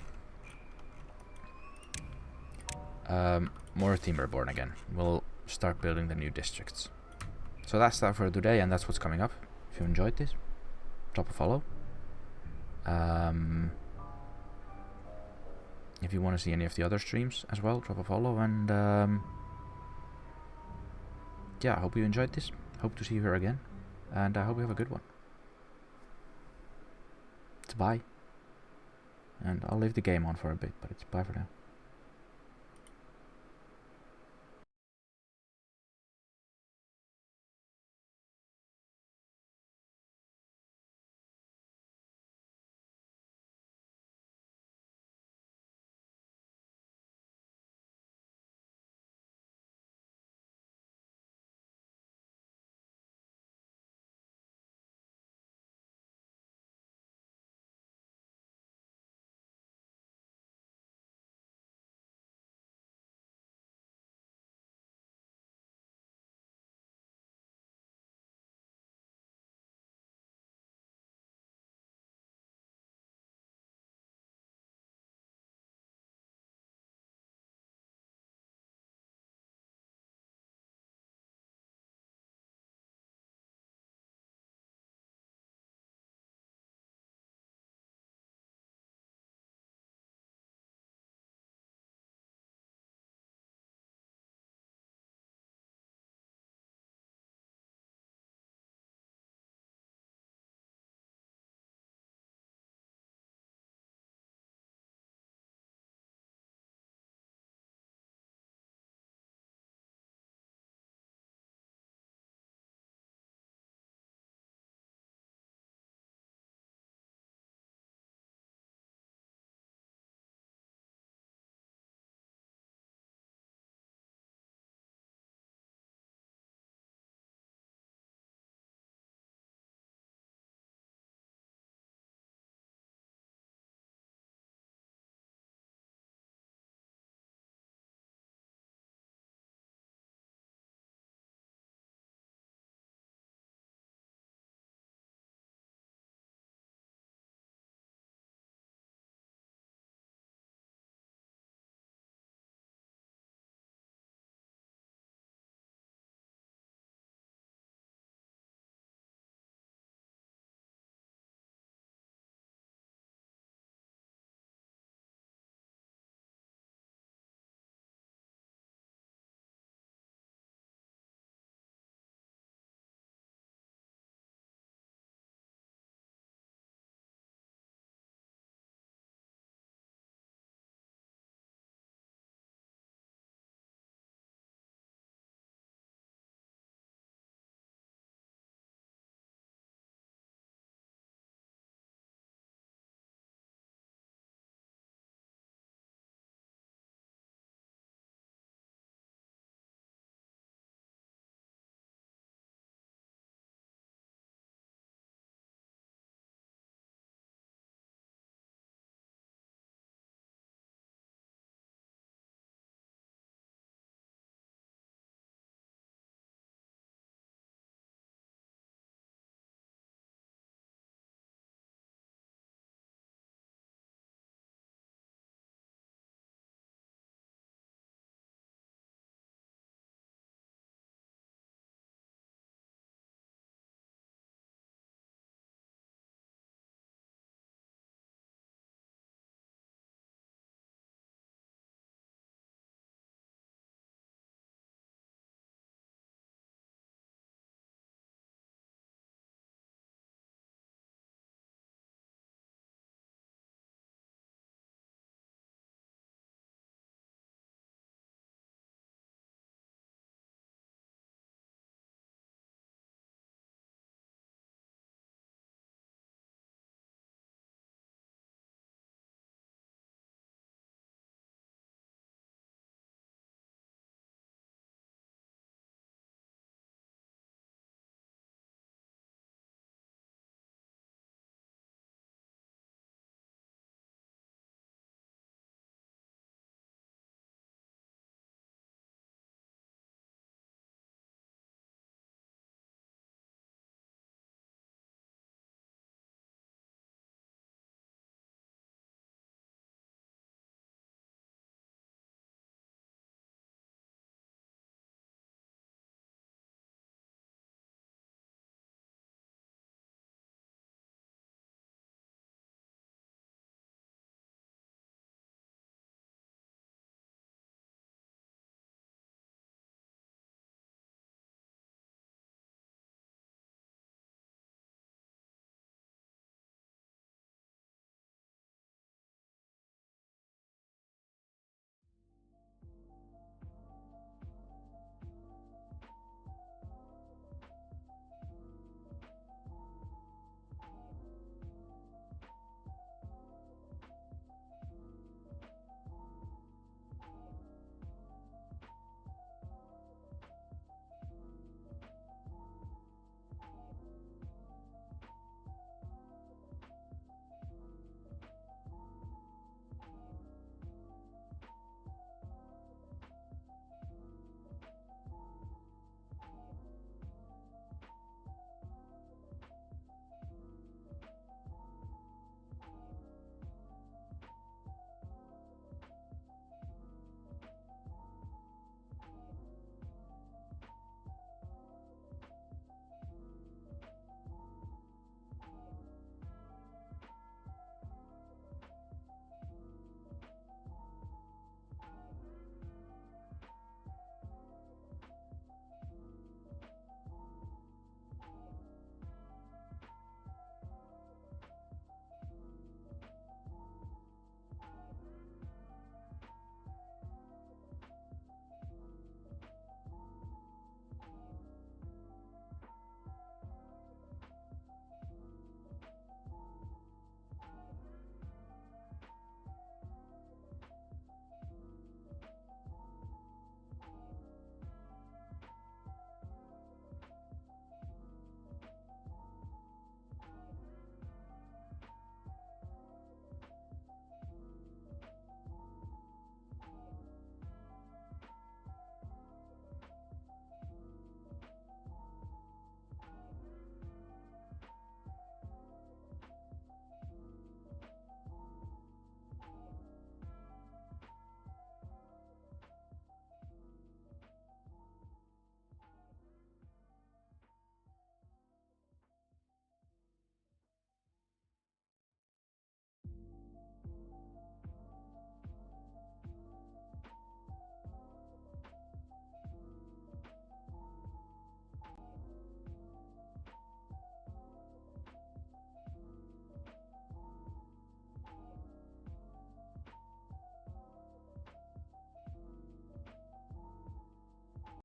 Timberborn again. We'll start building the new districts. So that's that for today, and that's what's coming up. If you enjoyed this, drop a follow. If you want to see any of the other streams as well, drop a follow, and yeah, I hope you enjoyed this. Hope to see you here again. and I hope you have a good one. It's bye. And I'll leave the game on for a bit, but it's bye for now.